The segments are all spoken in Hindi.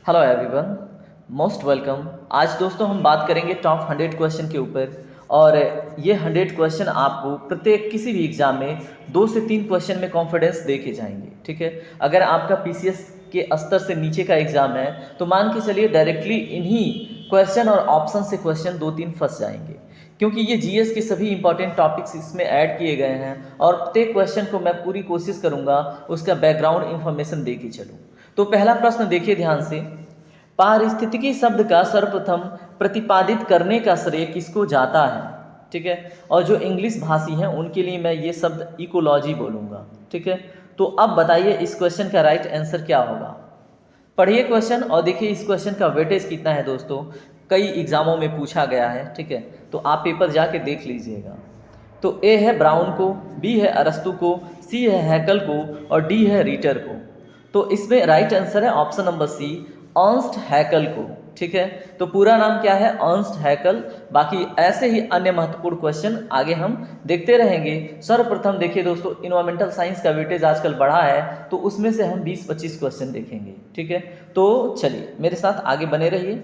Hello everyone, most welcome. आज दोस्तों हम बात करेंगे टॉप 100 क्वेश्चन के ऊपर। और ये 100 क्वेश्चन आपको प्रत्येक किसी भी एग्जाम में 2 से 3 क्वेश्चन में कॉन्फिडेंस दे के जाएंगे। ठीक है, अगर आपका पीसीएस के स्तर से नीचे का एग्जाम है तो मान के चलिए डायरेक्टली इन्हीं क्वेश्चन और ऑप्शन से क्वेश्चन 2-3 फंस जाएंगे, क्योंकि ये जीएस के सभी इंपॉर्टेंट टॉपिक्स इसमें ऐड किए गए हैं और प्रत्येक क्वेश्चन को मैं पूरी कोशिश करूंगा उसका बैकग्राउंड इंफॉर्मेशन दे के चलूँ। तो पहला प्रश्न देखिए ध्यान से। पारिस्थितिकी शब्द का सर्वप्रथम प्रतिपादित करने का श्रेय किसको जाता है? ठीक है, और जो इंग्लिश भाषी हैं उनके लिए मैं ये शब्द इकोलॉजी बोलूँगा। ठीक है, तो अब बताइए इस क्वेश्चन का राइट आंसर क्या होगा। पढ़िए क्वेश्चन और देखिए इस क्वेश्चन का वेटेज कितना है दोस्तों, कई एग्जामों में पूछा गया है। ठीक है, तो आप पेपर जाके देख लीजिएगा। तो ए है ब्राउन को, बी है अरस्तु को, सी है हैकल को और डी है रीटर को। तो इसमें राइट आंसर है ऑप्शन नंबर सी, अर्न्स्ट हैकल को। ठीक है, तो पूरा नाम क्या है? अर्न्स्ट हैकल। बाकी ऐसे ही अन्य महत्वपूर्ण क्वेश्चन आगे हम देखते रहेंगे। सर्वप्रथम देखिए दोस्तों, इन्वायरमेंटल साइंस का वेटेज आजकल बढ़ा है तो उसमें से हम 20-25 क्वेश्चन देखेंगे। ठीक है, तो चलिए मेरे साथ आगे बने रहिए।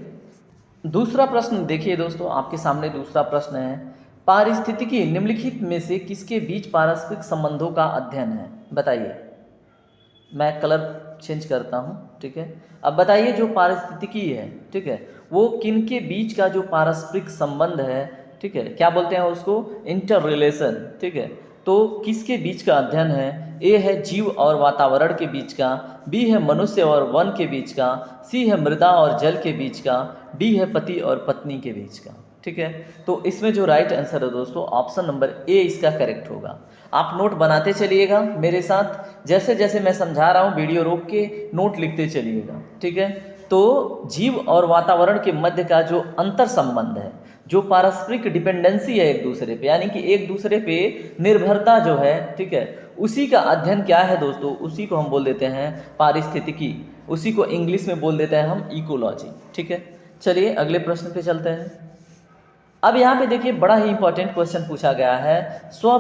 दूसरा प्रश्न देखिए दोस्तों, आपके सामने दूसरा प्रश्न है, पारिस्थितिकी निम्नलिखित में से किसके बीच पारस्परिक संबंधों का अध्ययन है? बताइए। मैं कलर चेंज करता हूँ। ठीक है, अब बताइए जो पारिस्थितिकी है, ठीक है, वो किन के बीच का जो पारस्परिक संबंध है, ठीक है, क्या बोलते हैं उसको? Inter relation. ठीक है, तो किसके बीच का अध्ययन है? ए है जीव और वातावरण के बीच का, बी है मनुष्य और वन के बीच का, सी है मृदा और जल के बीच का, डी है पति और पत्नी के बीच का। ठीक है, तो इसमें जो राइट आंसर है दोस्तों ऑप्शन नंबर ए इसका करेक्ट होगा। आप नोट बनाते चलिएगा मेरे साथ, जैसे जैसे मैं समझा रहा हूँ वीडियो रोक के नोट लिखते चलिएगा। ठीक है, तो जीव और वातावरण के मध्य का जो अंतर संबंध है, जो पारस्परिक डिपेंडेंसी है एक दूसरे पे, यानी कि एक दूसरे पे निर्भरता जो है, ठीक है, उसी का अध्ययन क्या है दोस्तों? उसी को हम बोल देते हैं पारिस्थितिकी, उसी को इंग्लिश में बोल देते हैं हम इकोलॉजी। ठीक है, चलिए अगले प्रश्न पे चलते हैं। अब यहाँ पे देखिए बड़ा ही इंपॉर्टेंट क्वेश्चन पूछा गया है, स्व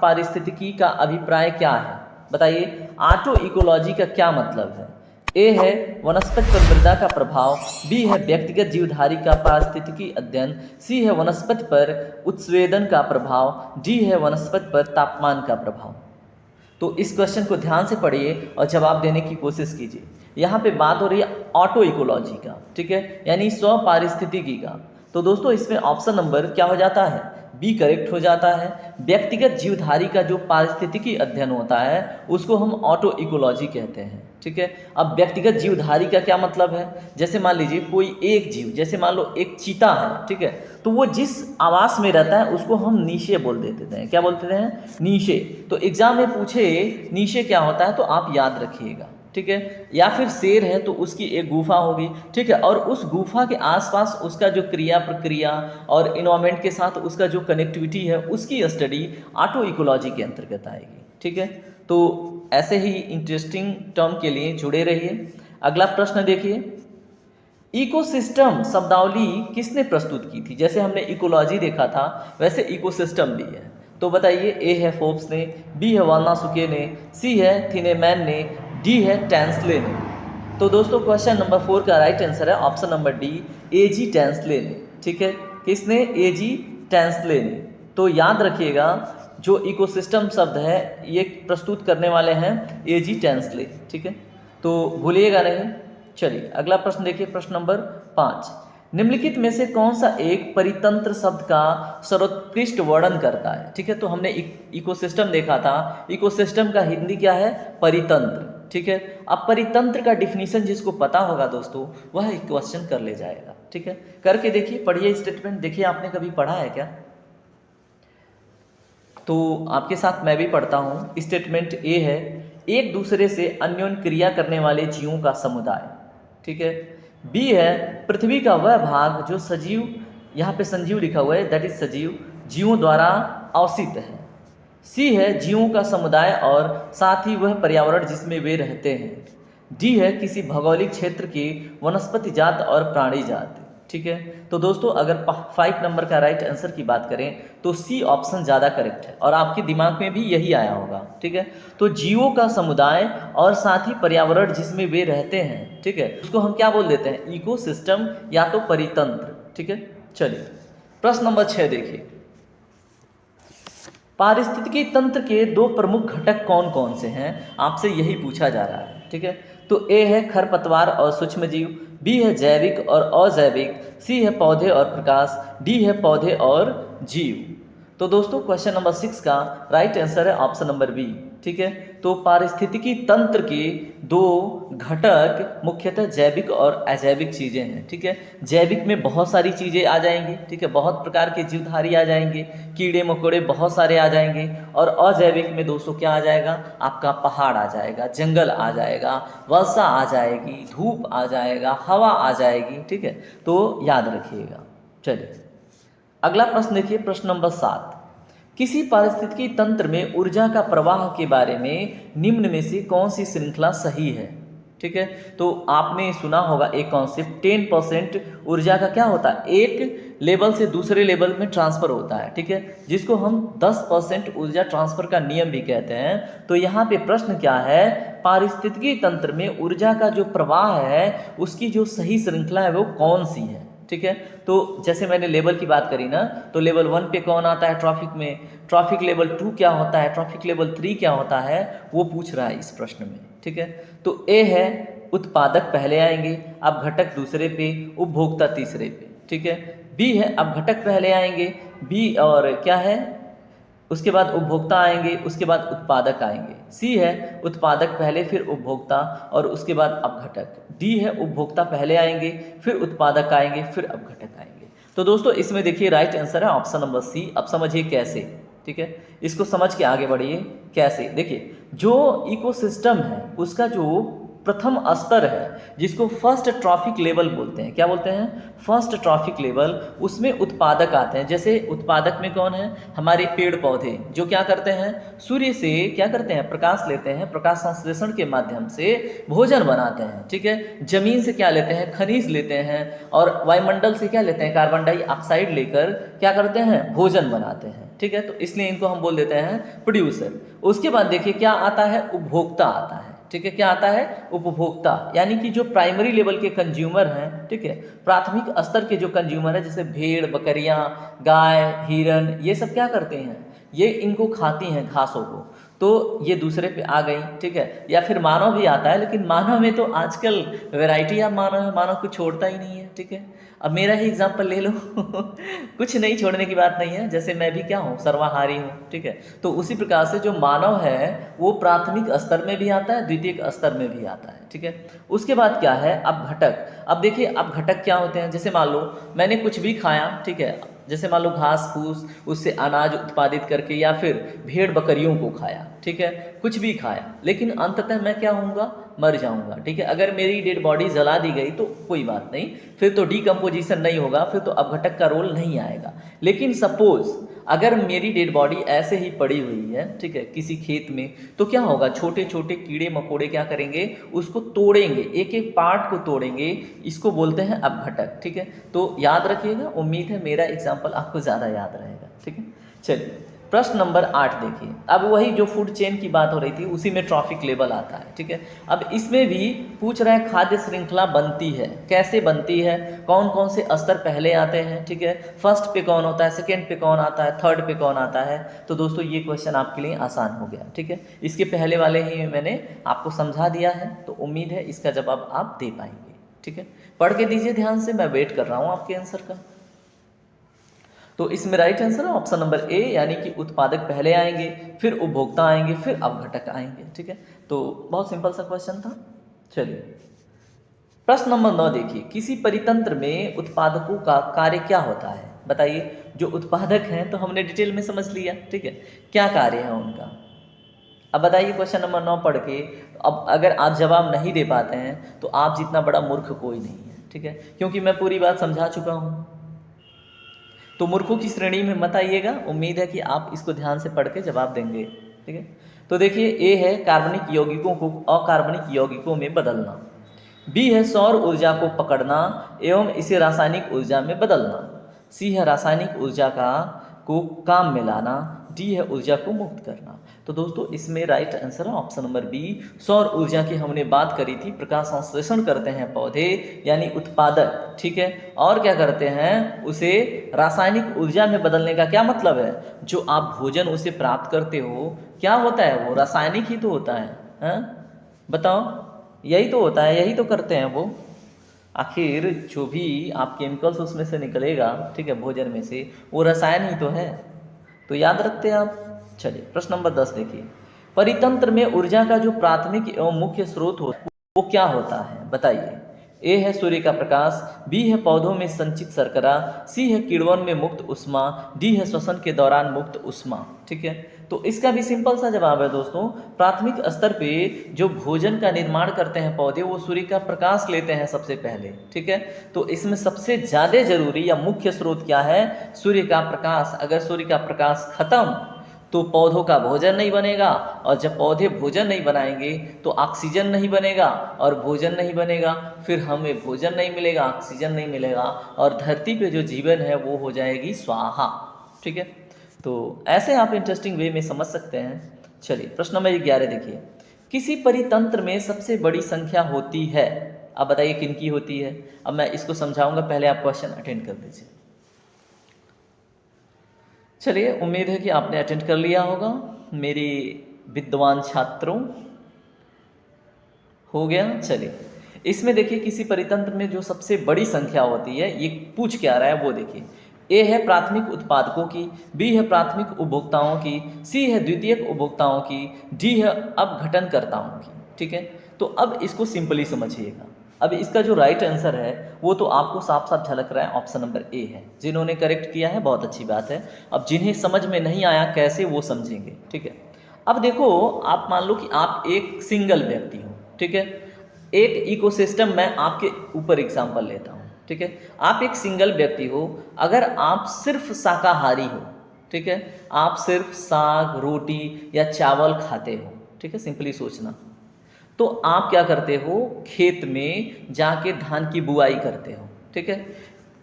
पारिस्थितिकी का अभिप्राय क्या है? बताइए। ऑटो इकोलॉजी का क्या मतलब है? ए है वनस्पति पर मृदा का प्रभाव, बी है व्यक्तिगत जीवधारी का पारिस्थितिकी अध्ययन, सी है वनस्पति पर उत्सवेदन का प्रभाव, डी है वनस्पति पर तापमान का प्रभाव। तो इस क्वेश्चन को ध्यान से पढ़िए और जवाब देने की कोशिश कीजिए। यहाँ पे बात हो रही है ऑटो इकोलॉजी का, ठीक है, यानी स्व पारिस्थितिकी का। तो दोस्तों इसमें ऑप्शन नंबर क्या हो जाता है? बी करेक्ट हो जाता है। व्यक्तिगत जीवधारी का जो पारिस्थितिकी अध्ययन होता है उसको हम ऑटो इकोलॉजी कहते हैं। ठीक है, अब व्यक्तिगत जीवधारी का क्या मतलब है? जैसे मान लीजिए कोई एक जीव, जैसे मान लो एक चीता है, ठीक है, तो वो जिस आवास में रहता है उसको हम नीशे बोल देते हैं। क्या बोलते हैं? नीशे। तो एग्जाम में पूछे नीशे क्या होता है तो आप याद रखिएगा। ठीक है, या फिर शेर है तो उसकी एक गुफा होगी। ठीक है, और उस गुफा के आसपास उसका जो क्रिया प्रक्रिया और इन्वायरमेंट के साथ उसका जो कनेक्टिविटी है उसकी स्टडी ऑटो इकोलॉजी के अंतर्गत आएगी। ठीक है, तो ऐसे ही इंटरेस्टिंग टर्म के लिए जुड़े रहिए। अगला प्रश्न देखिए, इकोसिस्टम शब्दावली किसने प्रस्तुत की थी? जैसे हमने इकोलॉजी देखा था वैसे इकोसिस्टम भी है। तो बताइए। ए है फोर्ब्स ने, बी है वाल्नासुके ने, सी है थिनेमैन ने, डी है टैंसले ने। तो दोस्तों क्वेश्चन नंबर 4 का राइट आंसर है ऑप्शन नंबर डी, एजी टैंसले ने। ठीक है, किसने? एजी टैंसले ने। तो याद रखिएगा जो इकोसिस्टम शब्द है ये प्रस्तुत करने वाले हैं एजी टैंसले। ठीक है, तो भूलिएगा नहीं। चलिए अगला प्रश्न देखिए, प्रश्न नंबर 5, निम्नलिखित में से कौन सा एक परितंत्र शब्द का सर्वोत्कृष्ट वर्णन करता है? ठीक है, तो हमने इकोसिस्टम देखा था, इकोसिस्टम का हिंदी क्या है? परितंत्र। ठीक है, अब परितंत्र का डिफिनीशन जिसको पता होगा दोस्तों वह एक क्वेश्चन कर ले जाएगा। ठीक है, करके देखिए, पढ़िए स्टेटमेंट। देखिए आपने कभी पढ़ा है क्या? तो आपके साथ मैं भी पढ़ता हूँ। स्टेटमेंट ए है, एक दूसरे से अन्योन्य क्रिया करने वाले जीवों का समुदाय। ठीक है, बी है पृथ्वी का वह भाग जो सजीव, यहाँ पे संजीव लिखा हुआ है, दैट इज सजीव, जीवों द्वारा अवसित है। सी है जीवों का समुदाय और साथ ही वह पर्यावरण जिसमें वे रहते हैं। डी है किसी भौगोलिक क्षेत्र की वनस्पति जात और प्राणी जात। ठीक है। तो दोस्तों अगर 5 नंबर का राइट आंसर की बात करें तो सी ऑप्शन ज़्यादा करेक्ट है और आपके दिमाग में भी यही आया होगा। ठीक है, तो जीवों का समुदाय और साथ ही पर्यावरण जिसमें वे रहते हैं, ठीक है, उसको हम क्या बोल देते हैं, इकोसिस्टम या तो परितंत्र। ठीक है, चलिए प्रश्न नंबर 6 देखिए, पारिस्थितिकी तंत्र के 2 प्रमुख घटक कौन कौन से हैं, आपसे यही पूछा जा रहा है। ठीक है, तो ए है खरपतवार और सूक्ष्मजीव, बी है जैविक और अजैविक, सी है पौधे और प्रकाश, डी है पौधे और जीव। तो दोस्तों क्वेश्चन नंबर 6 का राइट आंसर है ऑप्शन नंबर बी। ठीक है, तो पारिस्थितिकी तंत्र के 2 घटक मुख्यतः जैविक और अजैविक चीज़ें हैं। ठीक है, जैविक में बहुत सारी चीज़ें आ जाएंगी, ठीक है, बहुत प्रकार के जीवधारी आ जाएंगे, कीड़े मकोड़े बहुत सारे आ जाएंगे, और अजैविक में दोस्तों क्या आ जाएगा, आपका पहाड़ आ जाएगा, जंगल आ जाएगा, वर्षा आ जाएगी, धूप आ जाएगा, हवा आ जाएगी। ठीक है, तो याद रखिएगा। चलिए अगला प्रश्न देखिए, प्रश्न नंबर 7, किसी पारिस्थितिकी तंत्र में ऊर्जा का प्रवाह के बारे में निम्न में से कौन सी श्रृंखला सही है। ठीक है, तो आपने सुना होगा एक कॉन्सेप्ट, 10% ऊर्जा का क्या होता है, एक लेवल से दूसरे लेवल में ट्रांसफर होता है। ठीक है, जिसको हम 10% ऊर्जा ट्रांसफर का नियम भी कहते हैं। तो यहाँ पे प्रश्न क्या है, पारिस्थितिकी तंत्र में ऊर्जा का जो प्रवाह है उसकी जो सही श्रृंखला है वो कौन सी है। ठीक है, तो जैसे मैंने लेवल की बात करी ना, तो लेवल 1 पे कौन आता है ट्रॉफिक में, ट्रॉफिक लेवल 2 क्या होता है, ट्रॉफिक लेवल 3 क्या होता है, वो पूछ रहा है इस प्रश्न में। ठीक है, तो ए है उत्पादक पहले आएंगे, अब घटक दूसरे पे, उपभोक्ता तीसरे पे। ठीक है, बी है अब घटक पहले आएंगे, बी और क्या है, उसके बाद उपभोक्ता आएंगे, उसके बाद उत्पादक आएंगे। सी है उत्पादक पहले फिर उपभोक्ता और उसके बाद अब घटक। डी है उपभोक्ता पहले आएंगे फिर उत्पादक आएंगे फिर अब घटक आएंगे। तो दोस्तों इसमें देखिए राइट आंसर है ऑप्शन नंबर सी। अब समझिए कैसे। ठीक है, इसको समझ के आगे बढ़िए कैसे। देखिए जो इकोसिस्टम है उसका जो प्रथम स्तर है जिसको फर्स्ट ट्रॉफिक लेवल बोलते हैं, क्या बोलते हैं, फर्स्ट ट्रॉफिक लेवल, उसमें उत्पादक आते हैं। जैसे उत्पादक में कौन है, हमारे पेड़ पौधे जो क्या करते हैं, सूर्य से क्या करते हैं, प्रकाश लेते हैं, प्रकाश संश्लेषण के माध्यम से भोजन बनाते हैं। ठीक है, जमीन से क्या लेते हैं, खनिज लेते हैं, और वायुमंडल से क्या लेते हैं, कार्बन डाइऑक्साइड लेकर क्या करते हैं, भोजन बनाते हैं। ठीक है, तो इसलिए इनको हम बोल देते हैं प्रोड्यूसर। उसके बाद देखिए क्या आता है, उपभोक्ता आता है। ठीक है, क्या आता है, उपभोक्ता, यानी कि जो प्राइमरी लेवल के कंज्यूमर हैं। ठीक है, प्राथमिक स्तर के जो कंज्यूमर है, जैसे भेड़, बकरियां, गाय, हिरन, ये सब क्या करते हैं, ये इनको खाती हैं घासों को, तो ये दूसरे पे आ गई। ठीक है, या फिर मानव भी आता है, लेकिन मानव में तो आजकल वैरायटी ऑफ मानव है, मानव कुछ छोड़ता ही नहीं है। ठीक है, अब मेरा ही एग्जाम्पल ले लो कुछ नहीं छोड़ने की बात नहीं है, जैसे मैं भी क्या हूँ, सर्वाहारी हूँ। ठीक है, तो उसी प्रकार से जो मानव है वो प्राथमिक स्तर में भी आता है, द्वितीयक स्तर में भी आता है। ठीक है, उसके बाद क्या है, अब घटक। अब देखिए अब घटक क्या होते हैं, जैसे मान लो मैंने कुछ भी खाया, ठीक है, जैसे मान लो घास फूस, उससे अनाज उत्पादित करके, या फिर भेड़ बकरियों को खाया, ठीक है, कुछ भी खाया, लेकिन अंततः मैं क्या होऊंगा, मर जाऊंगा। ठीक है, अगर मेरी डेड बॉडी जला दी गई तो कोई बात नहीं, फिर तो डीकम्पोजिशन नहीं होगा, फिर तो अपघटक का रोल नहीं आएगा। लेकिन सपोज अगर मेरी डेड बॉडी ऐसे ही पड़ी हुई है, ठीक है, किसी खेत में, तो क्या होगा, छोटे छोटे कीड़े मकोड़े क्या करेंगे, उसको तोड़ेंगे, एक एक पार्ट को तोड़ेंगे, इसको बोलते हैं अपघटक। ठीक है, तो याद रखिएगा, उम्मीद है मेरा एग्जाम्पल आपको ज़्यादा याद रहेगा। ठीक है, चलिए प्रश्न नंबर 8 देखिए। अब वही जो फूड चेन की बात हो रही थी उसी में ट्रॉफिक लेवल आता है। ठीक है, अब इसमें भी पूछ रहा है खाद्य श्रृंखला बनती है, कैसे बनती है, कौन कौन से स्तर पहले आते हैं। ठीक है, फर्स्ट पे कौन होता है, सेकेंड पे कौन आता है, थर्ड पे कौन आता है। तो दोस्तों ये क्वेश्चन आपके लिए आसान हो गया। ठीक है, इसके पहले वाले ही मैंने आपको समझा दिया है, तो उम्मीद है इसका जवाब आप दे पाएंगे। ठीक है, पढ़ के दीजिए ध्यान से, मैं वेट कर रहा हूँ आपके आंसर का। तो इसमें राइट आंसर है ऑप्शन नंबर ए, यानी कि उत्पादक पहले आएंगे, फिर उपभोक्ता आएंगे, फिर अपघटक आएंगे। ठीक है, तो बहुत सिंपल सा क्वेश्चन था। चलिए प्रश्न नंबर 9 देखिए, किसी परितंत्र में उत्पादकों का कार्य क्या होता है, बताइए। जो उत्पादक हैं तो हमने डिटेल में समझ लिया। ठीक है, क्या कार्य है उनका, अब बताइए क्वेश्चन नंबर 9 पढ़ के। अब अगर आप जवाब नहीं दे पाते हैं तो आप जितना बड़ा मूर्ख कोई नहीं है। ठीक है, क्योंकि मैं पूरी बात समझा चुका हूँ, तो मूर्खों की श्रेणी में मत आइएगा। उम्मीद है कि आप इसको ध्यान से पढ़ के जवाब देंगे। ठीक है, तो देखिए ए है कार्बनिक यौगिकों को अकार्बनिक यौगिकों में बदलना। बी है सौर ऊर्जा को पकड़ना एवं इसे रासायनिक ऊर्जा में बदलना। सी है रासायनिक ऊर्जा को काम में लाना। डी है ऊर्जा को मुक्त करना। तो दोस्तों इसमें राइट आंसर है ऑप्शन नंबर बी, सौर ऊर्जा की हमने बात करी थी। प्रकाश संश्लेषण करते हैं पौधे यानी उत्पादक, ठीक है, और क्या करते हैं, उसे रासायनिक ऊर्जा में बदलने का क्या मतलब है, जो आप भोजन उसे प्राप्त करते हो क्या होता है, वो रासायनिक ही तो होता है, बताओ, यही तो होता है, यही तो करते हैं वो। आखिर जो भी आप केमिकल्स उसमें से निकलेगा, ठीक है, भोजन में से, वो रसायन ही तो है, तो याद रखते हैं आप। चलिए प्रश्न नंबर 10 देखिए, परितंत्र में ऊर्जा का जो प्राथमिक एवं मुख्य स्रोत हो वो क्या होता है, बताइए। ए है सूर्य का प्रकाश, बी है पौधों में संचित शर्करा, सी है किण्वन में मुक्त उष्मा, डी है श्वसन के दौरान मुक्त उष्मा, ठीक है। तो इसका भी सिंपल सा जवाब है दोस्तों, प्राथमिक स्तर पे जो भोजन का निर्माण करते हैं पौधे, वो सूर्य का प्रकाश लेते हैं सबसे पहले, ठीक है। तो इसमें सबसे ज़्यादा जरूरी या मुख्य स्रोत क्या है, सूर्य का प्रकाश। अगर सूर्य का प्रकाश खत्म तो पौधों का भोजन नहीं बनेगा, और जब पौधे भोजन नहीं बनाएंगे तो ऑक्सीजन नहीं बनेगा, और भोजन नहीं बनेगा फिर हमें भोजन नहीं मिलेगा, ऑक्सीजन नहीं मिलेगा, और धरती पे जो जीवन है वो हो जाएगी स्वाहा, ठीक है। तो ऐसे आप इंटरेस्टिंग वे में समझ सकते हैं। चलिए प्रश्न नंबर 11 देखिए, किसी परितंत्र में सबसे बड़ी संख्या होती है, अब बताइए किन की होती है। अब मैं इसको समझाऊंगा, पहले आप क्वेश्चन अटेंड कर लीजिए। चलिए उम्मीद है कि आपने अटेंड कर लिया होगा मेरी विद्वान छात्रों, हो गया। चलिए इसमें देखिए, किसी परितंत्र में जो सबसे बड़ी संख्या होती है, ये पूछ क्या रहा है वो देखिए। ए है प्राथमिक उत्पादकों की, बी है प्राथमिक उपभोक्ताओं की, सी है द्वितीयक उपभोक्ताओं की, डी है अपघटनकर्ताओं की, ठीक है। तो अब इसको सिंपली समझिएगा। अब इसका जो राइट आंसर है वो तो आपको साफ साफ झलक रहा है, ऑप्शन नंबर ए है। जिन्होंने करेक्ट किया है बहुत अच्छी बात है। अब जिन्हें समझ में नहीं आया कैसे वो समझेंगे, ठीक है। अब देखो, आप मान लो कि आप एक सिंगल व्यक्ति हो, ठीक है। एक इकोसिस्टम में आपके ऊपर एग्जाम्पल लेता हूँ, ठीक है। आप एक सिंगल व्यक्ति हो, अगर आप सिर्फ शाकाहारी हो, ठीक है, आप सिर्फ साग रोटी या चावल खाते हो, ठीक है, सिंपली सोचना, तो आप क्या करते हो, खेत में जाके धान की बुआई करते हो, ठीक है।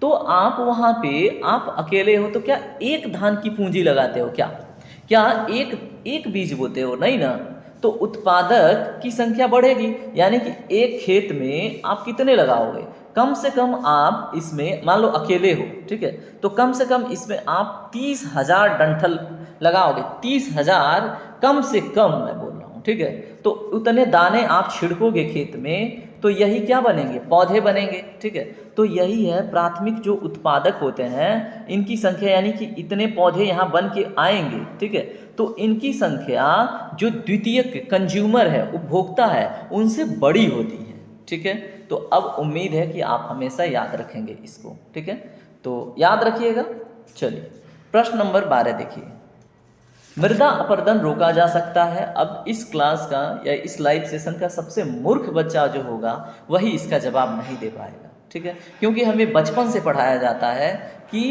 तो आप वहाँ पे आप अकेले हो तो क्या एक धान की पूंजी लगाते हो, क्या क्या एक एक बीज बोते हो, नहीं ना। तो उत्पादक की संख्या बढ़ेगी, यानी कि एक खेत में आप कितने लगाओगे, कम से कम आप इसमें मान लो अकेले हो, ठीक है, तो कम से कम इसमें आप 30,000 डंठल लगाओगे, 30,000 कम से कम मैं बोल रहा हूँ, ठीक है। तो उतने दाने आप छिड़कोगे खेत में, तो यही क्या बनेंगे, पौधे बनेंगे, ठीक है। तो यही है प्राथमिक जो उत्पादक होते हैं, इनकी संख्या, यानी कि इतने पौधे यहाँ बन के आएंगे, ठीक है। तो इनकी संख्या जो द्वितीयक कंज्यूमर है, उपभोक्ता है, उनसे बड़ी होती है, ठीक है। तो अब उम्मीद है कि आप हमेशा याद रखेंगे इसको, ठीक है, तो याद रखिएगा। चलिए प्रश्न नंबर 12 देखिए, मृदा अपरदन रोका जा सकता है। अब इस क्लास का या इस लाइव सेशन का सबसे मूर्ख बच्चा जो होगा वही इसका जवाब नहीं दे पाएगा, ठीक है, क्योंकि हमें बचपन से पढ़ाया जाता है कि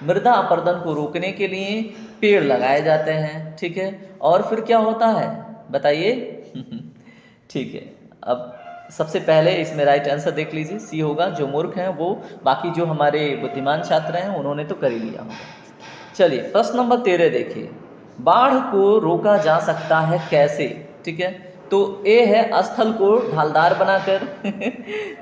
मृदा अपरदन को रोकने के लिए पेड़ लगाए जाते हैं, ठीक है, और फिर क्या होता है बताइए। ठीक है, अब सबसे पहले इसमें राइट आंसर देख लीजिए, सी होगा। जो मूर्ख हैं वो, बाकी जो हमारे बुद्धिमान छात्र हैं उन्होंने तो कर ही लिया होगा। चलिए प्रश्न नंबर 13 देखिए, बाढ़ को रोका जा सकता है कैसे, ठीक है। तो ए है स्थल को ढालदार बनाकर,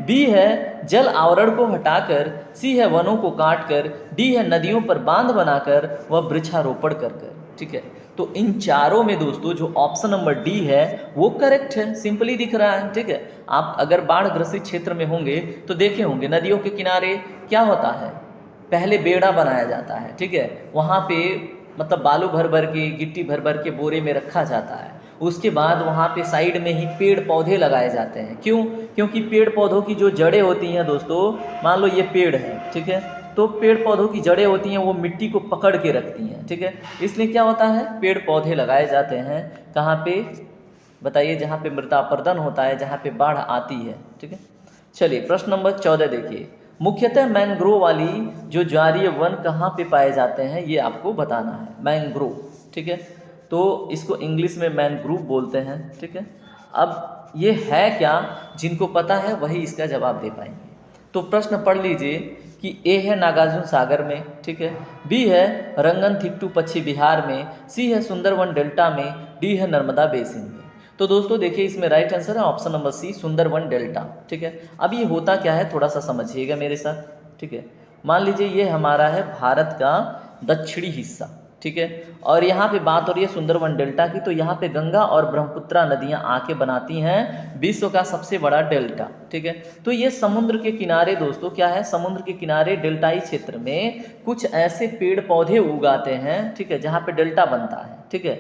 बी है जल आवरण को हटाकर, सी है वनों को काटकर, डी है नदियों पर बांध बनाकर, व वृक्षारोपण कर कर, ठीक है। तो इन चारों में दोस्तों जो ऑप्शन नंबर डी है वो करेक्ट है, सिंपली दिख रहा है, ठीक है। आप अगर बाढ़ ग्रसित क्षेत्र में होंगे तो देखे होंगे नदियों के किनारे क्या होता है, पहले बेड़ा बनाया जाता है, ठीक है, वहाँ पे मतलब बालू भर भर के, गिट्टी भर भर के बोरे में रखा जाता है। उसके बाद वहाँ पे साइड में ही पेड़ पौधे लगाए जाते हैं। क्यों? क्योंकि पेड़ पौधों की जो जड़ें होती हैं दोस्तों, मान लो ये पेड़ है, ठीक है, तो पेड़ पौधों की जड़ें होती हैं वो मिट्टी को पकड़ के रखती हैं, ठीक है। इसलिए क्या होता है, पेड़ पौधे लगाए जाते हैं कहाँ पे बताइए, जहाँ पे मृदा अपरदन होता है, जहाँ पे बाढ़ आती है, ठीक है। चलिए प्रश्न नंबर 14 देखिए, मुख्यतः मैंग्रोव वाली जो ज्वारीय वन कहाँ पे पाए जाते हैं ये आपको बताना है। मैंग्रोव, ठीक है, तो इसको इंग्लिश में मैंग्रोव बोलते हैं, ठीक है। अब ये है क्या, जिनको पता है वही इसका जवाब दे पाएंगे। तो प्रश्न पढ़ लीजिए कि ए है नागार्जुन सागर में, ठीक है, बी है रंगनथिट्टू पश्चिम बिहार में, सी है सुंदरवन डेल्टा में, डी है नर्मदा बेसिन में। तो दोस्तों देखिए इसमें राइट आंसर है option number C, Sundarban delta. ठीक है, अब ये होता क्या है थोड़ा सा समझिएगा मेरे साथ। ठीक है, मान लीजिए ये हमारा है भारत का दक्षिणी हिस्सा, ठीक है, और यहाँ पे बात हो रही है सुंदरवन डेल्टा की, तो यहाँ पे गंगा और ब्रह्मपुत्रा नदियाँ आके बनाती हैं विश्व का सबसे बड़ा डेल्टा। ठीक है, तो ये समुद्र के किनारे दोस्तों क्या है, समुद्र के किनारे डेल्टाई क्षेत्र में कुछ ऐसे पेड़ पौधे उगाते हैं, ठीक है, जहाँ पे डेल्टा बनता है। ठीक है,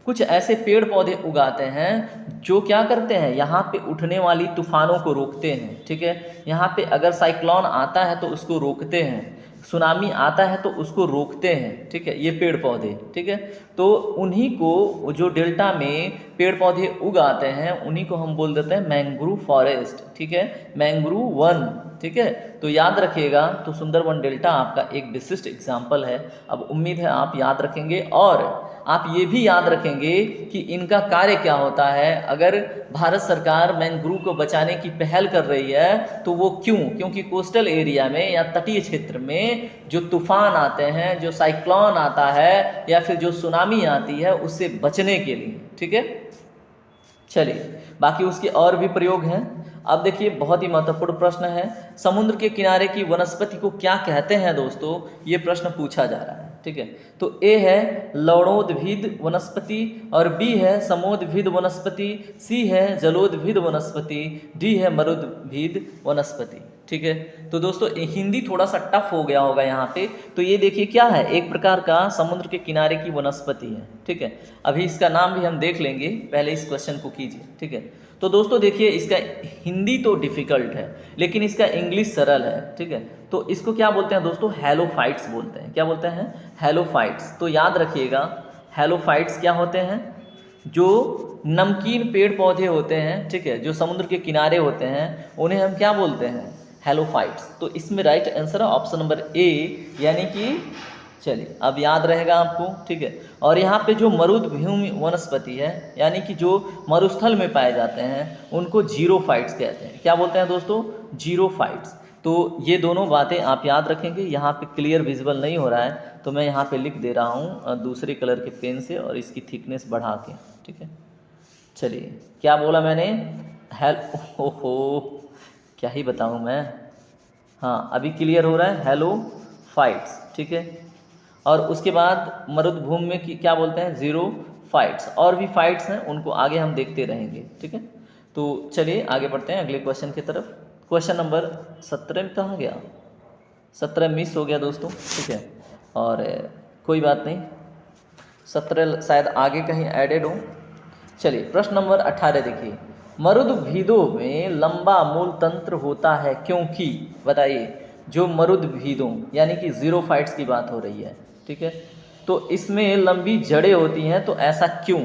कुछ ऐसे पेड़ पौधे उगाते हैं जो क्या करते हैं, यहाँ पे उठने वाली तूफानों को रोकते हैं। ठीक है, यहाँ पे अगर साइक्लोन आता है तो उसको रोकते हैं, सुनामी आता है तो उसको रोकते हैं। ठीक है, ये पेड़ पौधे, ठीक है, तो उन्हीं को जो डेल्टा में पेड़ पौधे उगाते हैं उन्हीं को हम बोल देते हैं मैंग्रोव फॉरेस्ट। ठीक है, मैंग्रोव वन। ठीक है, तो याद रखिएगा, तो सुंदरवन डेल्टा आपका एक विशिष्ट एग्जाम्पल है। अब उम्मीद है आप याद रखेंगे और आप ये भी याद रखेंगे कि इनका कार्य क्या होता है। अगर भारत सरकार मैंग्रोव को बचाने की पहल कर रही है तो वो क्यों, क्योंकि कोस्टल एरिया में या तटीय क्षेत्र में जो तूफान आते हैं, जो साइक्लोन आता है या फिर जो सुनामी आती है उससे बचने के लिए। ठीक है, चलिए बाकी उसके और भी प्रयोग हैं। अब देखिए बहुत ही महत्वपूर्ण प्रश्न है, समुद्र के किनारे की वनस्पति को क्या कहते हैं दोस्तों, ये प्रश्न पूछा जा रहा है। ठीक है, तो ए है लवणोद्भिद वनस्पति, और बी है समोद्भिद वनस्पति, सी है जलोद्भिद वनस्पति, डी है मरुद्भिद वनस्पति। ठीक है, तो दोस्तों हिंदी थोड़ा सा टफ हो गया होगा यहाँ पे, तो ये देखिए क्या है, एक प्रकार का समुद्र के किनारे की वनस्पति है। ठीक है, अभी इसका नाम भी हम देख लेंगे, पहले इस क्वेश्चन को कीजिए। ठीक है, तो दोस्तों देखिए इसका हिंदी तो डिफ़िकल्ट है लेकिन इसका इंग्लिश सरल है। ठीक है, तो इसको क्या बोलते हैं दोस्तों, हैलोफाइट्स बोलते हैं। क्या बोलते हैं, हैलोफाइट्स। तो याद रखिएगा हैलोफाइट्स क्या होते हैं, जो नमकीन पेड़ पौधे होते हैं, ठीक है, जो समुद्र के किनारे होते हैं उन्हें हम क्या बोलते हैं, हैलोफाइट्स। तो इसमें राइट आंसर है ऑप्शन नंबर ए, यानी कि चलिए अब याद रहेगा आपको। ठीक है, और यहाँ पे जो मरुद्भूमि वनस्पति है यानी कि जो मरुस्थल में पाए जाते हैं उनको जीरोफाइट्स कहते हैं। क्या बोलते हैं दोस्तों, जीरोफाइट्स। तो ये दोनों बातें आप याद रखेंगे। यहाँ पे क्लियर विजुअल नहीं हो रहा है तो मैं यहाँ पे लिख दे रहा हूँ दूसरे कलर के पेन से और इसकी थिकनेस बढ़ा के। ठीक है, चलिए क्या बोला मैंने, ओहो क्या ही बताऊँ मैं। हाँ अभी क्लियर हो रहा है, हैलोफाइट्स। ठीक है, और उसके बाद मरुद्भूमि में क्या बोलते हैं, जीरो फाइट्स। और भी फाइट्स हैं उनको आगे हम देखते रहेंगे। ठीक है, तो चलिए आगे बढ़ते हैं अगले क्वेश्चन की तरफ। क्वेश्चन नंबर 17 में कहाँ गया, 17 मिस हो गया दोस्तों। ठीक है, और कोई बात नहीं, 17 शायद आगे कहीं एडेड हो। चलिए प्रश्न नंबर 18 देखिए, मरुद्भिदों में लंबा मूल तंत्र होता है क्योंकि, बताइए, जो मरुद्भिदों यानी कि जीरोफाइट्स की बात हो रही है। ठीक है, तो इसमें लंबी जड़ें होती हैं, तो ऐसा क्यों।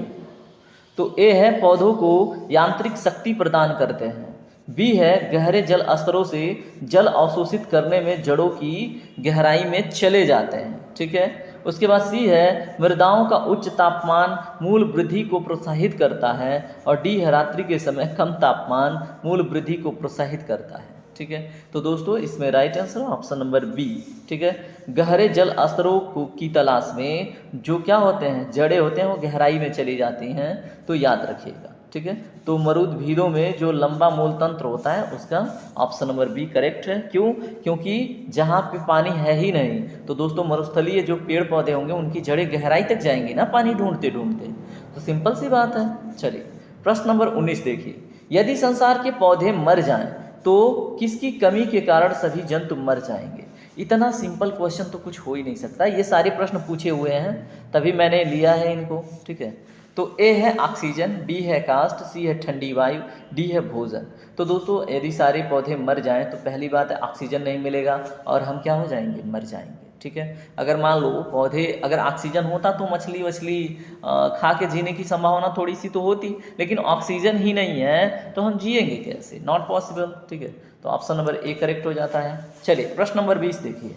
तो ए है पौधों को यांत्रिक शक्ति प्रदान करते हैं, बी है गहरे जल स्तरों से जल अवशोषित करने में जड़ों की गहराई में चले जाते हैं। ठीक है, उसके बाद सी है मृदाओं का उच्च तापमान मूल वृद्धि को प्रोत्साहित करता है, और डी है रात्रि के समय कम तापमान मूल वृद्धि को प्रोत्साहित करता है। ठीक है, तो दोस्तों इसमें right answer option number B. ठीक है, गहरे जल स्तरों की तलाश में जो क्या होते हैं, जड़ें होते हैं, वो गहराई में चली जाती हैं, तो याद रखिएगा। ठीक है, तो मरुद्भिदों में जो लंबा मूल तंत्र होता है उसका ऑप्शन नंबर बी करेक्ट है। क्यों, क्योंकि जहाँ पे पानी है ही नहीं, तो दोस्तों मरुस्थलीय जो पेड़ पौधे होंगे उनकी जड़ें गहराई तक जाएंगी ना पानी ढूंढते ढूंढते, तो सिंपल सी बात है। चलिए प्रश्न नंबर 19 देखिए, यदि संसार के पौधे मर जाएं तो किसकी कमी के कारण सभी जंतु मर जाएंगे। इतना सिंपल क्वेश्चन तो कुछ हो ही नहीं सकता। ये सारे प्रश्न पूछे हुए हैं तभी मैंने लिया है इनको। ठीक है, तो ए है ऑक्सीजन, बी है कास्ट, सी है ठंडी वायु, डी है भोजन। तो दोस्तों यदि सारे पौधे मर जाएं तो पहली बात है ऑक्सीजन नहीं मिलेगा और हम क्या हो जाएंगे, मर जाएंगे। ठीक है, अगर मान लो पौधे, अगर ऑक्सीजन होता तो मछली वछली खा के जीने की संभावना थोड़ी सी तो होती, लेकिन ऑक्सीजन ही नहीं है तो हम जिएंगे कैसे, नॉट पॉसिबल। ठीक है, तो ऑप्शन नंबर ए करेक्ट हो जाता है। चलिए प्रश्न नंबर 20 देखिए,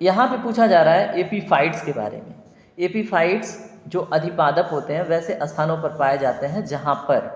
यहाँ पे पूछा जा रहा है एपीफाइट्स के बारे में। एपीफाइट्स जो अधिपादप होते हैं वैसे स्थानों पर पाए जाते हैं जहाँ पर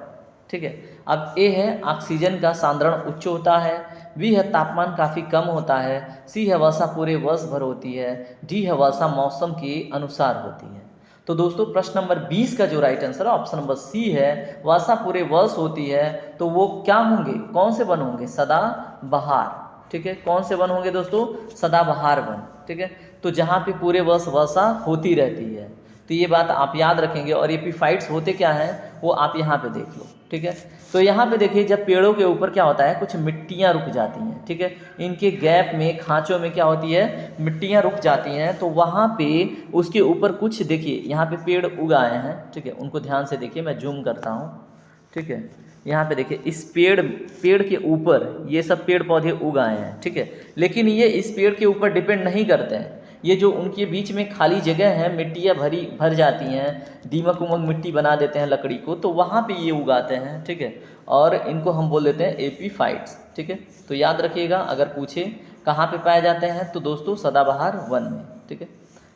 ठीक है। अब ए है ऑक्सीजन का सांद्रण उच्च होता है, बी है तापमान काफ़ी कम होता है, सी है वर्षा पूरे वर्ष भर होती है, डी है वर्षा मौसम के अनुसार होती है। तो दोस्तों प्रश्न नंबर 20 का जो राइट आंसर है ऑप्शन नंबर सी है, वर्षा पूरे वर्ष होती है। तो वो क्या होंगे, कौन से वन होंगे, सदाबहार। ठीक है, कौन से वन होंगे दोस्तों, सदाबहार वन। ठीक है, तो जहाँ पे पूरे वर्ष वर्षा होती रहती है, तो ये बात आप याद रखेंगे। और एपीफाइट्स होते क्या हैं वो आप यहाँ पे देख लो। ठीक है, तो यहाँ पे देखिए जब पेड़ों के ऊपर क्या होता है, कुछ मिट्टियाँ रुक जाती हैं। ठीक है, इनके गैप में, खांचों में क्या होती है, मिट्टियाँ रुक जाती हैं। तो वहाँ पे उसके ऊपर कुछ देखिए, यहाँ पे पेड़ उग आए हैं। ठीक है, उनको ध्यान से देखिए, मैं जूम करता हूँ। ठीक है, यहाँ पे देखिए इस पेड़ के ऊपर ये सब पेड़ पौधे उग आए हैं। ठीक है, लेकिन ये इस पेड़ के ऊपर डिपेंड नहीं करते हैं। ये जो उनके बीच में खाली जगह है, मिट्टियाँ भर जाती हैं, दीमक उमक मिट्टी बना देते हैं लकड़ी को, तो वहाँ पे ये उगाते हैं। ठीक है, और इनको हम बोल देते हैं एपीफाइट्स। ठीक है, तो याद रखिएगा, अगर पूछे कहाँ पे पाए जाते हैं तो दोस्तों सदाबहार वन में। ठीक है,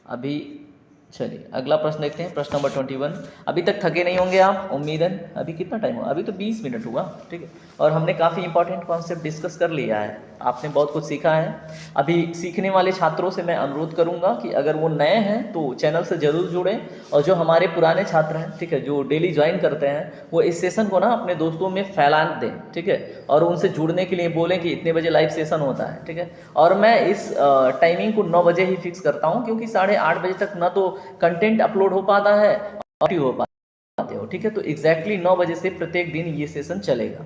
अभी चलिए अगला प्रश्न देखते हैं, प्रश्न नंबर 21। अभी तक थके नहीं होंगे आप, उम्मीद है। अभी कितना टाइम हुआ, अभी तो 20 मिनट हुआ। ठीक है, और हमने काफ़ी इंपॉर्टेंट कॉन्सेप्ट डिस्कस कर लिया है, आपने बहुत कुछ सीखा है। अभी सीखने वाले छात्रों से मैं अनुरोध करूंगा कि अगर वो नए हैं तो चैनल से ज़रूर जुड़ें, और जो हमारे पुराने छात्र हैं, ठीक है, जो डेली ज्वाइन करते हैं, वो इस सेशन को ना अपने दोस्तों में फैला दें। ठीक है, और उनसे जुड़ने के लिए बोलें कि इतने बजे लाइव सेशन होता है। ठीक है, और मैं इस टाइमिंग को 9 बजे ही फिक्स करता हूँ, क्योंकि 8:30 बजे तक ना तो कंटेंट अपलोड हो पाता है और हो पाते हो। ठीक है, तो एग्जैक्टली 9 बजे से प्रत्येक दिन ये सेशन चलेगा।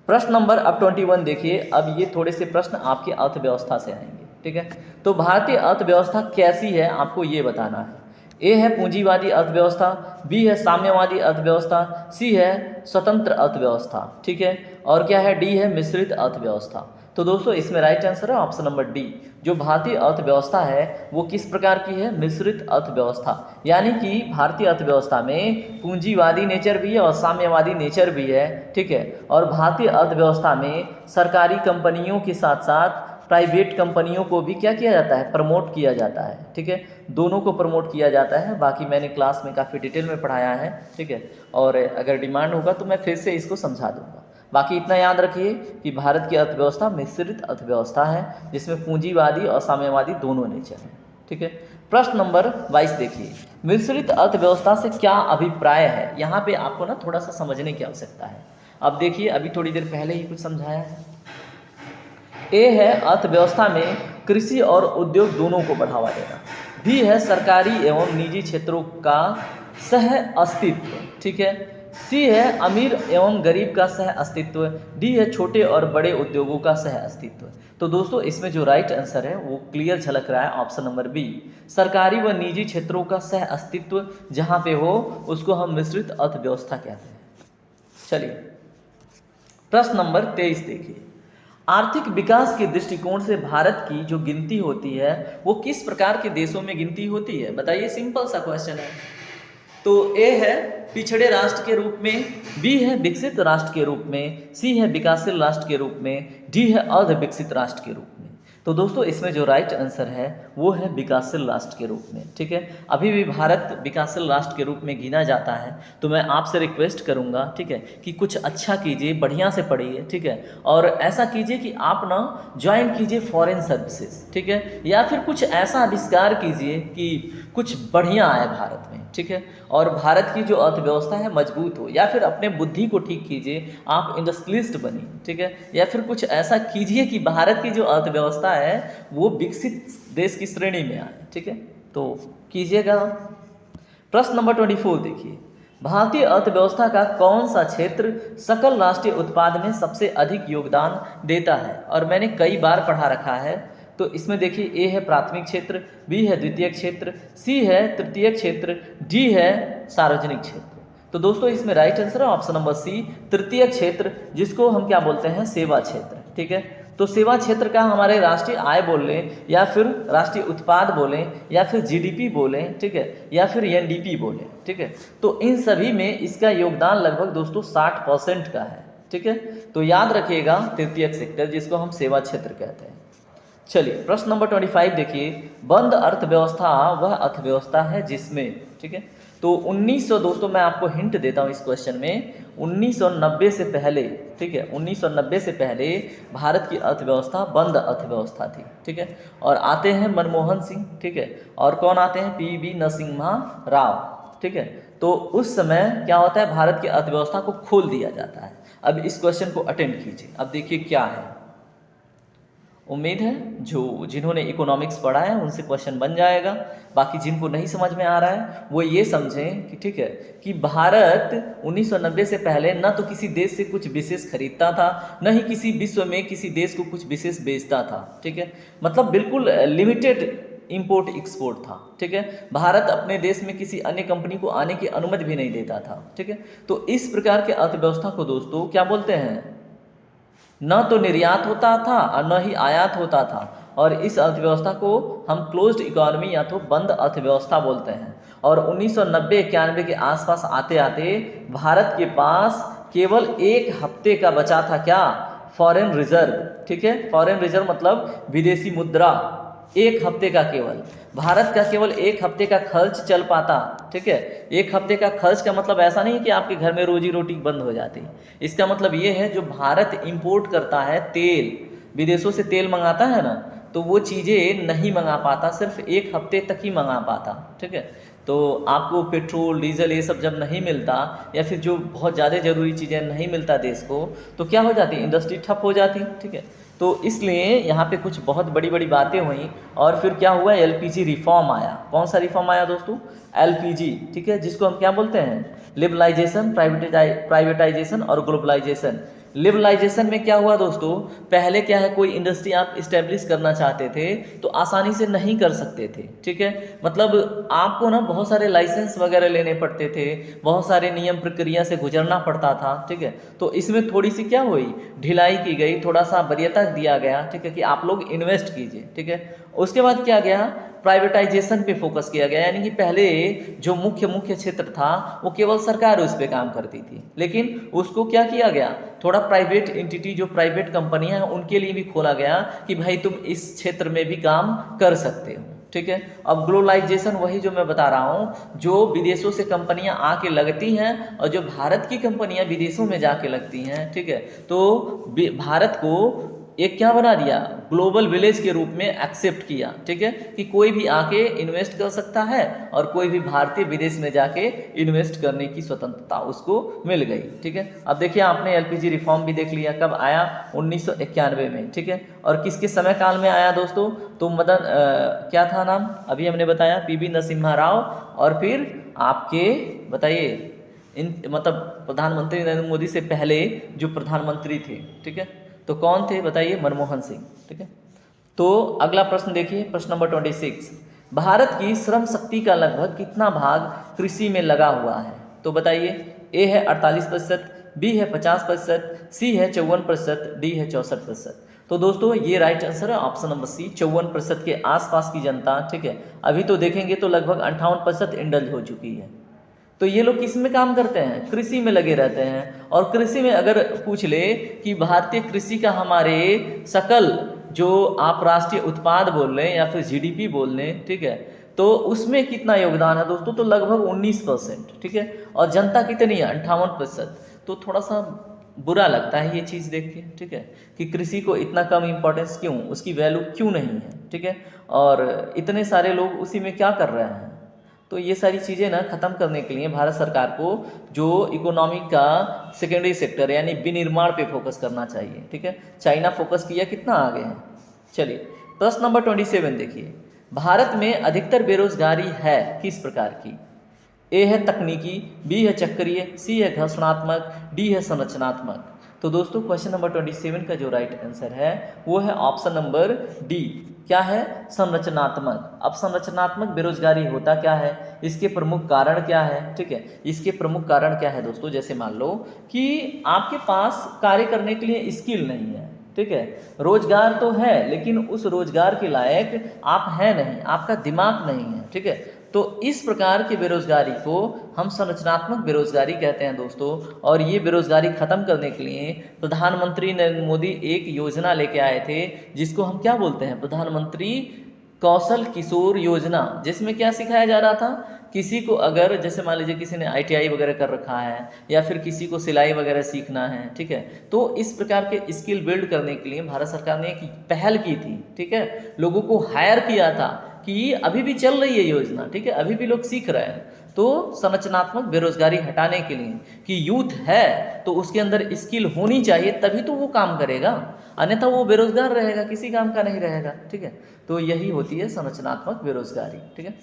प्रश्न नंबर अब 21 देखिए। अब ये थोड़े से प्रश्न आपकी अर्थव्यवस्था से आएंगे। ठीक है, तो भारतीय अर्थव्यवस्था कैसी है आपको ये बताना है। ए है पूंजीवादी अर्थव्यवस्था, बी है साम्यवादी अर्थव्यवस्था, सी है स्वतंत्र अर्थव्यवस्था। ठीक है, और क्या है, डी है मिश्रित अर्थव्यवस्था। तो दोस्तों इसमें राइट आंसर है ऑप्शन नंबर डी। जो भारतीय अर्थव्यवस्था है वो किस प्रकार की है, मिश्रित अर्थव्यवस्था। यानी कि भारतीय अर्थव्यवस्था में पूंजीवादी नेचर भी है और साम्यवादी नेचर भी है। ठीक है, और भारतीय अर्थव्यवस्था में सरकारी कंपनियों के साथ साथ प्राइवेट कंपनियों को भी क्या किया जाता है, प्रमोट किया जाता है। ठीक है, दोनों को प्रमोट किया जाता है। बाकी मैंने क्लास में काफ़ी डिटेल में पढ़ाया है। ठीक है, और अगर डिमांड होगा तो मैं फिर से इसको समझा दूंगा। बाकी इतना याद रखिए कि भारत की अर्थव्यवस्था मिश्रित अर्थव्यवस्था है, जिसमें पूंजीवादी और साम्यवादी दोनों नेचर हैं। ठीक है, प्रश्न नंबर 22 देखिए। मिश्रित अर्थव्यवस्था से क्या अभिप्राय है, यहाँ पे आपको ना थोड़ा सा समझने की आवश्यकता है। अब देखिए, अभी थोड़ी देर पहले ही कुछ समझाया है। ए है अर्थव्यवस्था में कृषि और उद्योग दोनों को बढ़ावा देना, बी है सरकारी एवं निजी क्षेत्रों का सह अस्तित्व। ठीक है, सी है अमीर एवं गरीब का सह अस्तित्व, डी है छोटे और बड़े उद्योगों का सह अस्तित्व। तो दोस्तों इसमें जो राइट आंसर है वो क्लियर झलक रहा है, ऑप्शन नंबर बी, सरकारी व निजी क्षेत्रों का सह अस्तित्व जहाँ पे हो उसको हम मिश्रित अर्थव्यवस्था कहते हैं। चलिए प्रश्न नंबर 23 देखिए। आर्थिक विकास के दृष्टिकोण से भारत की जो गिनती होती है वो किस प्रकार के देशों में गिनती होती है, बताइए। सिंपल सा क्वेश्चन है। तो ए है पिछड़े राष्ट्र के रूप में, बी है विकसित राष्ट्र के रूप में, सी है विकासशील राष्ट्र के रूप में, डी है अर्ध विकसित राष्ट्र के रूप में। तो दोस्तों इसमें जो राइट आंसर है वो है विकासशील राष्ट्र के रूप में। ठीक है, अभी भी भारत विकासशील राष्ट्र के रूप में गिना जाता है। तो मैं आपसे रिक्वेस्ट करूंगा, ठीक है, कि कुछ अच्छा कीजिए, बढ़िया से पढ़िए। ठीक है, और ऐसा कीजिए कि आप ना ज्वाइन कीजिए फॉरेन सर्विसेज। ठीक है, या फिर कुछ ऐसा आविष्कार कीजिए कि कुछ बढ़िया आए भारत में। ठीक है, और भारत की जो अर्थव्यवस्था है मजबूत हो, या फिर अपने बुद्धि को ठीक कीजिए, आप इंडस्ट्रियलिस्ट बनिए। ठीक है, या फिर कुछ ऐसा कीजिए कि भारत की जो अर्थव्यवस्था है वो विकसित देश की श्रेणी में आए। ठीक है, तो कीजिएगा। प्रश्न नंबर 24 देखिए। भारतीय अर्थव्यवस्था का कौन सा क्षेत्र सकल राष्ट्रीय उत्पाद में सबसे अधिक योगदान देता है, और मैंने कई बार पढ़ा रखा है। तो इसमें देखिए, ए है प्राथमिक क्षेत्र, बी है द्वितीय क्षेत्र, सी है तृतीय क्षेत्र, डी है सार्वजनिक क्षेत्र। तो दोस्तों इसमें राइट आंसर है ऑप्शन नंबर सी, तृतीय क्षेत्र, जिसको हम क्या बोलते हैं, सेवा क्षेत्र। ठीक है, तो सेवा क्षेत्र का हमारे राष्ट्रीय आय बोल लें, या फिर राष्ट्रीय उत्पाद बोलें, या फिर जीडीपी बोलें, ठीक है, या फिर एनडीपी बोलें। ठीक है, तो इन सभी में इसका योगदान लगभग दोस्तों 60% का है। ठीक है, तो याद रखिएगा तृतीय सेक्टर, जिसको हम सेवा क्षेत्र कहते हैं। चलिए प्रश्न नंबर 25 देखिए। बंद अर्थव्यवस्था वह अर्थव्यवस्था है जिसमें, ठीक है, तो 1900 दोस्तों मैं आपको हिंट देता हूँ इस क्वेश्चन में, 1990 से पहले, ठीक है, 1990 से पहले भारत की अर्थव्यवस्था बंद अर्थव्यवस्था थी, ठीक है। और आते हैं मनमोहन सिंह, ठीक है, और कौन आते हैं, पीवी नरसिम्हा राव, ठीक है। तो उस समय क्या होता है, भारत की अर्थव्यवस्था को खोल दिया जाता है। अब इस क्वेश्चन को अटेंड कीजिए। अब देखिए क्या है, उम्मीद है जिन्होंने इकोनॉमिक्स पढ़ा है उनसे क्वेश्चन बन जाएगा। बाकी जिनको नहीं समझ में आ रहा है वो ये समझें कि ठीक है कि भारत 1990 से पहले न तो किसी देश से कुछ विशेष खरीदता था, न ही किसी विश्व में किसी देश को कुछ विशेष बेचता था, ठीक है। मतलब बिल्कुल लिमिटेड इंपोर्ट एक्सपोर्ट था, ठीक है। भारत अपने देश में किसी अन्य कंपनी को आने की अनुमति भी नहीं देता था, ठीक है। तो इस प्रकार के अर्थव्यवस्था को दोस्तों क्या बोलते हैं, न तो निर्यात होता था और न ही आयात होता था, और इस अर्थव्यवस्था को हम क्लोज्ड इकोनॉमी या तो बंद अर्थव्यवस्था बोलते हैं। और 1990-91 के आसपास आते आते भारत के पास केवल एक हफ्ते का बचा था क्या, फॉरेन रिजर्व, ठीक है। फॉरेन रिजर्व मतलब विदेशी मुद्रा, एक हफ्ते का केवल भारत का केवल एक हफ्ते का खर्च चल पाता, ठीक है। एक हफ्ते का खर्च का मतलब ऐसा नहीं कि आपके घर में रोजी रोटी बंद हो जाती, इसका मतलब ये है जो भारत इंपोर्ट करता है तेल, विदेशों से तेल मंगाता है ना, तो वो चीज़ें नहीं मंगा पाता, सिर्फ एक हफ्ते तक ही मंगा पाता, ठीक है। तो आपको पेट्रोल डीजल ये सब जब नहीं मिलता, या फिर जो बहुत ज़्यादा ज़रूरी चीज़ें नहीं मिलता देश को, तो क्या हो जाती, इंडस्ट्री ठप हो जाती, ठीक है। तो इसलिए यहाँ पे कुछ बहुत बड़ी बड़ी बातें हुई, और फिर क्या हुआ, एलपीजी रिफॉर्म आया। कौन सा रिफॉर्म आया दोस्तों, एलपीजी, ठीक है, जिसको हम क्या बोलते हैं, लिबरलाइजेशन, प्राइवेटाइजेशन और ग्लोबलाइजेशन। लिबरलाइजेशन में क्या हुआ दोस्तों, पहले क्या है, कोई इंडस्ट्री आप इस्टेब्लिश करना चाहते थे तो आसानी से नहीं कर सकते थे, ठीक है। मतलब आपको ना बहुत सारे लाइसेंस वगैरह लेने पड़ते थे, बहुत सारे नियम प्रक्रिया से गुजरना पड़ता था, ठीक है। तो इसमें थोड़ी सी क्या हुई, ढिलाई की गई, थोड़ा सा वरीयता दिया गया, ठीक है, कि आप लोग इन्वेस्ट कीजिए, ठीक है। उसके बाद क्या गया, प्राइवेटाइजेशन पे फोकस किया गया, यानी कि पहले जो मुख्य क्षेत्र था वो केवल सरकार उस पर काम करती थी, लेकिन उसको क्या किया गया, थोड़ा प्राइवेट एंटिटी, जो प्राइवेट कंपनियां हैं उनके लिए भी खोला गया कि भाई तुम इस क्षेत्र में भी काम कर सकते हो, ठीक है। अब ग्लोबलाइजेशन वही जो मैं बता रहा हूँ, जो विदेशों से कंपनियां आके लगती हैं और जो भारत की कंपनियां विदेशों में जाके लगती हैं, ठीक है। तो भारत को एक क्या बना दिया, ग्लोबल विलेज के रूप में एक्सेप्ट किया, ठीक है, कि कोई भी आके इन्वेस्ट कर सकता है और कोई भी भारतीय विदेश में जाके इन्वेस्ट करने की स्वतंत्रता उसको मिल गई, ठीक है। अब देखिए आपने एलपीजी रिफॉर्म भी देख लिया, कब आया, 1991 में, ठीक है। और किसके समय काल में आया दोस्तों, तो क्या था नाम, अभी हमने बताया, पीवी नरसिम्हा राव, और फिर आपके बताइए मतलब प्रधानमंत्री नरेंद्र मोदी से पहले जो प्रधानमंत्री थे, ठीक है, तो कौन थे बताइए, मनमोहन सिंह, ठीक है। तो अगला प्रश्न देखिए, प्रश्न नंबर 26, भारत की श्रम शक्ति का लगभग कितना भाग कृषि में लगा हुआ है, तो बताइए, ए है 48%, बी है 50%, सी है 54%, डी है 64%। तो दोस्तों ये राइट आंसर है ऑप्शन नंबर सी, 54% के आसपास की जनता, ठीक है। अभी तो देखेंगे तो लगभग 58% इंडल्ज हो चुकी है। तो ये लोग किस में काम करते हैं, कृषि में लगे रहते हैं। और कृषि में अगर पूछ ले कि भारतीय कृषि का हमारे सकल जो आप राष्ट्रीय उत्पाद बोल लें या फिर जीडीपी बोल लें, ठीक है, तो उसमें कितना योगदान है दोस्तों, तो लगभग 19%, ठीक है। और जनता कितनी है, 58%। तो थोड़ा सा बुरा लगता है ये चीज़ देख के, ठीक है, कि कृषि को इतना कम इम्पोर्टेंस क्यों, उसकी वैल्यू क्यों नहीं है, ठीक है। और इतने सारे लोग उसी में क्या कर रहे हैं। तो ये सारी चीज़ें ना ख़त्म करने के लिए भारत सरकार को जो इकोनॉमी का सेकेंडरी सेक्टर यानी विनिर्माण पे फोकस करना चाहिए, ठीक है। चाइना फोकस किया, कितना आगे है। चलिए प्रश्न नंबर 27 देखिए, भारत में अधिकतर बेरोजगारी है किस प्रकार की, ए है तकनीकी, बी है चक्रीय, सी है घर्षणात्मक, डी है संरचनात्मक। तो दोस्तों क्वेश्चन नंबर 27 का जो राइट आंसर है वो है ऑप्शन नंबर डी, क्या है, संरचनात्मक। अब संरचनात्मक बेरोजगारी होता क्या है, इसके प्रमुख कारण क्या है, ठीक है। इसके प्रमुख कारण क्या है दोस्तों, जैसे मान लो कि आपके पास कार्य करने के लिए स्किल नहीं है, ठीक है, रोजगार तो है लेकिन उस रोजगार के लायक आप हैं नहीं, आपका दिमाग नहीं है, ठीक है। तो इस प्रकार की बेरोजगारी को हम संरचनात्मक बेरोजगारी कहते हैं दोस्तों। और ये बेरोजगारी खत्म करने के लिए प्रधानमंत्री नरेंद्र मोदी एक योजना लेके आए थे, जिसको हम क्या बोलते हैं, प्रधानमंत्री कौशल किशोर योजना, जिसमें क्या सिखाया जा रहा था किसी को अगर जैसे मान लीजिए किसी ने ITI वगैरह कर रखा है या फिर किसी को सिलाई वगैरह सीखना है, ठीक है, तो इस प्रकार के स्किल बिल्ड करने के लिए भारत सरकार ने एक पहल की थी, ठीक है, लोगों को हायर किया था कि अभी भी चल रही है योजना, ठीक है, अभी भी लोग सीख रहे हैं। तो संरचनात्मक बेरोजगारी हटाने के लिए कि यूथ है तो उसके अंदर स्किल होनी चाहिए, तभी तो वो काम करेगा, अन्यथा वो बेरोजगार रहेगा, किसी काम का नहीं रहेगा, ठीक है। तो यही होती है संरचनात्मक बेरोजगारी, ठीक है।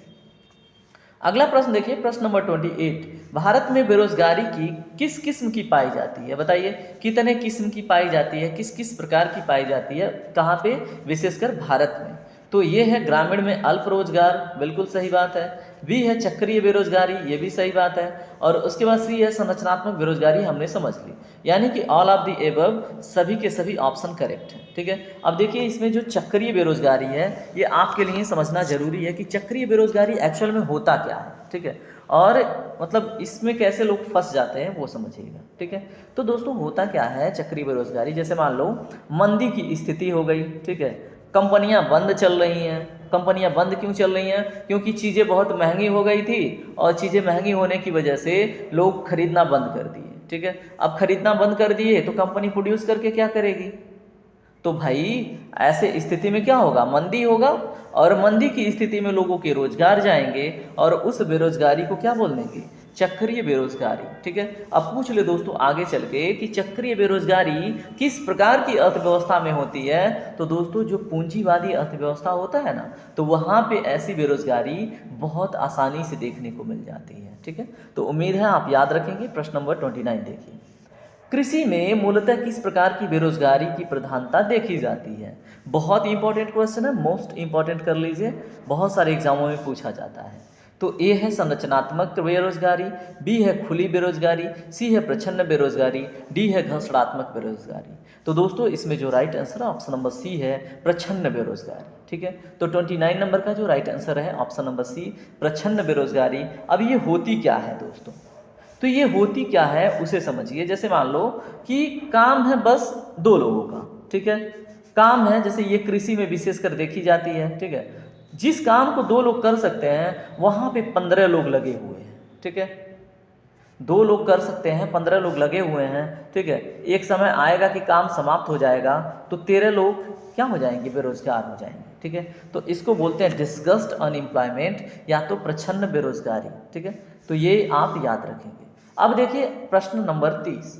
अगला प्रश्न देखिए, प्रश्न नंबर 28, भारत में बेरोजगारी की किस किस्म की पाई जाती है? बताइए कितने किस्म की पाई जाती है, किस किस प्रकार की पाई जाती है, कहाँ पे, विशेषकर भारत में। तो ये है ग्रामीण में अल्प रोजगार, बिल्कुल सही बात है। बी है चक्रीय बेरोजगारी, ये भी सही बात है। और उसके बाद सी है संरचनात्मक बेरोजगारी, हमने समझ ली। यानी कि ऑल ऑफ द एबव, सभी के सभी ऑप्शन करेक्ट हैं, ठीक है। अब देखिए इसमें जो चक्रीय बेरोजगारी है ये आपके लिए समझना जरूरी है कि चक्रीय बेरोजगारी एक्चुअल में होता क्या है, ठीक है, और मतलब इसमें कैसे लोग फंस जाते हैं वो समझिएगा, ठीक है। तो दोस्तों होता क्या है चक्रीय बेरोजगारी, जैसे मान लो मंदी की स्थिति हो गई, ठीक है, कंपनियां बंद चल रही हैं। कंपनियां बंद क्यों चल रही हैं? क्योंकि चीज़ें बहुत महंगी हो गई थी और चीज़ें महंगी होने की वजह से लोग खरीदना बंद कर दिए, ठीक है। अब खरीदना बंद कर दिए तो कंपनी प्रोड्यूस करके क्या करेगी? तो भाई ऐसे स्थिति में क्या होगा? मंदी होगा, और मंदी की स्थिति में लोगों के रोजगार जाएंगे और उस बेरोजगारी को क्या बोल देंगे? चक्रीय बेरोजगारी, ठीक है। अब पूछ ले दोस्तों आगे चल के कि चक्रीय बेरोजगारी किस प्रकार की अर्थव्यवस्था में होती है। तो दोस्तों जो पूंजीवादी अर्थव्यवस्था होता है ना, तो वहाँ पे ऐसी बेरोजगारी बहुत आसानी से देखने को मिल जाती है, ठीक है। तो उम्मीद है आप याद रखेंगे। प्रश्न नंबर 29 देखिए, कृषि में मूलतः किस प्रकार की बेरोजगारी की प्रधानता देखी जाती है? बहुत इंपॉर्टेंट क्वेश्चन है, मोस्ट इंपॉर्टेंट कर लीजिए, बहुत सारे एग्जामों में पूछा जाता है। तो ए है संरचनात्मक बेरोजगारी, बी है खुली बेरोजगारी, सी है प्रच्छन्न बेरोजगारी, डी है घोषणात्मक बेरोजगारी। तो दोस्तों इसमें जो राइट आंसर है ऑप्शन नंबर सी है, प्रच्छन्न बेरोजगारी, ठीक है। तो 29 नंबर का जो राइट आंसर है ऑप्शन नंबर सी, प्रच्छन्न बेरोजगारी। अब ये होती क्या है दोस्तों? तो ये होती क्या है उसे समझिए। जैसे मान लो कि काम है बस 2 लोगों का, ठीक है, काम है, जैसे ये कृषि में विशेषकर देखी जाती है, ठीक है। जिस काम को 2 लोग कर सकते हैं वहां पे 15 लोग लगे हुए हैं, ठीक है। 2 लोग कर सकते हैं, 15 लोग लगे हुए हैं, ठीक है। एक समय आएगा कि काम समाप्त हो जाएगा तो 13 लोग क्या हो जाएंगे? बेरोजगार हो जाएंगे, ठीक है। तो इसको बोलते हैं डिस्गस्ट अनएम्प्लॉयमेंट या तो प्रच्छन्न बेरोजगारी, ठीक है। तो ये आप याद रखेंगे। अब देखिए प्रश्न नंबर 30,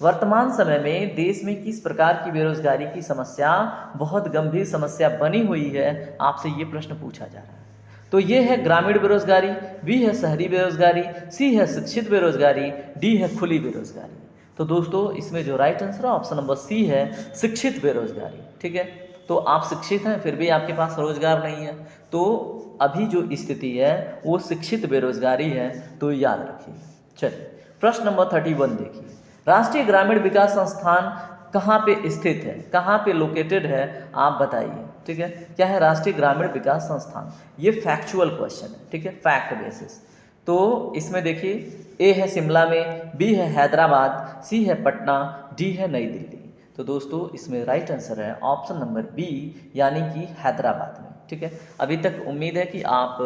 वर्तमान समय में देश में किस प्रकार की बेरोजगारी की समस्या बहुत गंभीर समस्या बनी हुई है? आपसे ये प्रश्न पूछा जा रहा है। तो ये है ग्रामीण बेरोजगारी, बी है शहरी बेरोजगारी, सी है शिक्षित बेरोजगारी, डी है खुली बेरोजगारी। तो दोस्तों इसमें जो राइट आंसर है ऑप्शन नंबर सी है, शिक्षित बेरोजगारी, ठीक है। तो आप शिक्षित हैं फिर भी आपके पास रोजगार नहीं है, तो अभी जो स्थिति है वो शिक्षित बेरोजगारी है, तो याद रखिए। चलिए प्रश्न नंबर 31 देखिए, राष्ट्रीय ग्रामीण विकास संस्थान कहाँ पे स्थित है, कहाँ पे लोकेटेड है, आप बताइए, ठीक है। क्या है? राष्ट्रीय ग्रामीण विकास संस्थान। ये फैक्चुअल क्वेश्चन है, ठीक है, फैक्ट बेसिस। तो इसमें देखिए ए है शिमला में, बी है हैदराबाद, सी है पटना, डी है नई दिल्ली। तो दोस्तों इसमें राइट आंसर है ऑप्शन नंबर बी, यानी कि हैदराबाद में, ठीक है। अभी तक उम्मीद है कि आप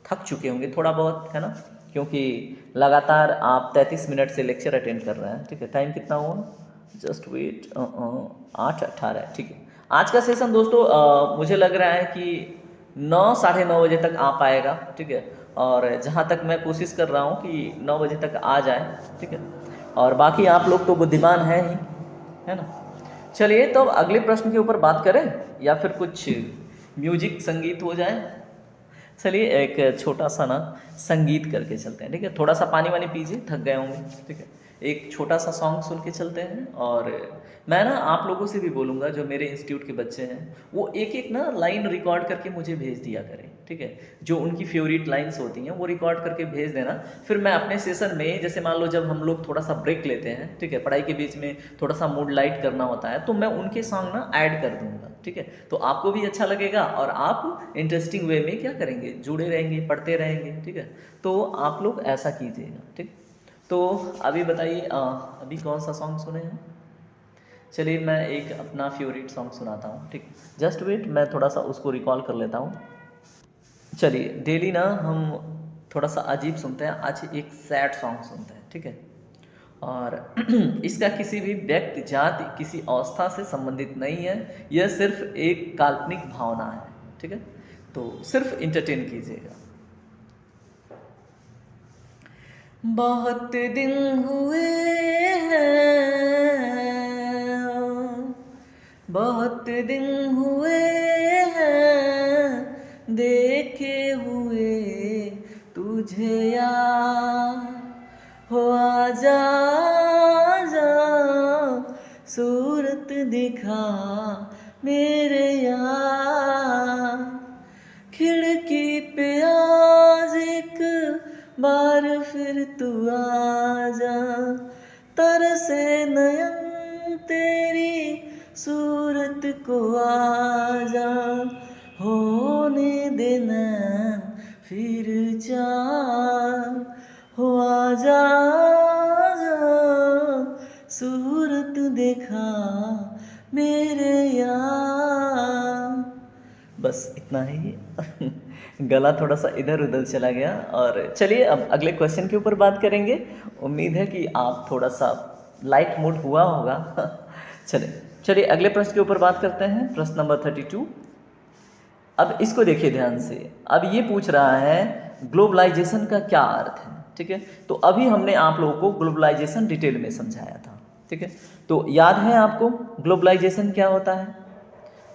थक चुके होंगे थोड़ा बहुत, है ना, क्योंकि लगातार आप 33 मिनट से लेक्चर अटेंड कर रहे हैं, ठीक है। टाइम कितना हुआ? जस्ट वेट, 8:18, ठीक है। आज का सेशन दोस्तों मुझे लग रहा है कि 9 साढ़े 9 बजे तक आ पाएगा, ठीक है। और जहाँ तक मैं कोशिश कर रहा हूँ कि 9 बजे तक आ जाए, ठीक है। और बाकी आप लोग तो बुद्धिमान हैं ही, है ना। चलिए तो अब अगले प्रश्न के ऊपर बात करें या फिर कुछ म्यूजिक संगीत हो जाए। चलिए एक छोटा सा ना संगीत करके चलते हैं, ठीक है। थोड़ा सा पानी वानी पीजिए, थक गए होंगे, ठीक है। एक छोटा सा सॉन्ग सुन के चलते हैं। और मैं ना आप लोगों से भी बोलूँगा, जो मेरे इंस्टीट्यूट के बच्चे हैं वो एक एक ना लाइन रिकॉर्ड करके मुझे भेज दिया करें, ठीक है। जो उनकी फेवरेट लाइन्स होती हैं वो रिकॉर्ड करके भेज देना। फिर मैं अपने सेशन में, जैसे मान लो जब हम लोग थोड़ा सा ब्रेक लेते हैं, ठीक है, पढ़ाई के बीच में थोड़ा सा मूड लाइट करना होता है, तो मैं उनके सॉन्ग ना ऐड कर दूंगा, ठीक है। तो आपको भी अच्छा लगेगा और आप इंटरेस्टिंग वे में क्या करेंगे? जुड़े रहेंगे, पढ़ते रहेंगे, ठीक है। तो आप लोग ऐसा कीजिएगा, ठीक। तो अभी बताइए अभी कौन सा सॉन्ग सुने हैं? चलिए मैं एक अपना फेवरेट सॉन्ग सुनाता हूँ, ठीक। जस्ट वेट, मैं थोड़ा सा उसको रिकॉल कर लेता हूँ। चलिए डेली ना हम थोड़ा सा अजीब सुनते हैं, आज एक सैड सॉन्ग सुनते हैं, ठीक है। और इसका किसी भी व्यक्ति, जाति, किसी अवस्था से संबंधित नहीं है, यह सिर्फ एक काल्पनिक भावना है, ठीक है। तो सिर्फ इंटरटेन कीजिएगा। बहुत दिन हुए हैं, बहुत दिन हुए हैं देखे हुए तुझे यार, हो आजा आजा सूरत दिखा मेरे यार, खिड़की पे आज एक बार फिर तू आजा, तरसे नयन तेरी सूरत को आजा, होने देना फिर चार, हो आजा आजा सूरत देखा मेरे यार। बस इतना ही गला थोड़ा सा इधर उधर चला गया। और चलिए अब अगले क्वेश्चन के ऊपर बात करेंगे। उम्मीद है कि आप थोड़ा सा लाइट मूड हुआ होगा। चलिए अगले प्रश्न के ऊपर बात करते हैं, प्रश्न नंबर 32। अब इसको देखिए ध्यान से। अब ये पूछ रहा है ग्लोबलाइजेशन का क्या अर्थ है, ठीक है। तो अभी हमने आप लोगों को ग्लोबलाइजेशन डिटेल में समझाया था, ठीक है। तो याद है आपको ग्लोबलाइजेशन क्या होता है?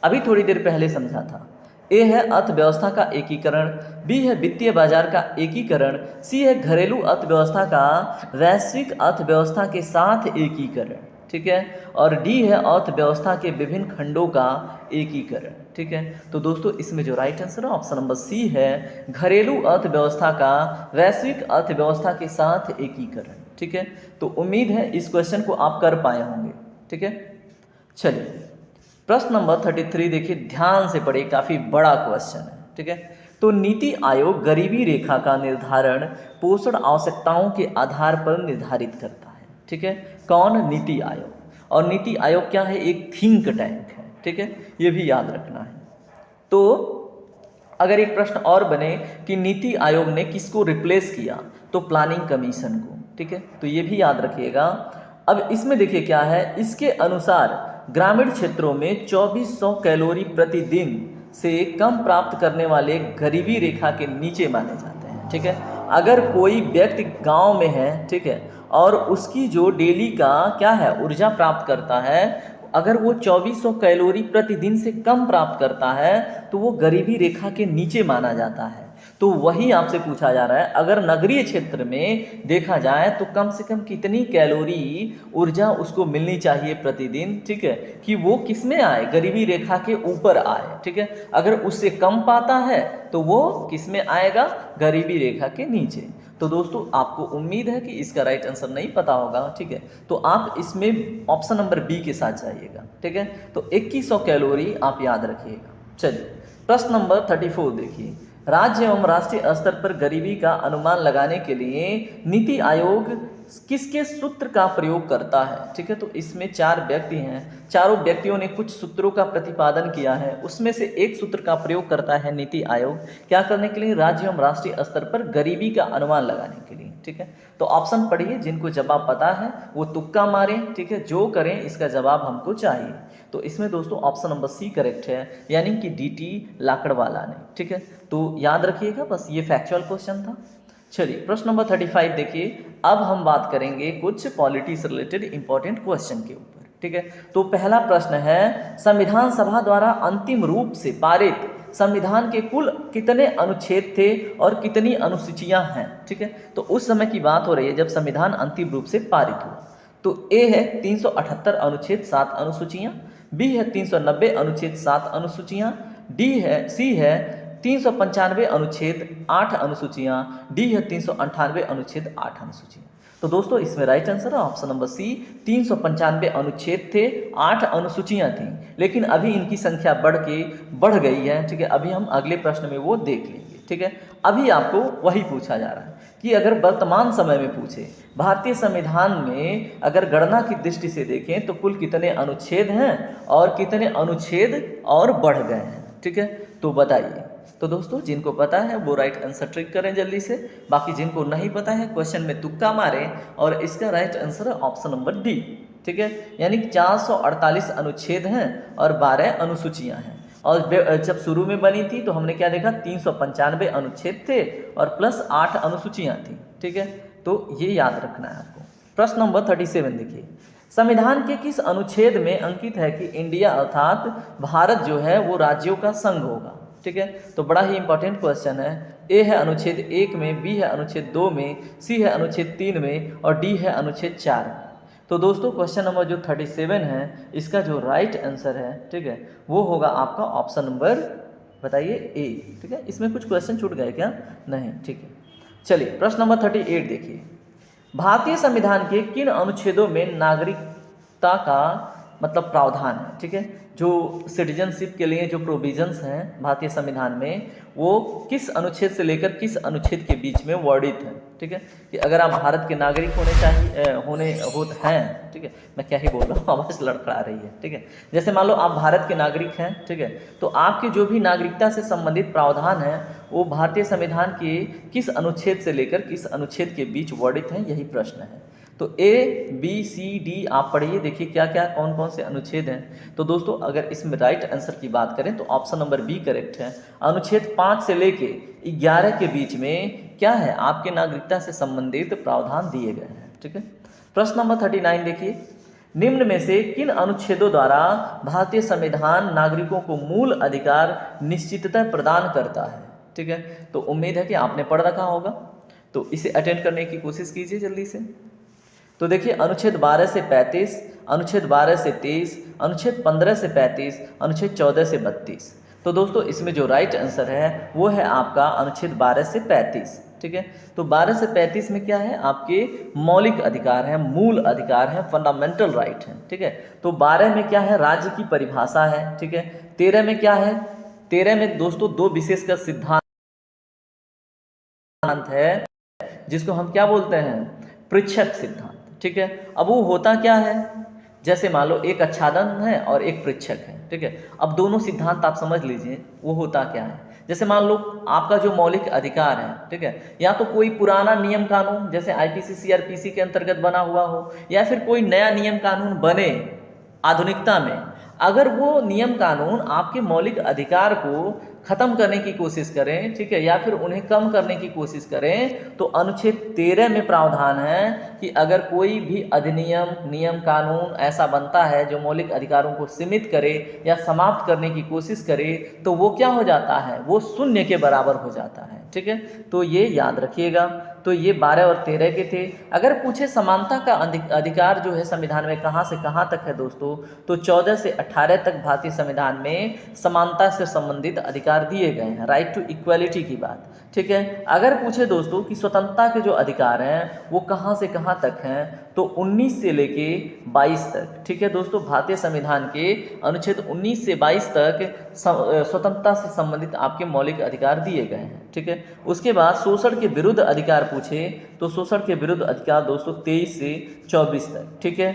अभी थोड़ी देर पहले समझा था। ए है अर्थव्यवस्था का एकीकरण, बी है वित्तीय बाजार का एकीकरण, सी है घरेलू अर्थव्यवस्था का वैश्विक अर्थव्यवस्था के साथ एकीकरण, ठीक है, और डी है अर्थव्यवस्था के विभिन्न खंडों का एकीकरण, ठीक है। तो दोस्तों इसमें जो राइट आंसर है ऑप्शन नंबर सी है, घरेलू अर्थव्यवस्था का वैश्विक अर्थव्यवस्था के साथ एकीकरण, ठीक है। तो उम्मीद है इस क्वेश्चन को आप कर पाए होंगे, ठीक है। चलिए प्रश्न नंबर 33 देखिए, ध्यान से पढ़िए, काफ़ी बड़ा क्वेश्चन है, ठीक है। तो नीति आयोग गरीबी रेखा का निर्धारण पोषण आवश्यकताओं के आधार पर निर्धारित करता है, ठीक है। कौन? नीति आयोग। और नीति आयोग क्या है? एक थिंक टैंक है, ठीक है, ये भी याद रखना है। तो अगर एक प्रश्न और बने कि नीति आयोग ने किसको रिप्लेस किया, तो प्लानिंग कमीशन को, ठीक है, तो ये भी याद रखिएगा। अब इसमें देखिए क्या है, इसके अनुसार ग्रामीण क्षेत्रों में 2400 कैलोरी प्रतिदिन से कम प्राप्त करने वाले गरीबी रेखा के नीचे माने जाते हैं, ठीक है। अगर कोई व्यक्ति गांव में है, ठीक है, और उसकी जो डेली का क्या है ऊर्जा प्राप्त करता है, अगर वो 2400 कैलोरी प्रतिदिन से कम प्राप्त करता है तो वो गरीबी रेखा के नीचे माना जाता है। तो वही आपसे पूछा जा रहा है, अगर नगरीय क्षेत्र में देखा जाए तो कम से कम कितनी कैलोरी ऊर्जा उसको मिलनी चाहिए प्रतिदिन, ठीक है, कि वो किस में आए, गरीबी रेखा के ऊपर आए, ठीक है। अगर उससे कम पाता है तो वो किस में आएगा, गरीबी रेखा के नीचे। तो दोस्तों आपको उम्मीद है कि इसका राइट आंसर नहीं पता होगा, ठीक है, तो आप इसमें ऑप्शन नंबर बी के साथ जाइएगा, ठीक है। तो 2100 कैलोरी आप याद रखिएगा। चलिए प्रश्न नंबर 34 देखिए, राज्य एवं राष्ट्रीय स्तर पर गरीबी का अनुमान लगाने के लिए नीति आयोग किसके सूत्र का प्रयोग करता है, ठीक है। तो इसमें 4 व्यक्ति हैं, चारों व्यक्तियों ने कुछ सूत्रों का प्रतिपादन किया है, उसमें से एक सूत्र का प्रयोग करता है नीति आयोग, क्या करने के लिए, राज्य एवं राष्ट्रीय स्तर पर गरीबी का अनुमान लगाने के लिए, ठीक है। तो ऑप्शन पढ़िए, जिनको जवाब पता है वो तुक्का मारें, ठीक है, जो करें इसका जवाब हमको चाहिए। तो इसमें दोस्तों ऑप्शन नंबर सी करेक्ट है, यानी कि DT लाकड़वाला ने, ठीक है। तो याद रखिएगा, बस ये फैक्चुअल क्वेश्चन था। चलिए प्रश्न नंबर 35 देखिए, अब हम बात करेंगे कुछ पॉलिटी से रिलेटेड इंपॉर्टेंट क्वेश्चन के ऊपर, ठीक है। तो पहला प्रश्न है, संविधान सभा द्वारा अंतिम रूप से पारित संविधान के कुल कितने अनुच्छेद थे और कितनी अनुसूचियां हैं, ठीक है। तो उस समय की बात हो रही है जब संविधान अंतिम रूप से पारित हुआ। तो ए है 378 अनुच्छेद 7 अनुसूचियां, बी है 390 अनुच्छेद 7 अनुसूचियां, सी है 395 अनुच्छेद 8 अनुसूचियां, डी है 398 अनुच्छेद 8 अनुसूचियां। तो दोस्तों इसमें राइट आंसर है ऑप्शन नंबर सी, 395 अनुच्छेद थे, 8 अनुसूचियां थी, लेकिन अभी इनकी संख्या बढ़ गई है, ठीक है। अभी हम अगले प्रश्न में वो देख लेंगे, ठीक है। अभी आपको वही पूछा जा रहा है कि अगर वर्तमान समय में पूछे, भारतीय संविधान में अगर गणना की दृष्टि से देखें तो कुल कितने अनुच्छेद हैं और कितने अनुच्छेद और बढ़ गए हैं, ठीक है। तो बताइए, तो दोस्तों जिनको पता है वो राइट आंसर ट्रिक करें जल्दी से, बाकी जिनको नहीं पता है क्वेश्चन में तुक्का मारें और इसका राइट आंसर है ऑप्शन नंबर डी। ठीक है, यानी 448 अनुच्छेद हैं और 12 अनुसूचियां हैं। और जब शुरू में बनी थी तो हमने क्या देखा, 395 अनुच्छेद थे और प्लस 8 अनुसूचियां थी। ठीक है, तो ये याद रखना है आपको। प्रश्न नंबर 37 देखिए, संविधान के किस अनुच्छेद में अंकित है कि इंडिया अर्थात भारत जो है वो राज्यों का संघ होगा। ठीक है, तो बड़ा ही इंपॉर्टेंट क्वेश्चन है। ए है अनुच्छेद 1 में, बी है अनुच्छेद 2 में, सी है अनुच्छेद 3 में और डी है अनुच्छेद 4 में। तो दोस्तों क्वेश्चन नंबर जो 37 है इसका जो राइट आंसर है, ठीक है, वो होगा आपका ऑप्शन नंबर, बताइए, ए। ठीक है, इसमें कुछ क्वेश्चन छूट गए क्या? नहीं। ठीक है, चलिए प्रश्न नंबर 38 देखिए, भारतीय संविधान के किन अनुच्छेदों में नागरिकता का मतलब प्रावधान है। ठीक है, जो सिटीजनशिप के लिए जो प्रोविजंस हैं भारतीय संविधान में, वो किस अनुच्छेद से लेकर किस अनुच्छेद के बीच में वर्णित है। ठीक है, कि अगर आप भारत के नागरिक हैं, ठीक है, मैं क्या ही बोल रहा हूँ, आवाज़ लड़खड़ा रही है। ठीक है, जैसे मान लो आप भारत के नागरिक हैं, ठीक है, तो आपके जो भी नागरिकता से संबंधित प्रावधान है वो भारतीय संविधान के किस अनुच्छेद से लेकर किस अनुच्छेद के बीच वर्णित है, यही प्रश्न है। तो ए बी सी डी आप पढ़िए, देखिए क्या क्या कौन कौन से अनुच्छेद हैं। तो दोस्तों अगर इसमें राइट आंसर की बात करें तो ऑप्शन नंबर बी करेक्ट है। अनुच्छेद 5 से लेके 11 के बीच में क्या है, आपके नागरिकता से संबंधित प्रावधान दिए गए हैं। ठीक है, प्रश्न नंबर 39 देखिए, निम्न में से किन अनुच्छेदों द्वारा भारतीय संविधान नागरिकों को मूल अधिकार निश्चिततः प्रदान करता है। ठीक है, तो उम्मीद है कि आपने पढ़ रखा होगा, तो इसे अटेंड करने की कोशिश कीजिए जल्दी से। तो देखिए अनुच्छेद 12 से 35, अनुच्छेद 12 से 23, अनुच्छेद 15 से 35, अनुच्छेद 14 से 32। तो दोस्तों इसमें जो राइट आंसर है वो है आपका अनुच्छेद 12 से 35। ठीक है, तो 12 से 35 में क्या है, आपके मौलिक अधिकार हैं, मूल अधिकार हैं, फंडामेंटल राइट हैं। ठीक है, तो 12 में क्या है, राज्य की परिभाषा है। ठीक है, 13 में क्या है, 13 में दोस्तों दो विशेषकर सिद्धांत है जिसको हम क्या बोलते हैं, पृच्छक सिद्धांत। ठीक है, अब वो होता क्या है, जैसे मान लो एक आच्छादन है और एक पृच्छक है। ठीक है, अब दोनों सिद्धांत आप समझ लीजिए वो होता क्या है। जैसे मान लो आपका जो मौलिक अधिकार है, ठीक है, या तो कोई पुराना नियम कानून जैसे आईपीसी सीआरपीसी के अंतर्गत बना हुआ हो, या फिर कोई नया नियम कानून बने आधुनिकता में, अगर वो नियम कानून आपके मौलिक अधिकार को खत्म करने की कोशिश करें, ठीक है, या फिर उन्हें कम करने की कोशिश करें, तो अनुच्छेद 13 में प्रावधान है कि अगर कोई भी अधिनियम नियम कानून ऐसा बनता है जो मौलिक अधिकारों को सीमित करे या समाप्त करने की कोशिश करे, तो वो क्या हो जाता है, वो शून्य के बराबर हो जाता है। ठीक है, तो ये याद रखिएगा। तो ये 12 और 13 के थे। अगर पूछे समानता का अधिकार जो है संविधान में कहाँ से कहाँ तक है दोस्तों, तो 14 से 18 तक भारतीय संविधान में समानता से संबंधित अधिकार दिए गए हैं, राइट टू इक्वालिटी की बात। ठीक है, अगर पूछे दोस्तों कि स्वतंत्रता के जो अधिकार हैं वो कहाँ से कहाँ तक हैं, तो 19 से लेके 22 तक। ठीक है दोस्तों, भारतीय संविधान के अनुच्छेद 19 से 22 तक स्वतंत्रता से संबंधित आपके मौलिक अधिकार दिए गए हैं। ठीक है, उसके बाद शोषण के विरुद्ध अधिकार पूछे तो शोषण के विरुद्ध अधिकार दोस्तों 23 से 24 तक। ठीक है,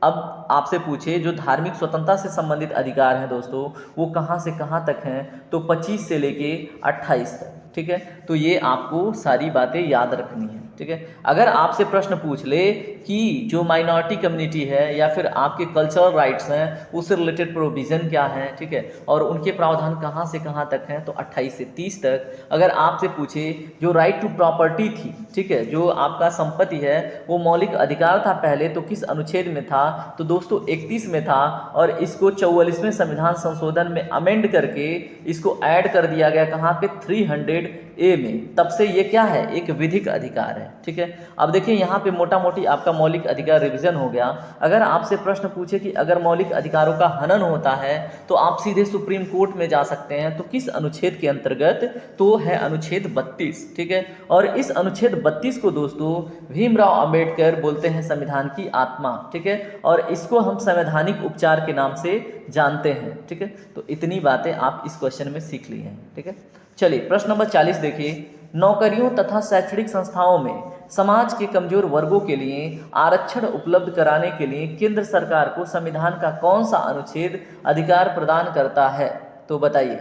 अब आपसे पूछे जो धार्मिक स्वतंत्रता से संबंधित अधिकार हैं दोस्तों वो कहाँ से कहाँ तक हैं, तो 25 से लेके 28 तक। ठीक है, तो ये आपको सारी बातें याद रखनी है। ठीक है, अगर आपसे प्रश्न पूछ ले कि जो माइनॉरिटी कम्युनिटी है या फिर आपके कल्चरल राइट्स हैं उससे रिलेटेड प्रोविज़न क्या है, ठीक है, और उनके प्रावधान कहाँ से कहाँ तक हैं, तो 28 से 30 तक। अगर आपसे पूछे जो राइट टू प्रॉपर्टी थी, ठीक है, जो आपका संपत्ति है वो मौलिक अधिकार था पहले, तो किस अनुच्छेद में था, तो दोस्तों 31 में था, और इसको 44वें संविधान संशोधन में अमेंड करके इसको ऐड कर दिया गया कहाँ पे, 300A में। तब से ये क्या है, एक विधिक अधिकार है। ठीक है, अब देखिए यहाँ पे मोटा मोटी आपका मौलिक अधिकार रिवीजन हो गया। अगर आपसे प्रश्न पूछे कि अगर मौलिक अधिकारों का हनन होता है तो आप सीधे सुप्रीम कोर्ट में जा सकते हैं, तो किस अनुच्छेद के अंतर्गत, तो है अनुच्छेद 32। ठीक है, और इस अनुच्छेद 32 को दोस्तों भीमराव अंबेडकर बोलते हैं संविधान की आत्मा। ठीक है, और इसको हम संवैधानिक उपचार के नाम से जानते हैं। ठीक है, तो इतनी बातें आप इस क्वेश्चन में सीख ली हैं। ठीक है, चलिए प्रश्न नंबर 40 देखिए, नौकरियों तथा शैक्षणिक संस्थाओं में समाज के कमजोर वर्गों के लिए आरक्षण उपलब्ध कराने के लिए केंद्र सरकार को संविधान का कौन सा अनुच्छेद अधिकार प्रदान करता है, तो बताइए।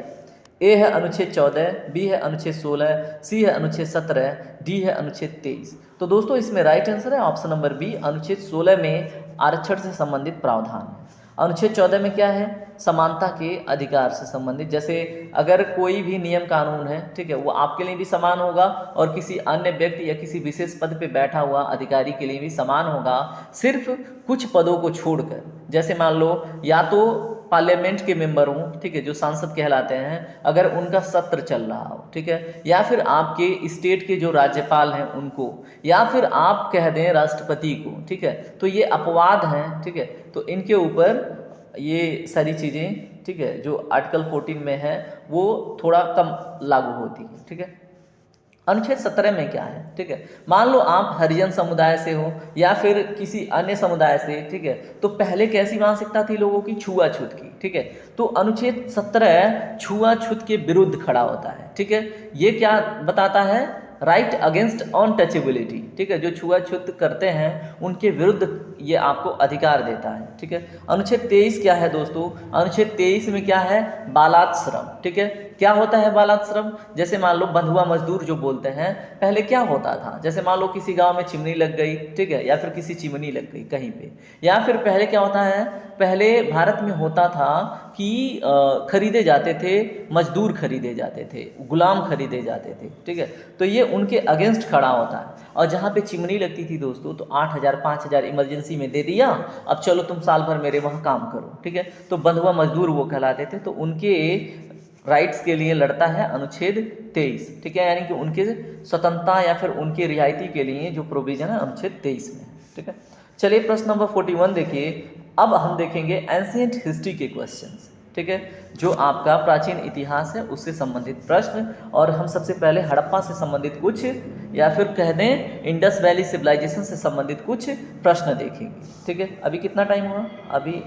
ए है अनुच्छेद 14, बी है अनुच्छेद 16, सी है अनुच्छेद 17, डी है अनुच्छेद 23। तो दोस्तों इसमें राइट आंसर है ऑप्शन नंबर बी, अनुच्छेद 16 में आरक्षण से संबंधित प्रावधान है। अनुच्छेद 14 में क्या है, समानता के अधिकार से संबंधित, जैसे अगर कोई भी नियम कानून है, ठीक है, वो आपके लिए भी समान होगा और किसी अन्य व्यक्ति या किसी विशेष पद पे बैठा हुआ अधिकारी के लिए भी समान होगा, सिर्फ कुछ पदों को छोड़कर। जैसे मान लो या तो पार्लियामेंट के मेंबर हों, ठीक है, जो सांसद कहलाते हैं, अगर उनका सत्र चल रहा हो, ठीक है, या फिर आपके स्टेट के जो राज्यपाल हैं उनको, या फिर आप कह दें राष्ट्रपति को, ठीक है, तो ये अपवाद हैं, ठीक है, तो इनके ऊपर ये सारी चीज़ें, ठीक है, जो आर्टिकल 14 में है वो थोड़ा कम लागू होती है, ठीक है। अनुच्छेद 17 में क्या है, ठीक है, मान लो आप हरिजन समुदाय से हो या फिर किसी अन्य समुदाय से, ठीक है, तो पहले कैसी मानसिकता थी लोगों की, छुआछूत की, ठीक है, तो अनुच्छेद 17 छुआछूत के विरुद्ध खड़ा होता है, ठीक है। ये क्या बताता है, राइट अगेंस्ट अनटचेबिलिटी, ठीक है, जो छुआछूत करते हैं उनके विरुद्ध ये आपको अधिकार देता है, ठीक है। अनुच्छेद 23 क्या है दोस्तों, अनुच्छेद 23 में क्या है, बालाश्रम, ठीक है। क्या होता है बालाश्रम, जैसे मान लो बंधुआ मजदूर जो बोलते हैं, पहले क्या होता था, जैसे मान लो किसी गांव में चिमनी लग गई, ठीक है, या फिर किसी चिमनी लग गई कहीं पे, या फिर पहले क्या होता है, पहले भारत में होता था कि खरीदे जाते थे, मजदूर खरीदे जाते थे, गुलाम खरीदे जाते थे, ठीक है, तो ये उनके अगेंस्ट खड़ा होता है। और जहाँ पे चिमनी लगती थी दोस्तों, तो 8,000 5,000 इमरजेंसी में दे दिया, अब चलो तुम साल भर मेरे वहाँ काम करो, ठीक है, तो बंधुआ मजदूर वो कहलाते थे। तो उनके राइट्स के लिए लड़ता है अनुच्छेद 23, ठीक है, यानी कि उनके स्वतंत्रता या फिर उनके रियायती के लिए जो प्रोविजन है अनुच्छेद 23 में, ठीक है। चलिए प्रश्न नंबर 41 देखिए। अब हम देखेंगे एंशिएंट हिस्ट्री के क्वेश्चंस, ठीक है, जो आपका प्राचीन इतिहास है उससे संबंधित प्रश्न, और हम सबसे पहले हड़प्पा से संबंधित कुछ, या फिर कह दें इंडस वैली सिविलाइजेशन से संबंधित कुछ प्रश्न देखेंगे, ठीक है। अभी कितना टाइम हुआ, अभी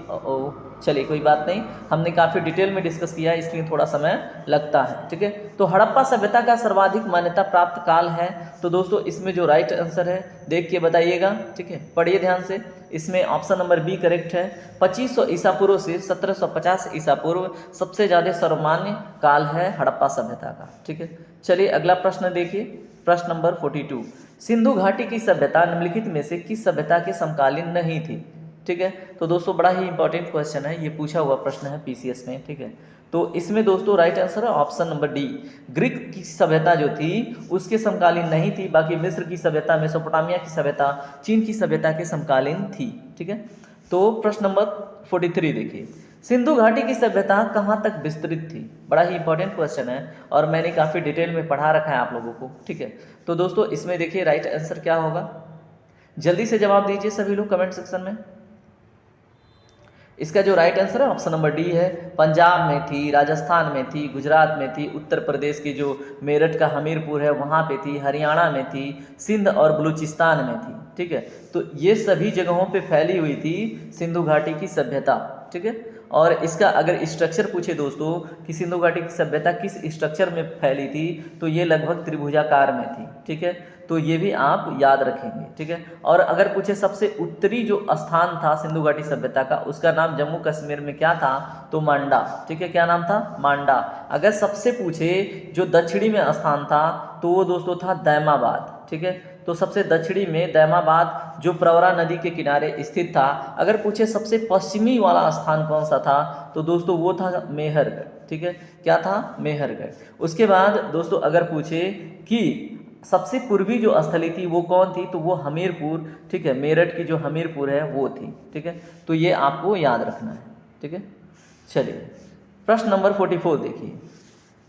चलिए कोई बात नहीं, हमने काफ़ी डिटेल में डिस्कस किया है इसलिए थोड़ा समय लगता है, ठीक है। तो हड़प्पा सभ्यता का सर्वाधिक मान्यता प्राप्त काल है, तो दोस्तों इसमें जो राइट आंसर है देख के बताइएगा, ठीक है, पढ़िए ध्यान से। इसमें ऑप्शन नंबर बी करेक्ट है। 2500 ईसा पूर्व से 1750 ईसा पूर्व सबसे ज़्यादा सर्वमान्य काल है हड़प्पा सभ्यता का, ठीक है। चलिए अगला प्रश्न देखिए, प्रश्न नंबर 42। सिंधु घाटी की सभ्यता निम्नलिखित में से किस सभ्यता के समकालीन नहीं थी, ठीक है। तो दोस्तों बड़ा ही इंपॉर्टेंट क्वेश्चन है, ये पूछा हुआ प्रश्न है पीसीएस में, ठीक है। तो इसमें दोस्तों राइट आंसर है ऑप्शन नंबर डी, ग्रीक की सभ्यता जो थी उसके समकालीन नहीं थी, बाकी मिस्र की सभ्यता, मेसोपोटामिया की सभ्यता, चीन की सभ्यता के समकालीन थी, ठीक है। तो प्रश्न नंबर 43 देखिए, सिंधु घाटी की सभ्यता कहाँ तक विस्तृत थी, बड़ा ही इंपॉर्टेंट क्वेश्चन है और मैंने काफ़ी डिटेल में पढ़ा रखा है आप लोगों को, ठीक है। तो दोस्तों इसमें देखिए राइट आंसर क्या होगा, जल्दी से जवाब दीजिए सभी लोग कमेंट सेक्शन में। इसका जो राइट आंसर है ऑप्शन नंबर डी है। पंजाब में थी, राजस्थान में थी, गुजरात में थी, उत्तर प्रदेश की जो मेरठ का हमीरपुर है वहाँ पे थी, हरियाणा में थी, सिंध और बलूचिस्तान में थी, ठीक है। तो ये सभी जगहों पे फैली हुई थी सिंधु घाटी की सभ्यता, ठीक है। और इसका अगर स्ट्रक्चर पूछे दोस्तों कि सिंधु घाटी की सभ्यता किस स्ट्रक्चर में फैली थी, तो ये लगभग त्रिभुजाकार में थी, ठीक है। तो ये भी आप याद रखेंगे, ठीक है। और अगर पूछे सबसे उत्तरी जो स्थान था सिंधु घाटी सभ्यता का, उसका नाम जम्मू कश्मीर में क्या था, तो मांडा, ठीक है। क्या नाम था, मांडा। अगर सबसे पूछे जो दक्षिणी में स्थान था, तो वो दोस्तों था दैमाबाद, ठीक है। तो सबसे दक्षिणी में दैमाबाद जो प्रवरा नदी के किनारे स्थित था। अगर पूछे सबसे पश्चिमी वाला स्थान कौन सा था, तो दोस्तों वो था मेहरगढ़, ठीक है। क्या था, मेहरगढ़। उसके बाद दोस्तों अगर पूछे कि सबसे पूर्वी जो स्थली थी वो कौन थी, तो वो हमीरपुर, ठीक है, मेरठ की जो हमीरपुर है वो थी, ठीक है। तो ये आपको याद रखना है, ठीक है। चलिए प्रश्न नंबर 44 देखिए,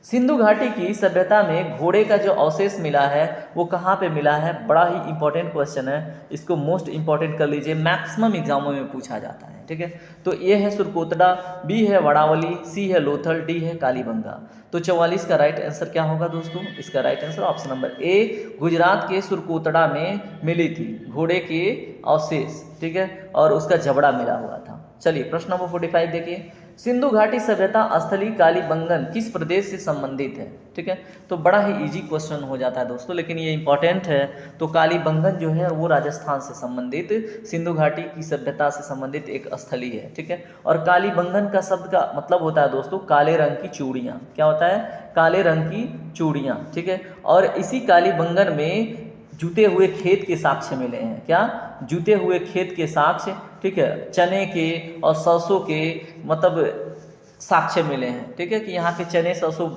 सिंधु घाटी की सभ्यता में घोड़े का जो अवशेष मिला है वो कहाँ पे मिला है, बड़ा ही इंपॉर्टेंट क्वेश्चन है, इसको मोस्ट इंपॉर्टेंट कर लीजिए, मैक्सिमम एग्जामों में पूछा जाता है, ठीक है। तो ए है सुरकोतड़ा, बी है वड़ावली, सी है लोथल, डी है कालीबंगा। तो 44 का राइट आंसर क्या होगा दोस्तों, इसका राइट आंसर ऑप्शन नंबर ए, गुजरात के सुरकोतड़ा में मिली थी घोड़े के अवशेष, ठीक है, और उसका जबड़ा मिला हुआ था। चलिए प्रश्न नंबर 45 देखिए, सिंधु घाटी सभ्यता स्थली कालीबंगन किस प्रदेश से संबंधित है? ठीक है, तो बड़ा ही इजी क्वेश्चन हो जाता है दोस्तों, लेकिन ये इंपॉर्टेंट है। तो कालीबंगन जो है वो राजस्थान से संबंधित, सिंधु घाटी की सभ्यता से संबंधित एक स्थली है। ठीक है, और कालीबंगन का शब्द का मतलब होता है दोस्तों काले रंग की चूड़ियाँ। क्या होता है? काले रंग की चूड़ियाँ। ठीक है, और इसी कालीबंगन में जुते हुए खेत के साक्ष्य मिले हैं। क्या? जुते हुए खेत के साक्ष्य। ठीक है, चने के और सरसों के मतलब साक्ष्य मिले हैं। ठीक है, कि यहाँ पे चने सरसों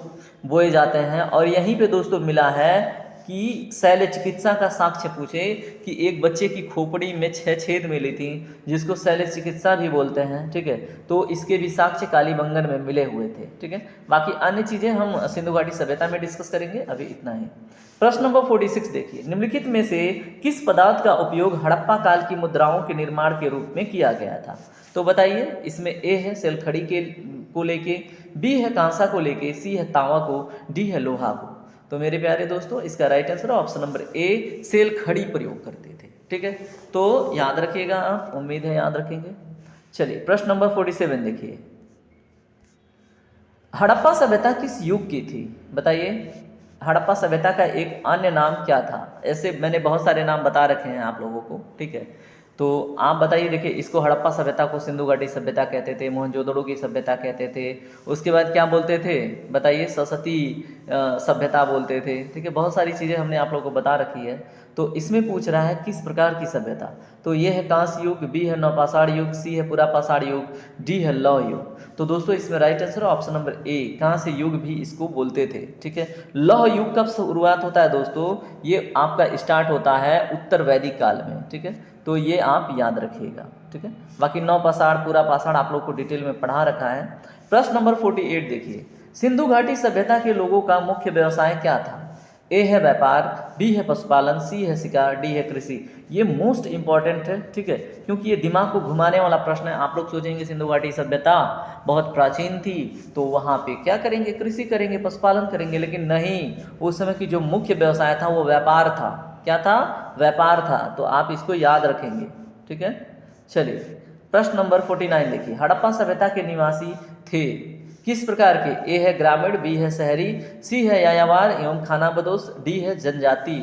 बोए जाते हैं। और यहीं पे दोस्तों मिला है कि शैल्य चिकित्सा का साक्ष्य पूछे कि एक बच्चे की खोपड़ी में 6 छेद मिली थी, जिसको शैल्य चिकित्सा भी बोलते हैं। ठीक है, तो इसके भी साक्ष्य कालीबंगन में मिले हुए थे। ठीक है, बाकी अन्य चीज़ें हम सिंधु घाटी सभ्यता में डिस्कस करेंगे, अभी इतना ही। प्रश्न नंबर 46 देखिए, निम्नलिखित में से किस पदार्थ का उपयोग हड़प्पा काल की मुद्राओं के निर्माण के रूप में किया गया था? तो बताइए, इसमें ए है सेलखड़ी के को लेके, बी है कांसा को लेके, सी है तांबा को, डी है लोहा को। तो मेरे प्यारे दोस्तों, इसका right answer option number A सेलखड़ी प्रयोग करते थे। ठीक है, तो याद रखिएगा आप, उम्मीद है याद रखेंगे। चलिए प्रश्न नंबर 47 देखिए, हड़प्पा सभ्यता किस युग की थी? बताइए, हड़प्पा सभ्यता का एक अन्य नाम क्या था? ऐसे मैंने बहुत सारे नाम बता रखे हैं आप लोगों को। ठीक है, तो आप बताइए। देखिए, इसको हड़प्पा सभ्यता को सिंधु घाटी सभ्यता कहते थे, मोहनजोदड़ो की सभ्यता कहते थे। उसके बाद क्या बोलते थे? बताइए, सरस्वती सभ्यता बोलते थे। ठीक है, बहुत सारी चीज़ें हमने आप लोगों को बता रखी है। तो इसमें पूछ रहा है किस प्रकार की सभ्यता। तो ये है कांस्य युग, बी है नवपाषाण युग, सी है पुरापाषाण युग, डी है लौह युग। तो दोस्तों इसमें राइट आंसर ऑप्शन नंबर ए कांस्य युग भी इसको बोलते थे। ठीक है, लौह युग कब शुरुआत होता है दोस्तों? ये आपका स्टार्ट होता है उत्तर वैदिक काल में। ठीक है, तो ये आप याद रखिएगा। ठीक है, बाकी नवपाषाण पुरापाषाण आप लोग को डिटेल में पढ़ा रखा है। प्रश्न नंबर 48 देखिए, सिंधु घाटी सभ्यता के लोगों का मुख्य व्यवसाय क्या था? ए है व्यापार, बी है पशुपालन, सी है शिकार, डी है कृषि। ये मोस्ट इंपॉर्टेंट है। ठीक है, क्योंकि ये दिमाग को घुमाने वाला प्रश्न है। आप लोग सोचेंगे सिंधु घाटी सभ्यता बहुत प्राचीन थी, तो वहाँ पे क्या करेंगे? कृषि करेंगे, पशुपालन करेंगे। लेकिन नहीं, उस समय की जो मुख्य व्यवसाय था वो व्यापार था। क्या था? व्यापार था। तो आप इसको याद रखेंगे। ठीक है, चलिए प्रश्न नंबर 49 देखिए, हड़प्पा सभ्यता के निवासी थे किस प्रकार के? ए है ग्रामीण, बी है शहरी, सी है यायावर एवं खानाबदोश, डी है जनजातीय।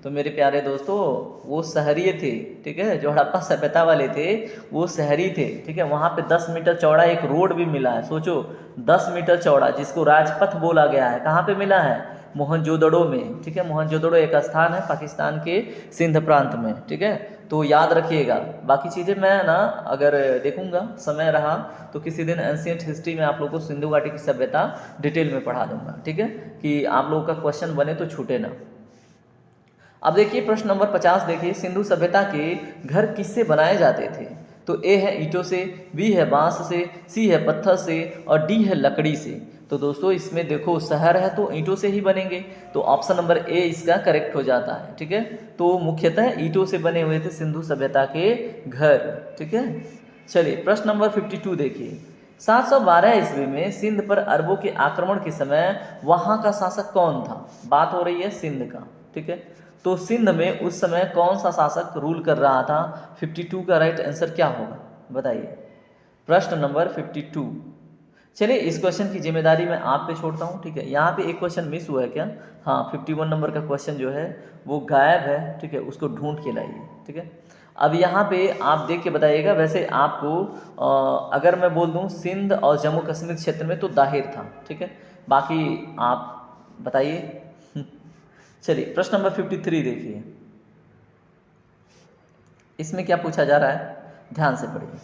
तो मेरे प्यारे दोस्तों, वो शहरी थे। ठीक है, जो हड़प्पा सभ्यता वाले थे वो शहरी थे। ठीक है, वहाँ पे 10 मीटर चौड़ा एक रोड भी मिला है। सोचो, 10 मीटर चौड़ा, जिसको राजपथ बोला गया है। कहाँ पे मिला है? मोहनजोदड़ो में। ठीक है, मोहनजोदड़ो एक स्थान है पाकिस्तान के सिंध प्रांत में। ठीक है, तो याद रखिएगा। बाकी चीज़ें मैं ना अगर देखूंगा, समय रहा तो किसी दिन एंशिएंट हिस्ट्री में आप लोगों को सिंधु घाटी की सभ्यता डिटेल में पढ़ा दूंगा। ठीक है, कि आप लोगों का क्वेश्चन बने तो छूटे ना। अब देखिए प्रश्न नंबर 50 देखिए, सिंधु सभ्यता के घर किससे बनाए जाते थे? तो ए है ईंटों से, बी है बांस से, सी है पत्थर से, और डी है लकड़ी से। तो दोस्तों इसमें देखो, शहर है तो ईंटों से ही बनेंगे, तो ऑप्शन नंबर ए इसका करेक्ट हो जाता है। ठीक है, तो मुख्यतः ईंटों से बने हुए थे सिंधु सभ्यता के घर। ठीक है, चलिए प्रश्न नंबर 52 देखिए, 712 ईस्वी में सिंध पर अरबों के आक्रमण के समय वहाँ का शासक कौन था? बात हो रही है सिंध का। ठीक है, तो सिंध में उस समय कौन सा शासक रूल कर रहा था? 52 का राइट आंसर क्या होगा? बताइए, प्रश्न नंबर 52। चलिए इस क्वेश्चन की जिम्मेदारी मैं आप पे छोड़ता हूँ। ठीक है, यहाँ पे एक क्वेश्चन मिस हुआ है क्या? हाँ, 51 नंबर का क्वेश्चन जो है वो गायब है। ठीक है, उसको ढूंढ के लाइए। ठीक है, अब यहाँ पे आप देख के बताइएगा। वैसे आपको अगर मैं बोल दूँ सिंध और जम्मू कश्मीर क्षेत्र में तो दाहिर था। ठीक है, बाकी आप बताइए। चलिए प्रश्न नंबर 53 देखिए, इसमें क्या पूछा जा रहा है? ध्यान से पढ़िए।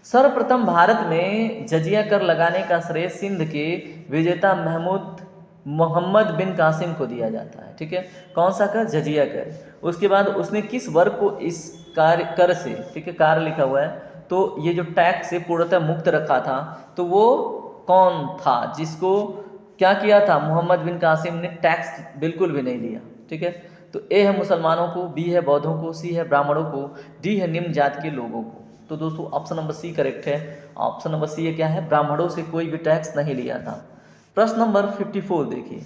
सर्वप्रथम भारत में जजिया कर लगाने का श्रेय सिंध के विजेता मोहम्मद बिन कासिम को दिया जाता है। ठीक है, कौन सा कर? जजिया कर। उसके बाद उसने किस वर्ग को इस कर से, ठीक है, कार्य लिखा हुआ है, तो ये जो टैक्स से पूर्णतः मुक्त रखा था, तो वो कौन था जिसको क्या किया था? मोहम्मद बिन कासिम ने टैक्स बिल्कुल भी नहीं लिया। ठीक है, तो ए है मुसलमानों को, बी है बौद्धों को, सी है ब्राह्मणों को, डी है निम्न जाति के लोगों को। तो दोस्तों ऑप्शन नंबर सी करेक्ट है। ऑप्शन नंबर सी है क्या है? ब्राह्मणों से कोई भी टैक्स नहीं लिया था। प्रश्न नंबर 54 देखिए,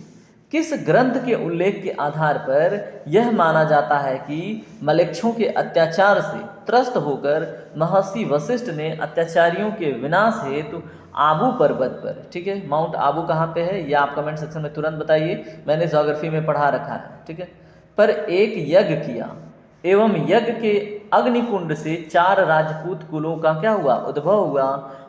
किस ग्रंथ के उल्लेख के आधार पर यह माना जाता है कि मलेच्छों के अत्याचार से त्रस्त होकर महर्षि वशिष्ठ ने अत्याचारियों के विनाश हेतु आबू पर्वत पर, ठीक है। माउंट आबू कहाँ पे है ये आप कमेंट सेक्शन में तुरंत बताइए, मैंने ज्योग्राफी में पढ़ा रखा है, ठीक है। पर एक यज्ञ किया एवं यज्ञ के अग्निकुंड से 4 राजपूत कुलों का क्या हुआ, उद्भव हुआ,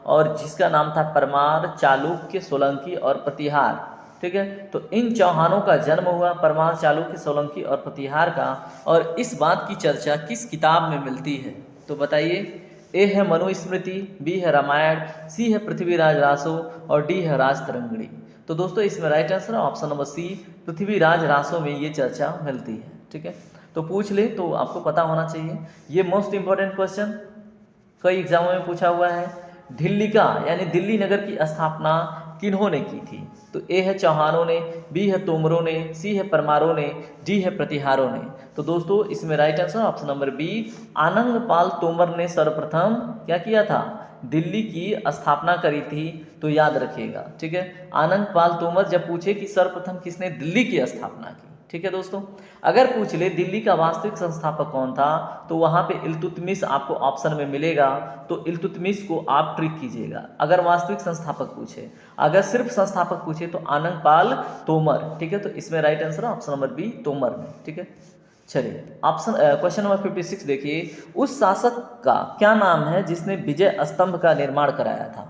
और जिसका नाम था परमार, चालुक्य, सोलंकी और प्रतिहार, ठीक है। तो इन चौहानों का जन्म हुआ, परमार, चालुक्य, सोलंकी और प्रतिहार का। और इस बात की चर्चा किस किताब में मिलती है, तो बताइए। ए है मनुस्मृति, बी है रामायण, सी है पृथ्वीराज रासो और डी है राजतरंगिणी। तो दोस्तों इसमें राइट आंसर है option number C, Prithviraj Raso में ये चर्चा मिलती है, ठीक है। तो पूछ ले तो आपको पता होना चाहिए। ये मोस्ट इंपॉर्टेंट क्वेश्चन कई एग्जामों में पूछा हुआ है। दिल्ली का यानी दिल्ली नगर की स्थापना किन्होंने की थी, तो ए है चौहानों ने, बी है तोमरों ने, सी है परमारों ने, डी है प्रतिहारों ने। तो दोस्तों इसमें right answer option number B, Anangpal Tomar ने सर्वप्रथम क्या किया था, दिल्ली की स्थापना करी थी। तो याद रखिएगा, ठीक है। आनंगपाल तोमर जब पूछे कि सर्वप्रथम किसने दिल्ली की स्थापना की, ठीक है दोस्तों। अगर पूछ ले दिल्ली का वास्तविक संस्थापक कौन था, तो वहाँ पे इल्तुतमिश आपको ऑप्शन में मिलेगा, तो इल्तुतमिश को आप ट्रिक कीजिएगा अगर वास्तविक संस्थापक पूछे। अगर सिर्फ संस्थापक पूछे तो आनंदपाल तोमर, ठीक है। तो इसमें right answer option number B, Tomar में, ठीक है। चलिए ऑप्शन क्वेश्चन नंबर 56 देखिए, उस शासक का क्या नाम है जिसने विजय स्तंभ का निर्माण कराया था,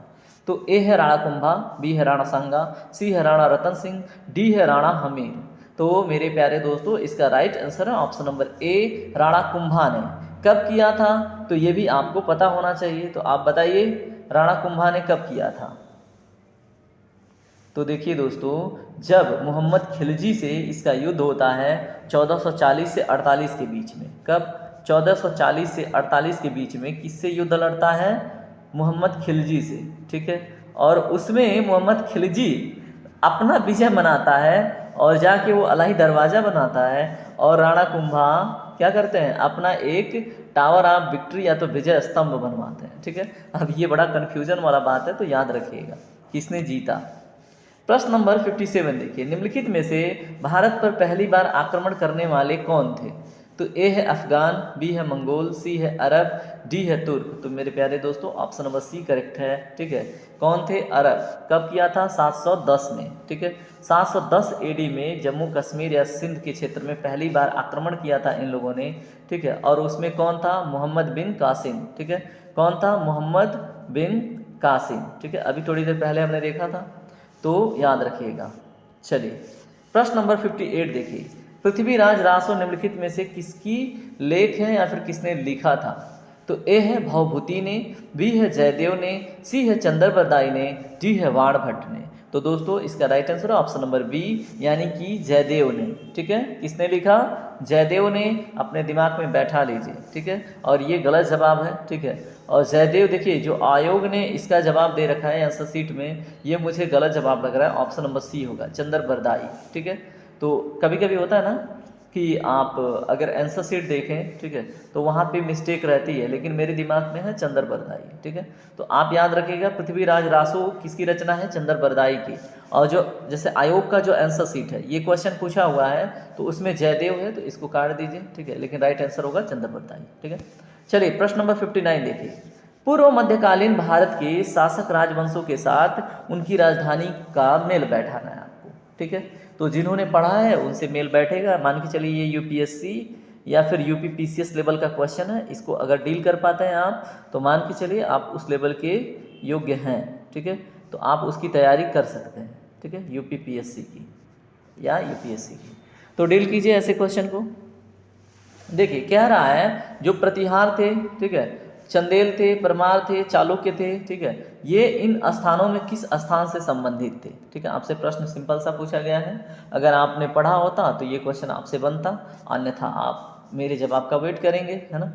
तो ए है राणा कुंभा, बी है राणा सांगा, सी है राणा रतन सिंह, डी है राणा हमीर। तो मेरे प्यारे दोस्तों इसका राइट आंसर है ऑप्शन नंबर ए, राणा कुंभा ने। कब किया था, तो ये भी आपको पता होना चाहिए, तो आप बताइए राणा कुंभा ने कब किया था। तो देखिए दोस्तों, जब मोहम्मद खिलजी से इसका युद्ध होता है 1440 से 48 के बीच में। कब, 1440 से 48 के बीच में किससे युद्ध लड़ता है, मोहम्मद खिलजी से, ठीक है। और उसमें मोहम्मद खिलजी अपना विजय मनाता है और जाके वो अलाही दरवाज़ा बनाता है, और राणा कुंभा क्या करते हैं, अपना एक टावर ऑफ विक्ट्री या तो विजय स्तंभ बनवाते हैं, ठीक है। अब ये बड़ा कन्फ्यूजन वाला बात है, तो याद रखिएगा किसने जीता। प्रश्न नंबर 57 देखिए, निम्नलिखित में से भारत पर पहली बार आक्रमण करने वाले कौन थे, तो ए है अफगान, बी है मंगोल, सी है अरब, डी है तुर्क। तो मेरे प्यारे दोस्तों ऑप्शन नंबर सी करेक्ट है, ठीक है। कौन थे, अरब। कब किया था, 710 में, ठीक है। 710 एडी में जम्मू कश्मीर या सिंध के क्षेत्र में पहली बार आक्रमण किया था इन लोगों ने, ठीक है। और उसमें कौन था, मोहम्मद बिन कासिम, ठीक है। कौन था, मोहम्मद बिन कासिम, ठीक है। अभी थोड़ी देर पहले हमने देखा था, तो याद रखिएगा। चलिए प्रश्न नंबर 58 देखिए, पृथ्वीराज रासो निम्नलिखित में से किसकी लेख है या फिर किसने लिखा था, तो ए है भवभूति ने, बी है जयदेव ने, सी है चंद्रबरदाई ने, डी है वाणभट्ट ने। तो दोस्तों इसका राइट आंसर है ऑप्शन नंबर बी, यानी कि जयदेव ने, ठीक है। किसने लिखा, जयदेव ने। अपने दिमाग में बैठा लीजिए, ठीक है। और ये गलत जवाब है, ठीक है। और जयदेव देखिए जो आयोग ने इसका जवाब दे रखा है आंसर सीट में, ये मुझे गलत जवाब लग रहा है, ऑप्शन नंबर सी होगा, चंद्रबरदाई, ठीक है। तो कभी कभी होता है ना कि आप अगर आंसर सीट देखें, ठीक है, तो वहाँ पे मिस्टेक रहती है, लेकिन मेरे दिमाग में है चंद्रबरदाई, ठीक है। तो आप याद रखिएगा पृथ्वीराज रासो किसकी रचना है, चंद्रबरदाई की। और जो जैसे आयोग का जो आंसर सीट है, ये क्वेश्चन पूछा हुआ है, तो उसमें जयदेव है, तो इसको काट दीजिए, ठीक है। लेकिन राइट आंसर होगा चंद्रबरदाई, ठीक है। चलिए प्रश्न नंबर 59 देखिए, पूर्व मध्यकालीन भारत के शासक राजवंशों के साथ उनकी राजधानी का मेल बैठाना है आपको, ठीक है। तो जिन्होंने पढ़ा है उनसे मेल बैठेगा। मान के चलिए ये यूपीएससी या फिर यूपी पीसीएस लेवल का क्वेश्चन है, इसको अगर डील कर पाते हैं आप, तो मान के चलिए आप उस लेवल के योग्य हैं, ठीक है। तो आप उसकी तैयारी कर सकते हैं, ठीक है, यूपी पीएससी की या यूपीएससी की। तो डील कीजिए ऐसे क्वेश्चन को। देखिए कह रहा है जो प्रतिहार थे, ठीक है, चंदेल थे, परमार थे, चालुक्य थे, ठीक है, ये इन स्थानों में किस स्थान से संबंधित थे, ठीक है। आपसे प्रश्न सिंपल सा पूछा गया है, अगर आपने पढ़ा होता तो ये क्वेश्चन आपसे बनता, अन्यथा आप मेरे जवाब का वेट करेंगे, है ना।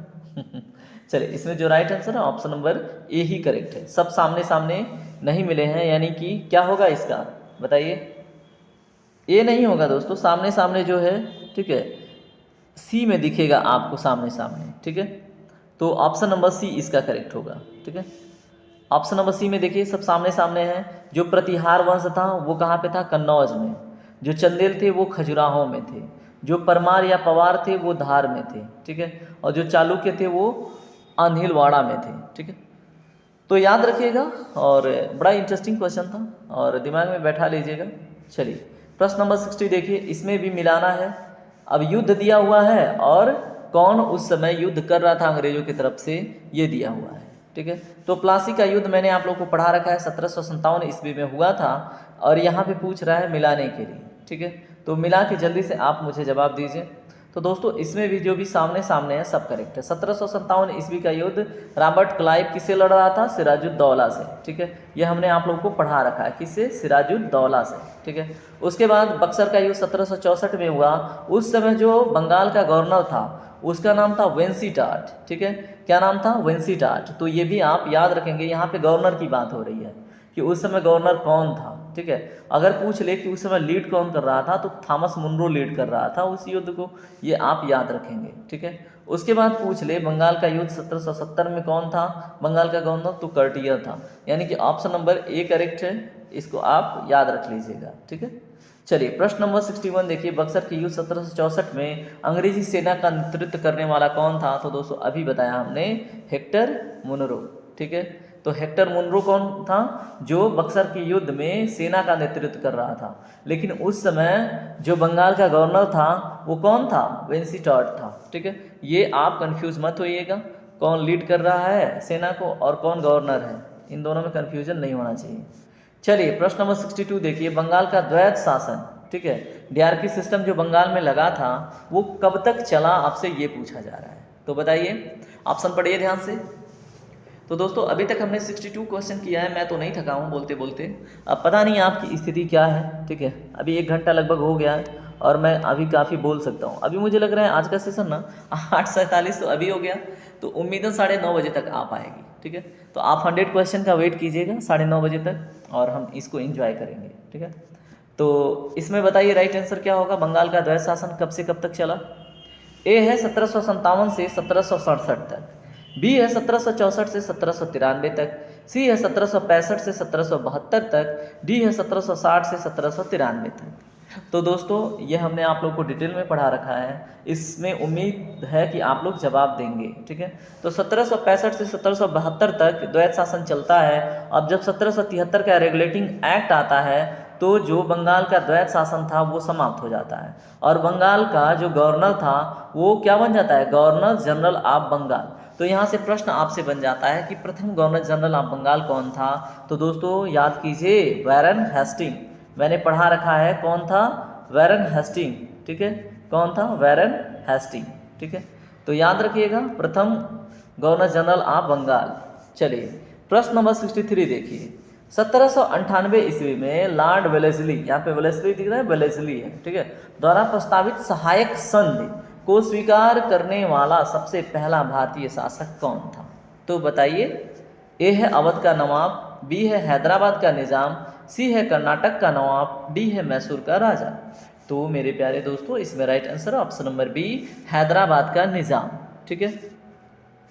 चलिए इसमें जो राइट आंसर है ऑप्शन नंबर ए ही करेक्ट है। सब सामने सामने नहीं मिले हैं, यानी कि क्या होगा इसका बताइए, ए नहीं होगा दोस्तों, सामने सामने जो है, ठीक है, सी में दिखेगा आपको सामने सामने, ठीक है। तो ऑप्शन नंबर सी इसका करेक्ट होगा, ठीक है। ऑप्शन नंबर सी में देखिए सब सामने सामने हैं। जो प्रतिहार वंश था वो कहाँ पे था, कन्नौज में। जो चंदेल थे वो खजुराहो में थे। जो परमार या पवार थे वो धार में थे, ठीक है। और जो चालुक्य थे वो आंधीलवाड़ा में थे, ठीक है। तो याद रखिएगा और बड़ा इंटरेस्टिंग क्वेश्चन था और दिमाग में बैठा लीजिएगा। चलिए प्रश्न नंबर 60 देखिए, इसमें भी मिलाना है। अब युद्ध दिया हुआ है और कौन उस समय युद्ध कर रहा था अंग्रेजों की तरफ से, ये दिया हुआ है। ठीक है, तो प्लासी का युद्ध मैंने आप लोग को पढ़ा रखा है, 1757 ईस्वी में हुआ था और यहाँ पे पूछ रहा है मिलाने के लिए। ठीक है, तो मिला के जल्दी से आप मुझे जवाब दीजिए। तो दोस्तों इसमें भी जो भी सामने सामने है सब करेक्ट है। 1757 ईस्वी का युद्ध रॉबर्ट क्लाइव किससे लड़ रहा था? सिराजुद्दौला से। ठीक है, ये हमने आप लोगों को पढ़ा रखा है, किससे? सिराजुद्दौला से। ठीक है, उसके बाद बक्सर का युद्ध 1764 में हुआ। उस समय जो बंगाल का गवर्नर था उसका नाम था वेंसीटाट। ठीक है, क्या नाम था? वेंसीटाट। तो ये भी आप याद रखेंगे, यहाँ पे गवर्नर की बात हो रही है कि उस समय गवर्नर कौन था। ठीक है, अगर पूछ ले कि उस समय लीड कौन कर रहा था तो थॉमस मुनरो लीड कर रहा था उस युद्ध को, ये आप याद रखेंगे। ठीक है, उसके बाद पूछ ले बंगाल का युद्ध 1770 में कौन था बंगाल का गवर्नर? तो कर्टियर था। यानी कि ऑप्शन नंबर ए करेक्ट है, इसको आप याद रख लीजिएगा। ठीक है, चलिए प्रश्न नंबर 61 देखिए, बक्सर के युद्ध 1764 में अंग्रेजी सेना का नेतृत्व करने वाला कौन था? तो दोस्तों अभी बताया हमने, हेक्टर मुनरो। ठीक है, तो हेक्टर मुनरो कौन था? जो बक्सर के युद्ध में सेना का नेतृत्व कर रहा था। लेकिन उस समय जो बंगाल का गवर्नर था वो कौन था? वेंसीटाट था। ठीक है, ये आप कंफ्यूज मत होइएगा, कौन लीड कर रहा है सेना को और कौन गवर्नर है, इन दोनों में कंफ्यूजन नहीं होना चाहिए। चलिए प्रश्न नंबर 62 देखिए, बंगाल का द्वैत शासन, ठीक है, डीआरपी सिस्टम जो बंगाल में लगा था वो कब तक चला, आपसे ये पूछा जा रहा है। तो बताइए, ऑप्शन पढ़िए ध्यान से। तो दोस्तों अभी तक हमने 62 क्वेश्चन किया है, मैं तो नहीं थका हूँ बोलते बोलते। अब पता नहीं आपकी स्थिति क्या है। ठीक है, अभी 1 घंटा लगभग हो गया है और मैं अभी काफ़ी बोल सकता हूँ। अभी मुझे लग रहा है आज का सेशन ना 8:47 तो अभी हो गया, तो उम्मीदन 9:30 बजे तक आ पाएगी। ठीक है, तो आप 100 क्वेश्चन का वेट कीजिएगा 9:30 बजे तक और हम इसको एंजॉय करेंगे। ठीक है, तो इसमें बताइए राइट आंसर क्या होगा? बंगाल का द्वैत शासन कब से कब तक चला? ए है 1757 से 1767 तक, बी है 1764 से 1793 तक, सी है 1765 से 1772 तक, डी है 1760 से 1793 तक। तो दोस्तों ये हमने आप लोग को डिटेल में पढ़ा रखा है, इसमें उम्मीद है कि आप लोग जवाब देंगे। ठीक है, तो 1765 से 1772 तक द्वैत शासन चलता है। अब जब 1773 का रेगुलेटिंग एक्ट आता है तो जो बंगाल का द्वैत शासन था वो समाप्त हो जाता है और बंगाल का जो गवर्नर था वो क्या बन जाता है? Governor general of Bengal. तो यहाँ से प्रश्न आपसे बन जाता है कि प्रथम गवर्नर जनरल ऑफ बंगाल कौन था? तो दोस्तों याद कीजिए, वैरन हेस्टिंग। मैंने पढ़ा रखा है, कौन था? Warren Hastings. ठीक है, कौन था? Warren Hastings. ठीक है, तो याद रखिएगा, प्रथम गवर्नर जनरल ऑफ बंगाल। चलिए प्रश्न नंबर 63 देखिए, 1798 ईस्वी में लॉर्ड वेलेस्ली, यहाँ पे वेलेस्ली दिख रहा है, वेलेस्ली है, ठीक है, द्वारा प्रस्तावित सहायक संधि को स्वीकार करने वाला सबसे पहला भारतीय शासक कौन था? तो बताइए, ए है अवध का नवाब, बी है हैदराबाद का निज़ाम, सी है कर्नाटक का नवाब, डी है मैसूर का राजा। तो मेरे प्यारे दोस्तों इसमें right answer option number B, Hyderabad का निज़ाम। ठीक है,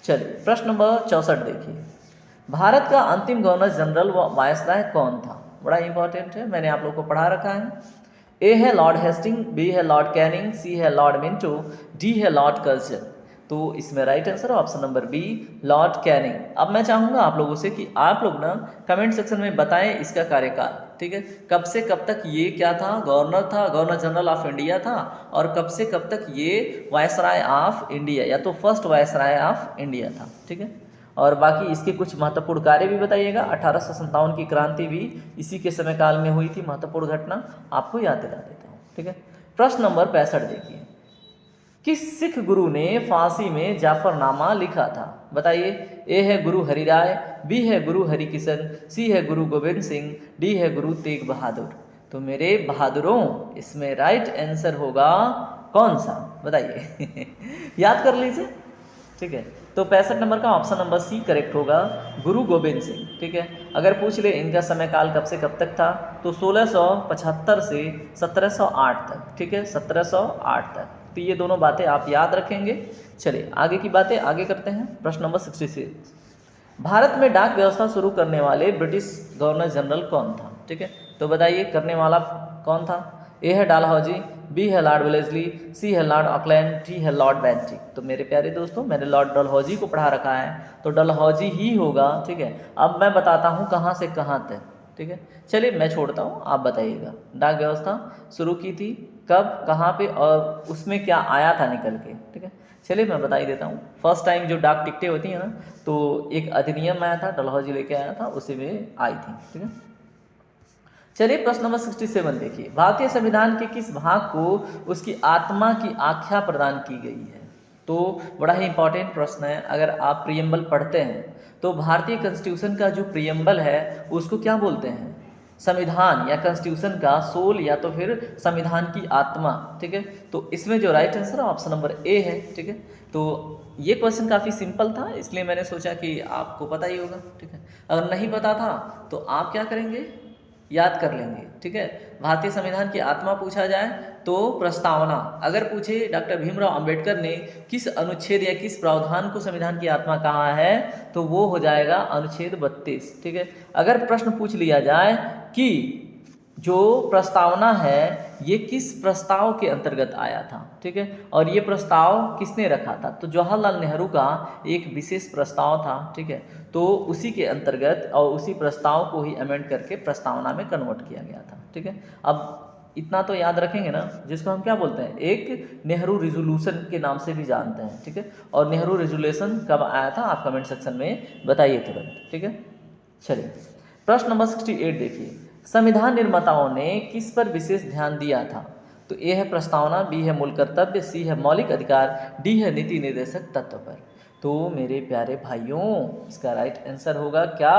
चलिए प्रश्न नंबर 64 देखिए, भारत का अंतिम गवर्नर जनरल व वायसराय कौन था? बड़ा इंपॉर्टेंट है, मैंने आप लोग को पढ़ा रखा है। ए है लॉर्ड हेस्टिंग, बी है लॉर्ड कैनिंग, सी है लॉर्ड मिंटो, डी है लॉर्ड कर्जन। तो इसमें right answer option number B, Lord Canning. अब मैं चाहूँगा आप लोगों से कि आप लोग ना कमेंट सेक्शन में बताएं इसका कार्यकाल। ठीक है, कब से कब तक ये क्या था? गवर्नर था, गवर्नर जनरल ऑफ इंडिया था, और कब से कब तक ये वायसराय ऑफ इंडिया या तो फर्स्ट वायसराय ऑफ इंडिया था। ठीक है, और बाकी इसके कुछ महत्वपूर्ण कार्य भी बताइएगा। 1857 की क्रांति भी इसी के समय काल में हुई थी, महत्वपूर्ण घटना आपको याद दिला देता हूँ। ठीक है, प्रश्न नंबर 65 देखिए, किस सिख गुरु ने फांसी में जाफरनामा लिखा था? बताइए, ए है गुरु हरिराय, बी है गुरु हरिकिशन, सी है गुरु गोविंद सिंह, डी है गुरु तेग बहादुर। तो मेरे बहादुरों इसमें राइट आंसर होगा कौन सा? बताइए याद कर लीजिए। ठीक है, तो 65 नंबर का ऑप्शन नंबर सी करेक्ट होगा, गुरु गोविंद सिंह। ठीक है, अगर पूछ ले इनका समय काल कब से कब तक था तो 1675 से 1708 तक। ठीक है, 1708 तक। तो ये दोनों बातें आप याद रखेंगे। चलिए आगे की बातें आगे करते हैं। प्रश्न नंबर 66, भारत में डाक व्यवस्था शुरू करने वाले ब्रिटिश गवर्नर जनरल कौन था? ठीक है, तो बताइए करने वाला कौन था? ए है डालहौजी, बी है लॉर्ड वेलेस्ली, सी है लॉर्ड ऑकलैंड, डी है लॉर्ड बेंटिक। तो मेरे प्यारे दोस्तों, मैंने लॉर्ड डलहौजी को पढ़ा रखा है, तो डलहौजी ही होगा। ठीक है, अब मैं बताता हूँ कहाँ से कहाँ तक। ठीक है, चलिए मैं छोड़ता हूँ, आप बताइएगा। डाक व्यवस्था शुरू की थी कब, कहाँ पे, और उसमें क्या आया था निकल के। ठीक है, चलिए मैं बता ही देता हूँ। फर्स्ट टाइम जो डाक टिकटें होती हैं ना, तो एक अधिनियम आया था, डलहौजी लेके आया था, उसी में आई थी। ठीक है, चलिए प्रश्न नंबर 67 देखिए। भारतीय संविधान के किस भाग को उसकी आत्मा की आख्या प्रदान की गई है? तो बड़ा ही इंपॉर्टेंट प्रश्न है। अगर आप प्रियम्बल पढ़ते हैं तो भारतीय कॉन्स्टिट्यूशन का जो प्रियम्बल है उसको क्या बोलते हैं? संविधान या कॉन्स्टिट्यूशन का सोल, या तो फिर संविधान की आत्मा। ठीक है, तो इसमें जो राइट आंसर है ऑप्शन नंबर ए है। ठीक है, तो ये क्वेश्चन काफ़ी सिंपल था, इसलिए मैंने सोचा कि आपको पता ही होगा। ठीक है, अगर नहीं पता था तो आप क्या करेंगे, याद कर लेंगे। ठीक है, भारतीय संविधान की आत्मा पूछा जाए तो प्रस्तावना। अगर पूछे डॉक्टर भीमराव अंबेडकर ने किस अनुच्छेद या किस प्रावधान को संविधान की आत्मा कहा है, तो वो हो जाएगा अनुच्छेद 32। ठीक है, अगर प्रश्न पूछ लिया जाए कि जो प्रस्तावना है ये किस प्रस्ताव के अंतर्गत आया था, ठीक है, और ये प्रस्ताव किसने रखा था, तो जवाहरलाल नेहरू का एक विशेष प्रस्ताव था। ठीक है, तो उसी के अंतर्गत और उसी प्रस्ताव को ही अमेंड करके प्रस्तावना में कन्वर्ट किया गया था। ठीक है, अब इतना तो याद रखेंगे ना, जिसको हम क्या बोलते हैं, एक नेहरू रिजोल्यूशन के नाम से भी जानते हैं। ठीक है, और नेहरू रिजोल्यूशन कब आया था आप कमेंट सेक्शन में बताइए तुरंत। ठीक है, चलिए प्रश्न नंबर 68 देखिए। संविधान निर्माताओं ने किस पर विशेष ध्यान दिया था? तो ए है प्रस्तावना, बी है मूल कर्तव्य, सी है मौलिक अधिकार, डी है नीति निर्देशक तत्व पर। तो मेरे प्यारे भाइयों, इसका राइट आंसर होगा क्या,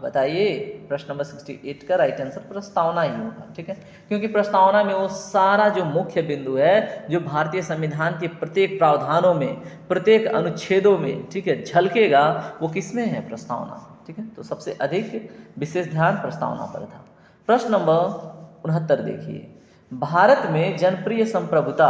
बताइए। प्रश्न नंबर 68 का राइट आंसर प्रस्तावना ही होगा। ठीक है, क्योंकि प्रस्तावना में वो सारा जो मुख्य बिंदु है, जो भारतीय संविधान के प्रत्येक प्रावधानों में, प्रत्येक अनुच्छेदों में, ठीक है, झलकेगा, वो किसमें है, प्रस्तावना। ठीक है, तो सबसे अधिक विशेष ध्यान प्रस्तावना पर था। प्रश्न नंबर 69 देखिए। भारत में जनप्रिय संप्रभुता,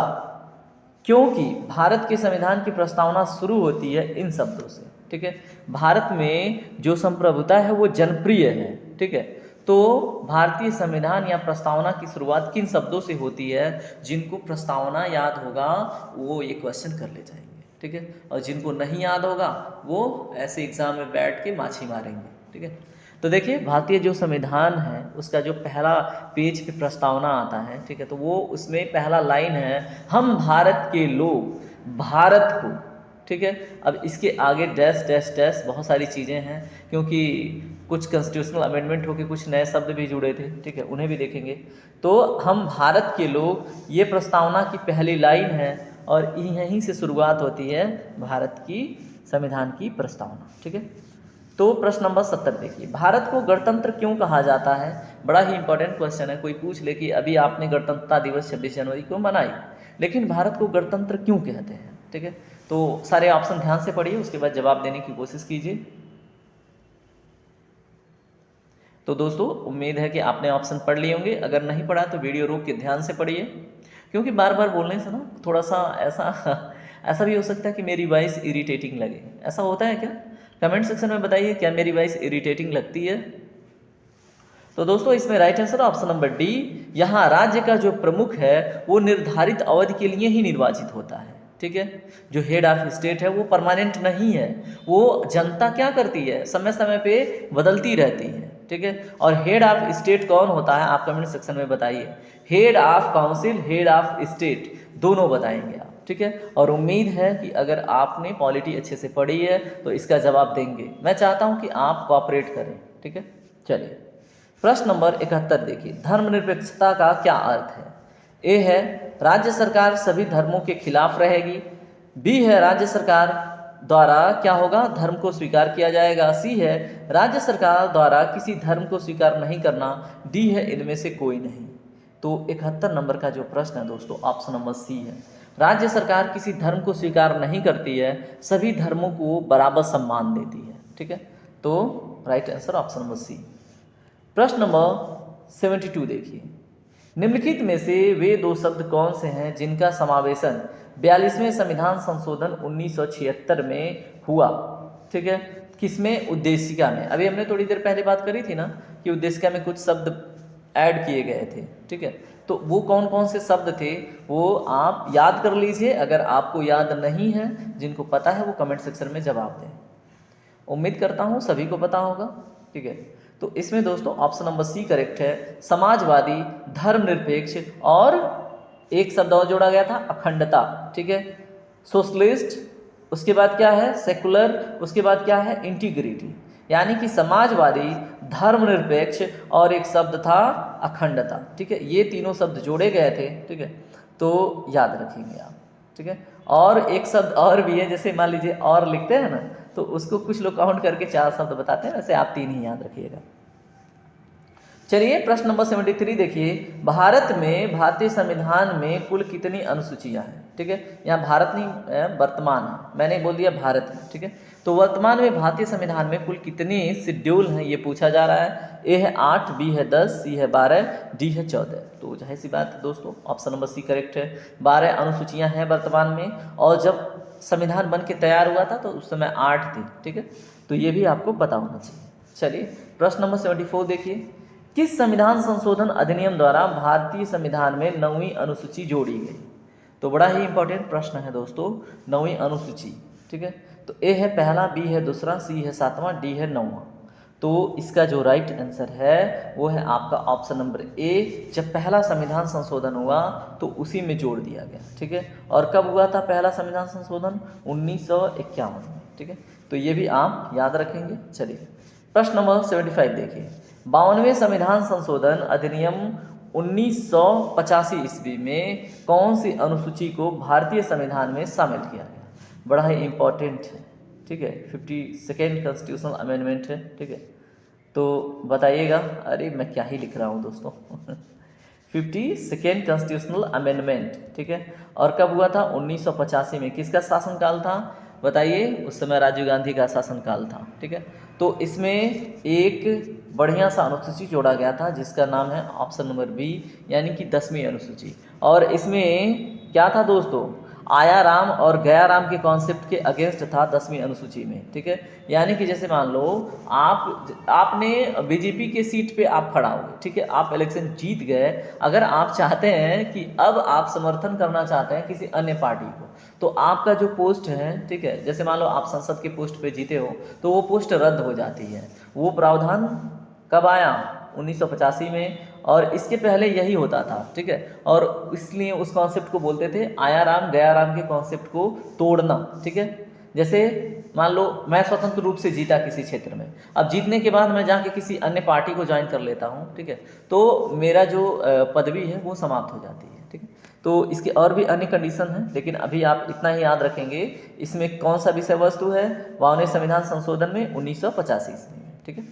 क्योंकि भारत के संविधान की प्रस्तावना शुरू होती है इन शब्दों से। ठीक है, भारत में जो संप्रभुता है वो जनप्रिय है। ठीक है, तो भारतीय संविधान या प्रस्तावना की शुरुआत किन शब्दों से होती है? जिनको प्रस्तावना याद होगा वो ये क्वेश्चन कर ले जाएंगे। ठीक है, और जिनको नहीं याद होगा वो ऐसे एग्जाम में बैठ के माछी मारेंगे। ठीक है, तो देखिए भारतीय जो संविधान है उसका जो पहला पेज पे प्रस्तावना आता है, ठीक है, तो वो उसमें पहला लाइन है, हम भारत के लोग भारत को। ठीक है, अब इसके आगे डैश डैश डैश बहुत सारी चीज़ें हैं, क्योंकि कुछ कॉन्स्टिट्यूशनल अमेंडमेंट होकर कुछ नए शब्द भी जुड़े थे। ठीक है, उन्हें भी देखेंगे। तो हम भारत के लोग, ये प्रस्तावना की पहली लाइन है और यहीं से शुरुआत होती है भारत की संविधान की प्रस्तावना। ठीक है, तो प्रश्न नंबर 70 देखिए। भारत को गणतंत्र क्यों कहा जाता है? बड़ा ही इंपॉर्टेंट क्वेश्चन है। कोई पूछ ले कि अभी आपने गणतंत्रता दिवस 26 जनवरी को मनाई, लेकिन भारत को गणतंत्र क्यों कहते हैं? ठीक है, तो सारे ऑप्शन ध्यान से पढ़िए, उसके बाद जवाब देने की कोशिश कीजिए। तो दोस्तों उम्मीद है कि आपने ऑप्शन पढ़ लिए होंगे। अगर नहीं पढ़ा तो वीडियो रोक के ध्यान से पढ़िए, क्योंकि बार बार बोलने से ना थोड़ा सा ऐसा भी हो सकता है कि मेरी वॉइस इरिटेटिंग लगे। ऐसा होता है क्या? कमेंट सेक्शन में बताइए, क्या मेरी वॉइस इरिटेटिंग लगती है? तो दोस्तों इसमें right answer option number D. यहाँ राज्य का जो प्रमुख है वो निर्धारित अवधि के लिए ही निर्वाचित होता है। ठीक है, जो हेड ऑफ स्टेट है वो परमानेंट नहीं है, वो जनता क्या करती है, समय समय पे बदलती रहती है। ठीक है, और हेड ऑफ स्टेट कौन होता है आप कमेंट सेक्शन में बताइए। Head of council, head of state, दोनों बताएंगे आप। ठीक है, और उम्मीद है कि अगर आपने पॉलिटी अच्छे से पढ़ी है तो इसका जवाब देंगे। मैं चाहता हूं कि आप कोऑपरेट करें। ठीक है, चलिए प्रश्न नंबर 71 देखिए। धर्मनिरपेक्षता का क्या अर्थ है? ए है राज्य सरकार सभी धर्मों के खिलाफ रहेगी, बी है राज्य सरकार द्वारा क्या होगा, धर्म को स्वीकार किया जाएगा, सी है राज्य सरकार द्वारा किसी धर्म को स्वीकार नहीं करना, डी है इनमें से कोई नहीं। तो 71 नंबर का जो प्रश्न है दोस्तों, ऑप्शन नंबर सी है। राज्य सरकार किसी धर्म को स्वीकार नहीं करती है, सभी धर्मों को बराबर सम्मान देती है। ठीक है, तो right answer option number C. प्रश्न नंबर 72 देखिए। निम्नलिखित में से वे दो शब्द कौन से हैं जिनका समावेशन 42वें संविधान संशोधन 1976 में हुआ? ठीक है, किसमें? उद्देशिका में। अभी हमने थोड़ी देर पहले बात करी थी ना कि उद्देशिका में कुछ शब्द ऐड किए गए थे। ठीक है, तो वो कौन कौन से शब्द थे वो आप याद कर लीजिए। अगर आपको याद नहीं है, जिनको पता है वो कमेंट सेक्शन में जवाब दें। उम्मीद करता हूँ सभी को पता होगा। ठीक है, तो इसमें दोस्तों ऑप्शन नंबर सी करेक्ट है, समाजवादी, धर्मनिरपेक्ष, और एक शब्द और जोड़ा गया था अखंडता। ठीक है, सोशलिस्ट, उसके बाद क्या है सेकुलर, उसके बाद क्या है इंटीग्रिटी। यानी कि समाजवादी, धर्मनिरपेक्ष और एक शब्द था अखंडता। ठीक है, ये तीनों शब्द जोड़े गए थे। ठीक है, तो याद रखेंगे आप। ठीक है, और एक शब्द और भी है, जैसे मान लीजिए और लिखते हैं ना, तो उसको कुछ लोग काउंट करके 4 शब्द बताते हैं, वैसे आप 3 ही याद रखिएगा। चलिए प्रश्न नंबर 73 देखिए, भारत में भारतीय संविधान में कुल कितनी अनुसूचियां हैं। ठीक है, यहाँ भारत नहीं वर्तमान है, मैंने बोल दिया भारत में। ठीक है, तो वर्तमान में भारतीय संविधान में कुल कितने शेड्यूल हैं ये पूछा जा रहा है। ए है 8, बी है 10, सी है 12, डी है 14। तो जाहिर सी बात है दोस्तों, ऑप्शन नंबर सी करेक्ट है। 12 अनुसूचियां हैं वर्तमान में, और जब संविधान बन के तैयार हुआ था तो उस समय 8 थी। ठीक है, तो ये भी आपको पता होना चाहिए। चलिए प्रश्न नंबर 74 देखिए, किस संविधान संशोधन अधिनियम द्वारा भारतीय संविधान में 9वीं अनुसूची जोड़ी गई। तो बड़ा ही इंपॉर्टेंट प्रश्न है दोस्तों, 9वीं अनुसूची। ठीक है, तो ए है पहला, बी है दूसरा, सी है 7वां, डी है 9वां। तो इसका जो राइट आंसर है वो है आपका ऑप्शन नंबर ए। जब पहला संविधान संशोधन हुआ तो उसी में जोड़ दिया गया। ठीक है, और कब हुआ था पहला संविधान संशोधन? 1951 में। ठीक है, तो ये भी आप याद रखेंगे। चलिए प्रश्न नंबर 75 देखिए, 52वें संविधान संशोधन अधिनियम 1985 ईस्वी में कौन सी अनुसूची को भारतीय संविधान में शामिल किया गया? बड़ा ही इम्पोर्टेंट है। ठीक है, 52nd कॉन्स्टिट्यूशनल अमेंडमेंट है। ठीक है, तो बताइएगा। अरे मैं क्या ही लिख रहा हूँ दोस्तों 52nd कॉन्स्टिट्यूशनल अमेंडमेंट। ठीक है, और कब हुआ था? 1985 में। किसका शासनकाल था बताइए? उस समय राजीव गांधी का शासनकाल था। ठीक है, तो इसमें एक बढ़िया सा अनुसूची जोड़ा गया था जिसका नाम है ऑप्शन नंबर बी, यानी कि 10वीं अनुसूची। और इसमें क्या था दोस्तों? आयाराम और गयाराम के कॉन्सेप्ट के अगेंस्ट था 10वीं अनुसूची में। ठीक है, यानी कि जैसे मान लो आपने बीजेपी के सीट पे आप खड़ा हो। ठीक है, आप इलेक्शन जीत गए, अगर आप चाहते हैं कि अब आप समर्थन करना चाहते हैं किसी अन्य पार्टी को, तो आपका जो पोस्ट है, ठीक है, जैसे मान लो आप संसद के पोस्ट पे जीते हो तो वो पोस्ट रद्द हो जाती है। वो प्रावधान कब आया? 1985 में, और इसके पहले यही होता था। ठीक है, और इसलिए उस कॉन्सेप्ट को बोलते थे आयाराम गयाराम के कॉन्सेप्ट को तोड़ना। ठीक है, जैसे मान लो मैं स्वतंत्र रूप से जीता किसी क्षेत्र में, अब जीतने के बाद मैं जाके किसी अन्य पार्टी को ज्वाइन कर लेता हूँ। ठीक है, तो मेरा जो पदवी है वो समाप्त हो जाती है। ठीक है, तो इसके और भी अन्य कंडीशन हैं, लेकिन अभी आप इतना ही याद रखेंगे इसमें कौन सा विषय वस्तु है 52वें संविधान संशोधन में 1985 ईस्वी में। ठीक है,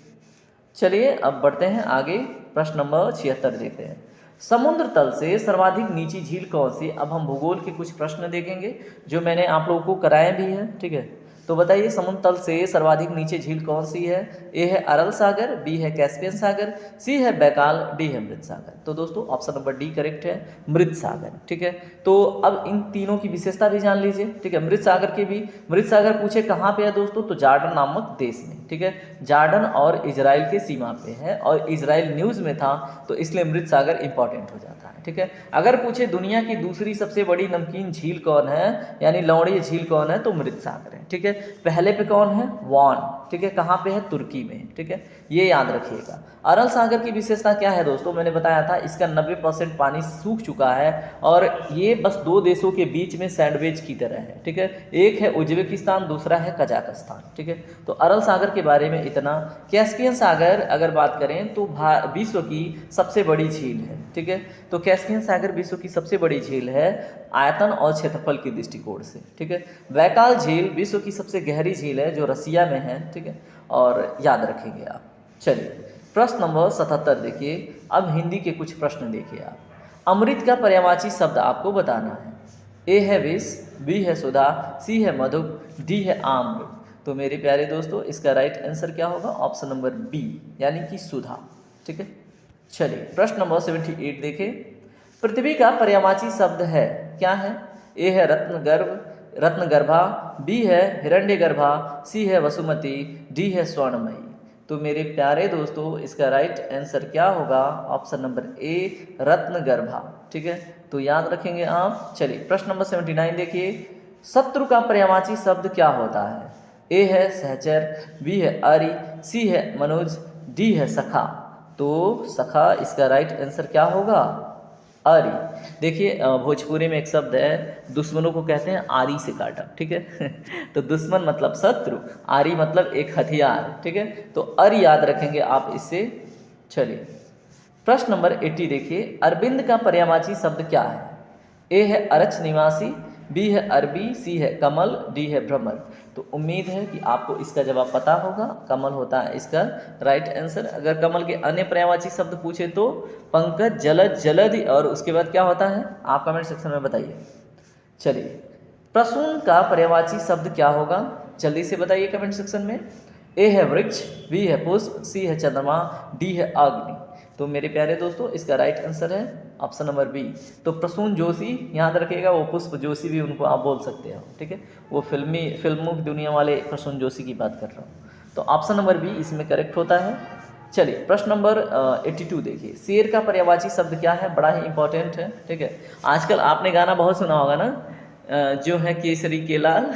चलिए अब बढ़ते हैं आगे। प्रश्न नंबर 76 देखते हैं, समुद्र तल से सर्वाधिक नीची झील कौन सी? अब हम भूगोल के कुछ प्रश्न देखेंगे जो मैंने आप लोगों को कराए भी है। ठीक है, तो बताइए समुद्र तल से सर्वाधिक नीचे झील कौन सी है? ए है अरल सागर, बी है कैस्पियन सागर, सी है बैकाल, डी है मृत सागर। तो दोस्तों ऑप्शन नंबर डी करेक्ट है, मृत सागर। ठीक है, तो अब इन तीनों की विशेषता भी जान लीजिए। ठीक है, मृत सागर की भी, मृत सागर पूछे कहाँ पे है दोस्तों? तो जार्डन नामक देश में। ठीक है, जार्डन और इजराइल के सीमा पे है, और इजराइल न्यूज में था तो इसलिए मृत सागर इंपॉर्टेंट हो जाता है। ठीक है, अगर पूछे दुनिया की दूसरी सबसे बड़ी नमकीन झील कौन है, यानी लवणीय झील कौन है, तो मृत सागर है। ठीक है, पहले पे कौन है? वॉन। ठीक है, कहाँ पे है? तुर्की में। ठीक है, ये याद रखिएगा। अरल सागर की विशेषता क्या है दोस्तों? मैंने बताया था इसका 90% पानी सूख चुका है, और ये बस 2 देशों के बीच में सैंडविच की तरह है। ठीक है, एक है उज्बेकिस्तान, दूसरा है कजाकिस्तान। ठीक है, तो अरल सागर के बारे में इतना। कैस्पियन सागर अगर बात करें तो विश्व की सबसे बड़ी झील है। ठीक है, तो कैस्पियन सागर विश्व की सबसे बड़ी झील है आयतन और क्षेत्रफल की दृष्टिकोण से। ठीक है, बैकाल झील विश्व की सबसे गहरी झील है जो रसिया में है। ठीक है, और याद रखेंगे आप। चलिए प्रश्न नंबर 77 देखिए, अब हिंदी के कुछ प्रश्न देखिए आप। अमृत का पर्यायवाची शब्द आपको बताना है। ए है विष, बी है सुधा, सी है मधु, डी है आम्र। तो मेरे प्यारे दोस्तों इसका राइट आंसर क्या होगा? ऑप्शन नंबर बी, यानी कि सुधा। ठीक है, चलिए प्रश्न नंबर 78 देखें, पृथ्वी का पर्यायवाची शब्द है क्या है? ए है रत्नगर्भा, बी है हिरण्यगर्भा, सी है वसुमती, डी है स्वर्णमयी। तो मेरे प्यारे दोस्तों इसका राइट आंसर क्या होगा? ऑप्शन नंबर ए, रत्नगर्भा। ठीक है, तो याद रखेंगे आप। चलिए प्रश्न नंबर 79 देखिए, शत्रु का पर्यायवाची शब्द क्या होता है? ए है सहचर, बी है आरी, सी है मनुज, डी है सखा। तो सखा इसका राइट आंसर क्या होगा? आरी। देखिए भोजपुरी में एक शब्द है, दुश्मनों को कहते हैं आरी से काटा। ठीक है तो दुश्मन मतलब शत्रु, आरी मतलब एक हथियार। ठीक है, तो आरी याद रखेंगे आप इससे। चलिए प्रश्न नंबर 80 देखिए, अरविंद का पर्यायवाची शब्द क्या है? ए है अरच निवासी, बी है अरबी, सी है कमल, डी है भ्रमर। तो उम्मीद है कि आपको इसका जवाब पता होगा। कमल होता है इसका राइट आंसर। अगर कमल के अन्य पर्यायवाची शब्द पूछे तो पंकज, जलद, जलधि, और उसके बाद क्या होता है आप कमेंट सेक्शन में बताइए। चलिए प्रसून का पर्यायवाची शब्द क्या होगा? जल्दी से बताइए कमेंट सेक्शन में। ए है वृक्ष, बी है पुष्प, सी है चंद्रमा, डी है अग्नि। तो मेरे प्यारे दोस्तों इसका राइट आंसर है ऑप्शन नंबर बी। तो प्रसून जोशी याद रखिएगा, वो पुष्प जोशी भी उनको आप बोल सकते हो। ठीक है, वो फिल्मों की दुनिया वाले प्रसून जोशी की बात कर रहा हूँ। तो ऑप्शन नंबर बी इसमें करेक्ट होता है। चलिए प्रश्न नंबर 82 देखिए, शेर का पर्यायवाची शब्द क्या है? बड़ा ही इंपॉर्टेंट है। ठीक है, आजकल आपने गाना बहुत सुना होगा ना, जो है केसरी के लाल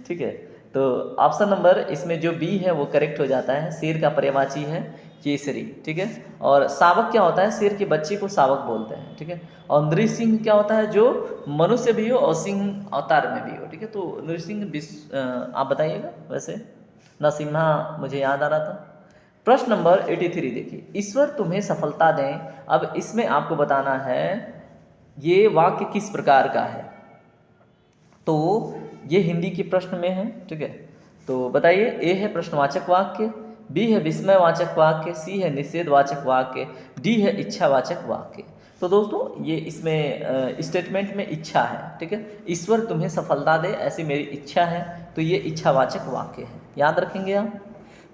ठीक है, तो ऑप्शन नंबर इसमें जो बी है वो करेक्ट हो जाता है। शेर का पर्यायवाची है केसरी। ठीक है, और शावक क्या होता है? शेर के बच्चे को शावक बोलते हैं। ठीक है, और नृसिंह क्या होता है? जो मनुष्य भी हो और सिंह अवतार में भी हो। ठीक है, तो नृसिंह आप बताइएगा। वैसे नरसिम्हा मुझे याद आ रहा था। प्रश्न नंबर 83 देखिए, ईश्वर तुम्हें सफलता दें। अब इसमें आपको बताना है ये वाक्य किस प्रकार का है। तो ये हिंदी के प्रश्न में है। ठीक है, तो बताइए। ए है प्रश्नवाचक वाक्य, बी है विस्मयवाचक वाक्य, सी है निषेधवाचक वाक्य, डी है इच्छावाचक वाक्य। तो दोस्तों ये इसमें स्टेटमेंट में इच्छा है। ठीक है, ईश्वर तुम्हें सफलता दे ऐसी मेरी इच्छा है, तो ये इच्छावाचक वाक्य है। याद रखेंगे आप।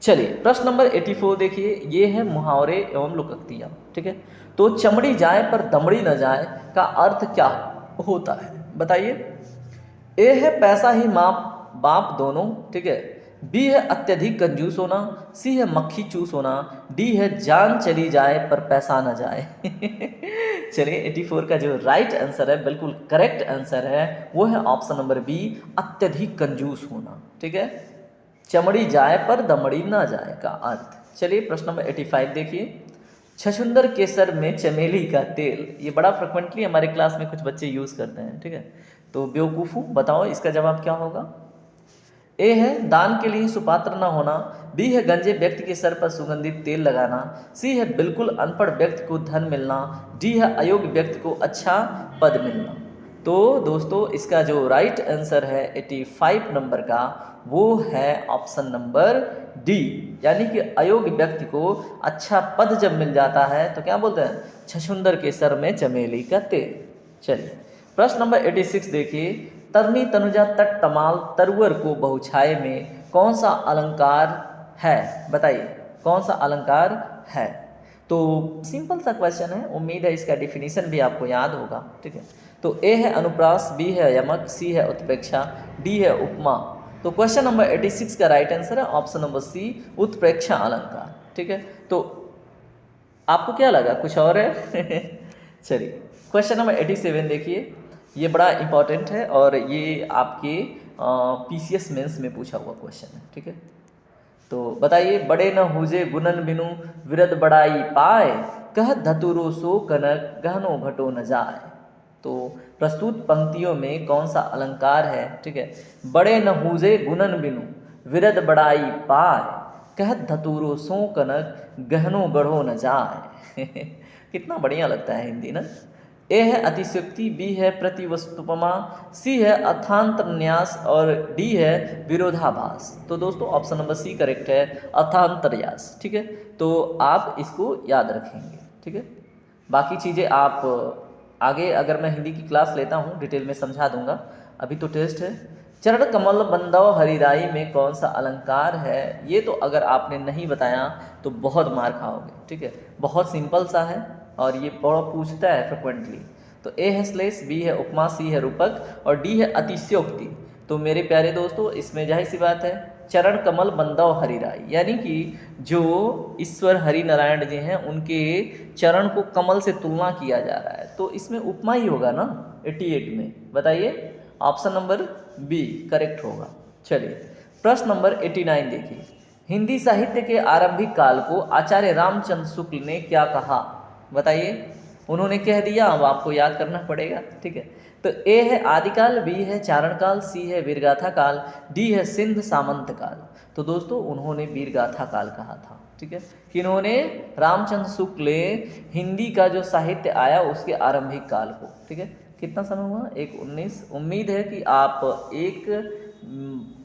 चलिए प्रश्न नंबर 84 देखिए, ये है मुहावरे एवं लोकोक्तियाँ। ठीक है, तो चमड़ी जाए पर दमड़ी न जाए का अर्थ क्या होता है? बताइए। ए है पैसा ही माप बाप दोनों। ठीक है, बी है अत्यधिक कंजूस होना, सी है मक्खी चूस होना, डी है जान चली जाए पर पैसा न जाए चलिए 84 का जो राइट आंसर है, बिल्कुल करेक्ट आंसर है, वो है ऑप्शन नंबर बी, अत्यधिक कंजूस होना। ठीक है, चमड़ी जाए पर दमड़ी ना जाए का अर्थ। चलिए प्रश्न नंबर 85 देखिए, छछुंदर केसर में चमेली का तेल। ये बड़ा फ्रिक्वेंटली हमारे क्लास में कुछ बच्चे यूज़ करते हैं। ठीक है, तो बेवकूफ़ू बताओ इसका जवाब क्या होगा? ए है दान के लिए सुपात्र न होना, बी है गंजे व्यक्ति के सर पर सुगंधित तेल लगाना, सी है बिल्कुल अनपढ़ व्यक्ति को धन मिलना, डी है अयोग्य व्यक्ति को अच्छा पद मिलना। तो दोस्तों इसका जो राइट आंसर है 85 नंबर का, वो है ऑप्शन नंबर डी, यानी कि अयोग्य व्यक्ति को अच्छा पद जब मिल जाता है तो क्या बोलते हैं? छछुंदर के सर में चमेली का तेल। चलिए प्रश्न नंबर 86 देखिए, तरनी तनुजा तट तमाल तरुवर को बहुछाए में कौन सा अलंकार है? बताइए कौन सा अलंकार है? तो सिंपल सा क्वेश्चन है, उम्मीद है इसका डिफिनीशन भी आपको याद होगा। ठीक है, तो ए है अनुप्रास, बी है यमक, सी है उत्प्रेक्षा, डी है उपमा। तो क्वेश्चन नंबर 86 का राइट आंसर है ऑप्शन नंबर सी, उत्प्रेक्षा अलंकार। ठीक है, तो आपको क्या लगा कुछ और है चलिए क्वेश्चन नंबर 87 देखिए, ये बड़ा इंपॉर्टेंट है और ये आपके PCS मेंस में पूछा हुआ क्वेश्चन है। ठीक है, तो बताइए। बड़े न हुजे गुणन बिनु विरद बड़ाई पाए, कह धतुरो सो कनक गहनो घटो न जाए। तो प्रस्तुत पंक्तियों में कौन सा अलंकार है? ठीक है, बड़े न हुजे गुणन बिनु विरद बड़ाई पाए, कह धतुरो सो कनक गहनो गढ़ो न जाए कितना बढ़िया लगता है हिंदी ना। ए है अतिशयोक्ति, बी है प्रतिवस्तुपमा, सी है अर्थांतरन्यास और डी है विरोधाभास। तो दोस्तों ऑप्शन नंबर सी करेक्ट है, अर्थांतरन्यास। ठीक है, तो आप इसको याद रखेंगे। ठीक है, बाकी चीज़ें आप आगे अगर मैं हिंदी की क्लास लेता हूँ डिटेल में समझा दूंगा, अभी तो टेस्ट है। चरण कमल बंदव हरिराई में कौन सा अलंकार है? ये तो अगर आपने नहीं बताया तो बहुत मार खाओगे। ठीक है, बहुत सिंपल सा है और ये बड़ा पूछता है फ्रिक्वेंटली। तो ए है श्लेष, बी है उपमा, सी है रूपक और डी है अतिशयोक्ति। तो मेरे प्यारे दोस्तों इसमें जाहिर सी बात है चरण कमल बंदव हरिराई, यानी कि जो ईश्वर हरि नारायण जी हैं उनके चरण को कमल से तुलना किया जा रहा है, तो इसमें उपमा ही होगा ना 88 में। बताइए, ऑप्शन नंबर बी करेक्ट होगा। चलिए प्रश्न नंबर 89 देखिए, हिंदी साहित्य के आरंभिक काल को आचार्य रामचंद्र शुक्ल ने क्या कहा? बताइए, उन्होंने कह दिया, अब आपको याद करना पड़ेगा। ठीक है, तो ए है आदिकाल, बी है चारण काल, सी है वीरगाथा काल, डी है सिंध सामंत काल। तो दोस्तों उन्होंने वीरगाथा काल कहा था। ठीक है, कि इन्होंने रामचंद्र शुक्ल ने हिंदी का जो साहित्य आया उसके आरंभिक काल को। ठीक है, कितना समय हुआ? 1:19। उम्मीद है कि आप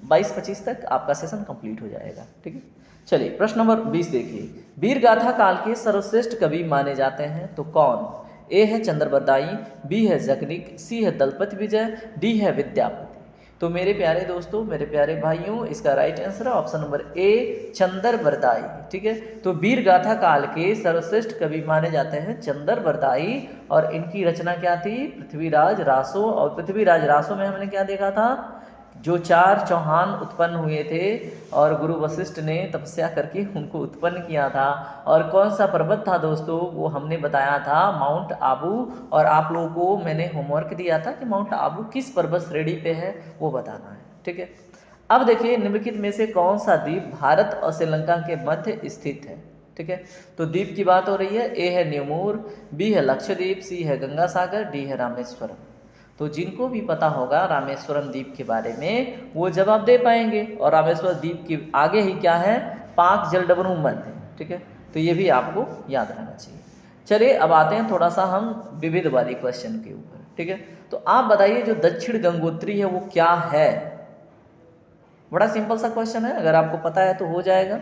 22-25 तक आपका सेशन कंप्लीट हो जाएगा। ठीक है, चलिए प्रश्न नंबर 20 देखिए, वीरगाथा काल के सर्वश्रेष्ठ कवि माने जाते हैं तो कौन? ए है चंद्रबरदाई, बी है जगनिक, सी है दलपति विजय, डी है विद्यापति। तो मेरे प्यारे दोस्तों, मेरे प्यारे भाइयों, इसका राइट आंसर है ऑप्शन नंबर ए चंद्रबरदाई। ठीक है, तो वीरगाथा काल के सर्वश्रेष्ठ कवि माने जाते हैं चंद्रबरदाई, और इनकी रचना क्या थी? पृथ्वीराज रासो। और पृथ्वीराज रासो में हमने क्या देखा था? जो 4 चौहान उत्पन्न हुए थे और गुरु वशिष्ठ ने तपस्या करके उनको उत्पन्न किया था। और कौन सा पर्वत था दोस्तों? वो हमने बताया था माउंट आबू, और आप लोगों को मैंने होमवर्क दिया था कि माउंट आबू किस पर्वत श्रेणी पे है वो बताना है। ठीक है, अब देखिए निम्नलिखित में से कौन सा द्वीप भारत और श्रीलंका के मध्य स्थित है? ठीक है, तो द्वीप की बात हो रही है। ए है न्यूमूर, बी है लक्षद्वीप, सी है गंगा सागर, डी है रामेश्वरम। तो जिनको भी पता होगा रामेश्वरम द्वीप के बारे में वो जवाब दे पाएंगे। और रामेश्वरम द्वीप के आगे ही क्या है? पाक जलडमरू मध्य। ठीक है, तो ये भी आपको याद रहना चाहिए। चलिए अब आते हैं थोड़ा सा हम विविध वाले क्वेश्चन के ऊपर। ठीक है, तो आप बताइए जो दक्षिण गंगोत्री है वो क्या है? बड़ा सिंपल सा क्वेश्चन है, अगर आपको पता है तो हो जाएगा।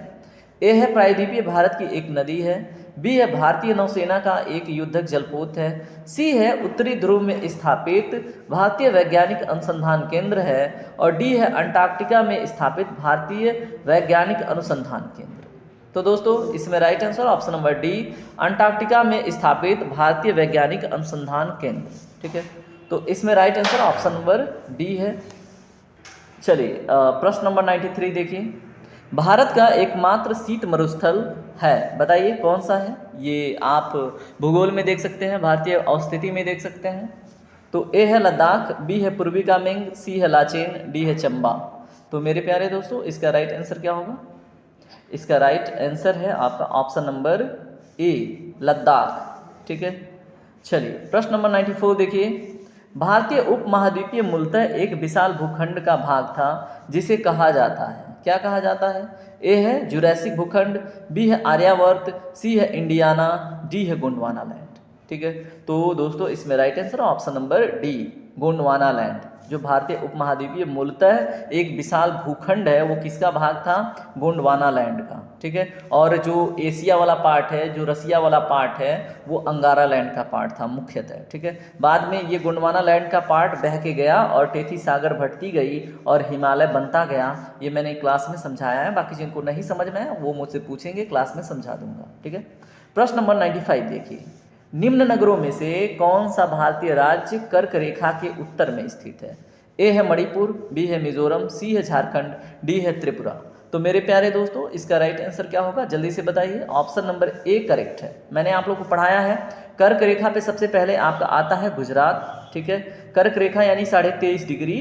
ए है प्रायद्वीपीय भारत की एक नदी है, बी है भारतीय नौसेना का एक युद्धक जलपोत है, सी है उत्तरी ध्रुव में स्थापित भारतीय वैज्ञानिक अनुसंधान केंद्र है, और डी है अंटार्कटिका में स्थापित भारतीय वैज्ञानिक अनुसंधान केंद्र। तो दोस्तों इसमें right answer option number D Antarctica में स्थापित भारतीय वैज्ञानिक अनुसंधान केंद्र। ठीक है, तो इसमें right answer option number D है। चलिए प्रश्न नंबर 93 देखिए, भारत का एकमात्र शीत मरुस्थल है, बताइए कौन सा है? ये आप भूगोल में देख सकते हैं, भारतीय अवस्थिति में देख सकते हैं। तो ए है लद्दाख, बी है पूर्वी कामेंग, सी है लाचेन, डी है चंबा। तो मेरे प्यारे दोस्तों इसका राइट आंसर क्या होगा? इसका राइट आंसर है आपका ऑप्शन नंबर ए लद्दाख। ठीक है, चलिए प्रश्न नंबर 94 देखिए, भारतीय उपमहाद्वीपीय मूलतः एक विशाल भूखंड का भाग था जिसे कहा जाता है, क्या कहा जाता है? ए है जुरैसिक भूखंड, बी है आर्यावर्त, सी है इंडियाना, डी है गोंडवाना लैंड। ठीक है, तो दोस्तों इसमें right answer option number D Gondwana land. जो भारतीय उपमहाद्वीपीय मूलतः एक विशाल भूखंड है वो किसका भाग था? गोंडवाना लैंड का। ठीक है, और जो एशिया वाला पार्ट है, जो रसिया वाला पार्ट है, वो अंगारा लैंड का पार्ट था मुख्यतः। ठीक है, बाद में ये गोंडवाना लैंड का पार्ट बह के गया और टेथी सागर भटती गई और हिमालय बनता गया। ये मैंने क्लास में समझाया है, बाकी जिनको नहीं समझ में है वो मुझसे पूछेंगे, क्लास में समझा दूंगा। ठीक है, प्रश्न नंबर 95 देखिए, निम्न नगरों में से कौन सा भारतीय राज्य कर्क रेखा के उत्तर में स्थित है? ए है मणिपुर, बी है मिजोरम, सी है झारखंड, डी है त्रिपुरा। तो मेरे प्यारे दोस्तों इसका राइट आंसर क्या होगा? जल्दी से बताइए। ऑप्शन नंबर ए करेक्ट है। मैंने आप लोग को पढ़ाया है, कर्क रेखा पे सबसे पहले आपका आता है गुजरात। ठीक है, कर्क रेखा यानी 23.5 डिग्री।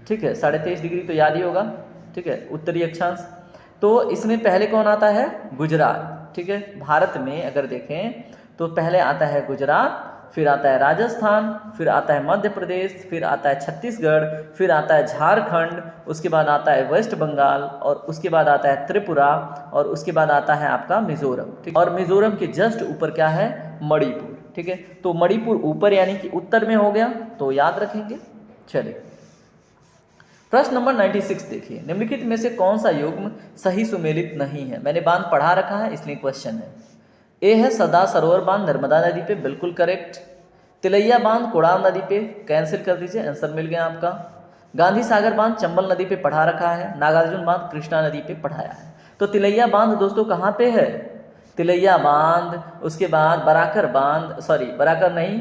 ठीक है, 23.5 डिग्री तो याद ही होगा। ठीक है, उत्तरी अक्षांश। तो इसमें पहले कौन आता है? गुजरात। ठीक है, भारत में अगर देखें तो पहले आता है गुजरात, फिर आता है राजस्थान, फिर आता है मध्य प्रदेश, फिर आता है छत्तीसगढ़, फिर आता है झारखंड, उसके बाद आता है वेस्ट बंगाल, और उसके बाद आता है त्रिपुरा, और उसके बाद आता है आपका मिजोरम। ठीक, और मिजोरम के जस्ट ऊपर क्या है? मणिपुर। ठीक है, तो मणिपुर ऊपर यानी कि उत्तर में हो गया, तो याद रखेंगे। चलिए प्रश्न नंबर 96 देखिए, निम्नलिखित में से कौन सा युग्म सही सुमेलित नहीं है? मैंने बांध पढ़ा रखा है इसलिए क्वेश्चन है। ए है सरदार सरोवर बांध नर्मदा नदी पे, बिल्कुल करेक्ट। तिलैया बांध कोड़ाम नदी पे, कैंसिल कर दीजिए, आंसर मिल गया आपका। गांधी सागर बांध चंबल नदी पे पढ़ा रखा है। नागार्जुन बांध कृष्णा नदी पे पढ़ाया है। तो तिलैया बांध दोस्तों कहाँ पे है? तिलैया बांध, उसके बाद बराकर बांध, सॉरी बराकर नहीं,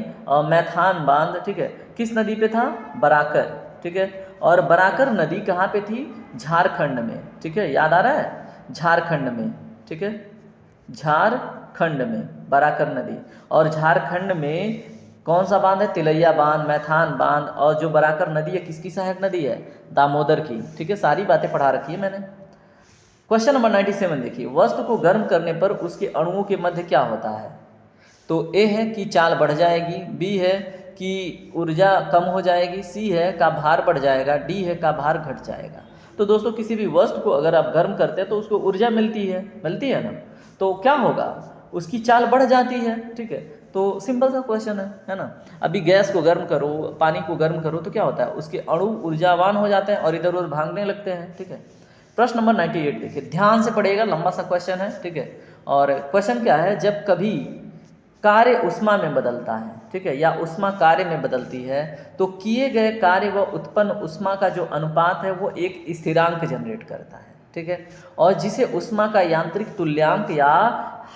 मैथान बांध। ठीक है, किस नदी पे था? बराकर। ठीक है, और बराकर नदी कहाँ पे थी? झारखंड में, ठीक है, याद आ रहा है? झारखंड में, ठीक है, झारखंड में बराकर नदी। और झारखंड में कौन सा बांध है? तिलैया बांध, मैथान बांध। और जो बराकर नदी है किसकी सहायक नदी है? दामोदर की, ठीक है, सारी बातें पढ़ा रखी है मैंने। क्वेश्चन नंबर 97 देखिए, वस्तु को गर्म करने पर उसके अणुओं के मध्य क्या होता है? तो ए है कि चाल बढ़ जाएगी, बी है कि ऊर्जा कम हो जाएगी, सी है का भार बढ़ जाएगा, डी है का भार घट जाएगा। तो दोस्तों किसी भी वस्तु को अगर आप गर्म करते हैं तो उसको ऊर्जा मिलती है ना, तो क्या होगा? उसकी चाल बढ़ जाती है, ठीक है। तो सिंपल सा क्वेश्चन है ना। अभी गैस को गर्म करो, पानी को गर्म करो तो क्या होता है? उसके अणु ऊर्जावान हो जाते हैं और इधर उधर भागने लगते हैं, ठीक है। प्रश्न नंबर 98 देखिए, ध्यान से पढ़िएगा, लंबा सा क्वेश्चन है, ठीक है। और क्वेश्चन क्या है? जब कभी कार्य उष्मा में बदलता है, ठीक है, या उष्मा कार्य में बदलती है, तो किए गए कार्य व उत्पन्न उष्मा का जो अनुपात है वो एक स्थिरांक जनरेट करता है, ठीक है, और जिसे उष्मा का यांत्रिक तुल्यांक या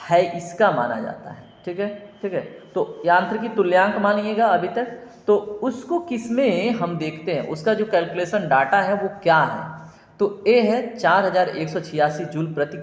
है इसका माना जाता है, ठीक है, ठीक है। तो यांत्रिकी तुल्यांक मानिएगा अभी तक, तो उसको किसमें हम देखते हैं, उसका जो कैलकुलेशन डाटा है वो क्या है? तो ए है 4186 जूल प्रति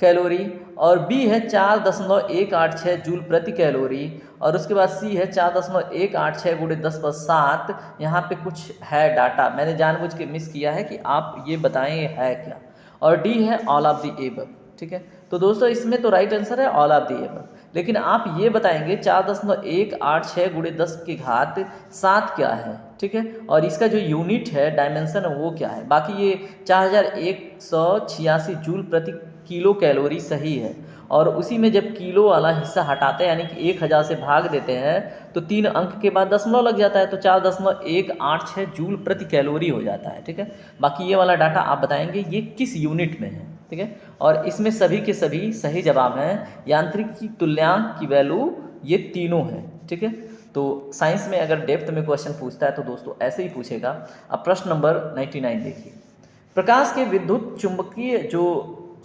कैलोरी, और बी है 4.186 जूल प्रति कैलोरी, और उसके बाद सी है 4.186 × 10⁻7। यहाँ पे कुछ है डाटा, मैंने जानबूझ के मिस किया है कि आप ये बताएं ये है क्या। और डी है ऑल ऑफ द एबव, ठीक है। तो दोस्तों इसमें तो राइट आंसर है ऑल ऑफ द एबव, लेकिन आप ये बताएंगे 4.186 × 10⁻7 क्या है, ठीक है, और इसका जो यूनिट है, डायमेंशन है, वो क्या है। बाकी ये 4186 जूल प्रति किलो कैलोरी सही है, और उसी में जब किलो वाला हिस्सा हटाते हैं, यानी कि 1000 से भाग देते हैं, तो 3 अंक के बाद दशमलव लग जाता है, तो 4.186 जूल प्रति कैलोरी हो जाता है, ठीक है। बाकी ये वाला डाटा आप बताएंगे ये किस यूनिट में है, ठीक है। और इसमें सभी के सभी सही जवाब हैं। यांत्रिकी तुल्यांक की वैल्यू ये तीनों हैं, ठीक है। तो साइंस में अगर डेप्थ में क्वेश्चन पूछता है तो दोस्तों ऐसे ही पूछेगा। अब प्रश्न नंबर 99 देखिए, प्रकाश के विद्युत चुंबकीय जो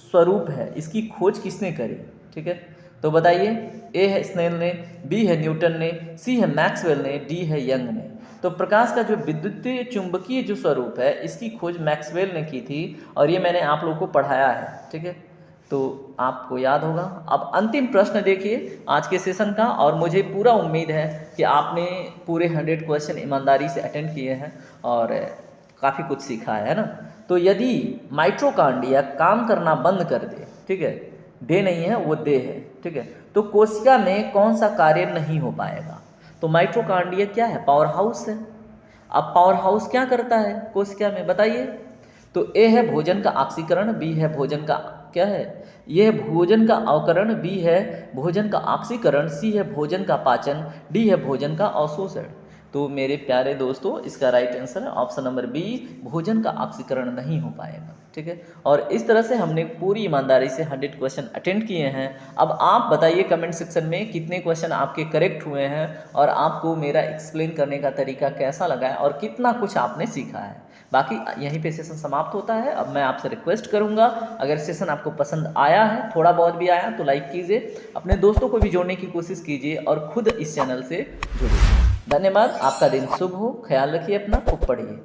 स्वरूप है इसकी खोज किसने करी, ठीक है। तो बताइए, ए है स्नेल ने, बी है न्यूटन ने, सी है मैक्सवेल ने, डी है यंग ने। तो प्रकाश का जो विद्युतीय चुंबकीय जो स्वरूप है इसकी खोज मैक्सवेल ने की थी, और ये मैंने आप लोगों को पढ़ाया है, ठीक है, तो आपको याद होगा। अब अंतिम प्रश्न देखिए आज के सेशन का, और मुझे पूरा उम्मीद है कि आपने पूरे 100 क्वेश्चन ईमानदारी से अटेंड किए हैं और काफ़ी कुछ सीखा है ना। तो यदि माइटोकॉन्ड्रिया काम करना बंद कर दे, ठीक है, डे नहीं है वो दे है, ठीक है, तो कोशिका में कौन सा कार्य नहीं हो पाएगा? तो माइटोकॉन्ड्रिया क्या है? पावर हाउस है। अब पावर हाउस क्या करता है कोशिका में, बताइए। तो ए है भोजन का ऑक्सीकरण, बी है भोजन का क्या है, ये है भोजन का अवकरण, बी है भोजन का ऑक्सीकरण, सी है भोजन का पाचन, डी है भोजन का अवशोषण। तो मेरे प्यारे दोस्तों इसका राइट आंसर है ऑप्शन नंबर बी, भोजन का ऑक्सीकरण नहीं हो पाएगा, ठीक है। और इस तरह से हमने पूरी ईमानदारी से 100 क्वेश्चन अटेंड किए हैं। अब आप बताइए कमेंट सेक्शन में कितने क्वेश्चन आपके करेक्ट हुए हैं, और आपको मेरा एक्सप्लेन करने का तरीका कैसा लगा है, और कितना कुछ आपने सीखा है। बाकी यहीं पे सेशन समाप्त होता है। अब मैं आपसे रिक्वेस्ट करूंगा, अगर सेशन आपको पसंद आया है, थोड़ा बहुत भी आया, तो लाइक कीजिए, अपने दोस्तों को भी जोड़ने की कोशिश कीजिए, और खुद इस चैनल से जुड़िए। धन्यवाद, आपका दिन शुभ हो, ख्याल रखिए अपना, खूब पढ़िए।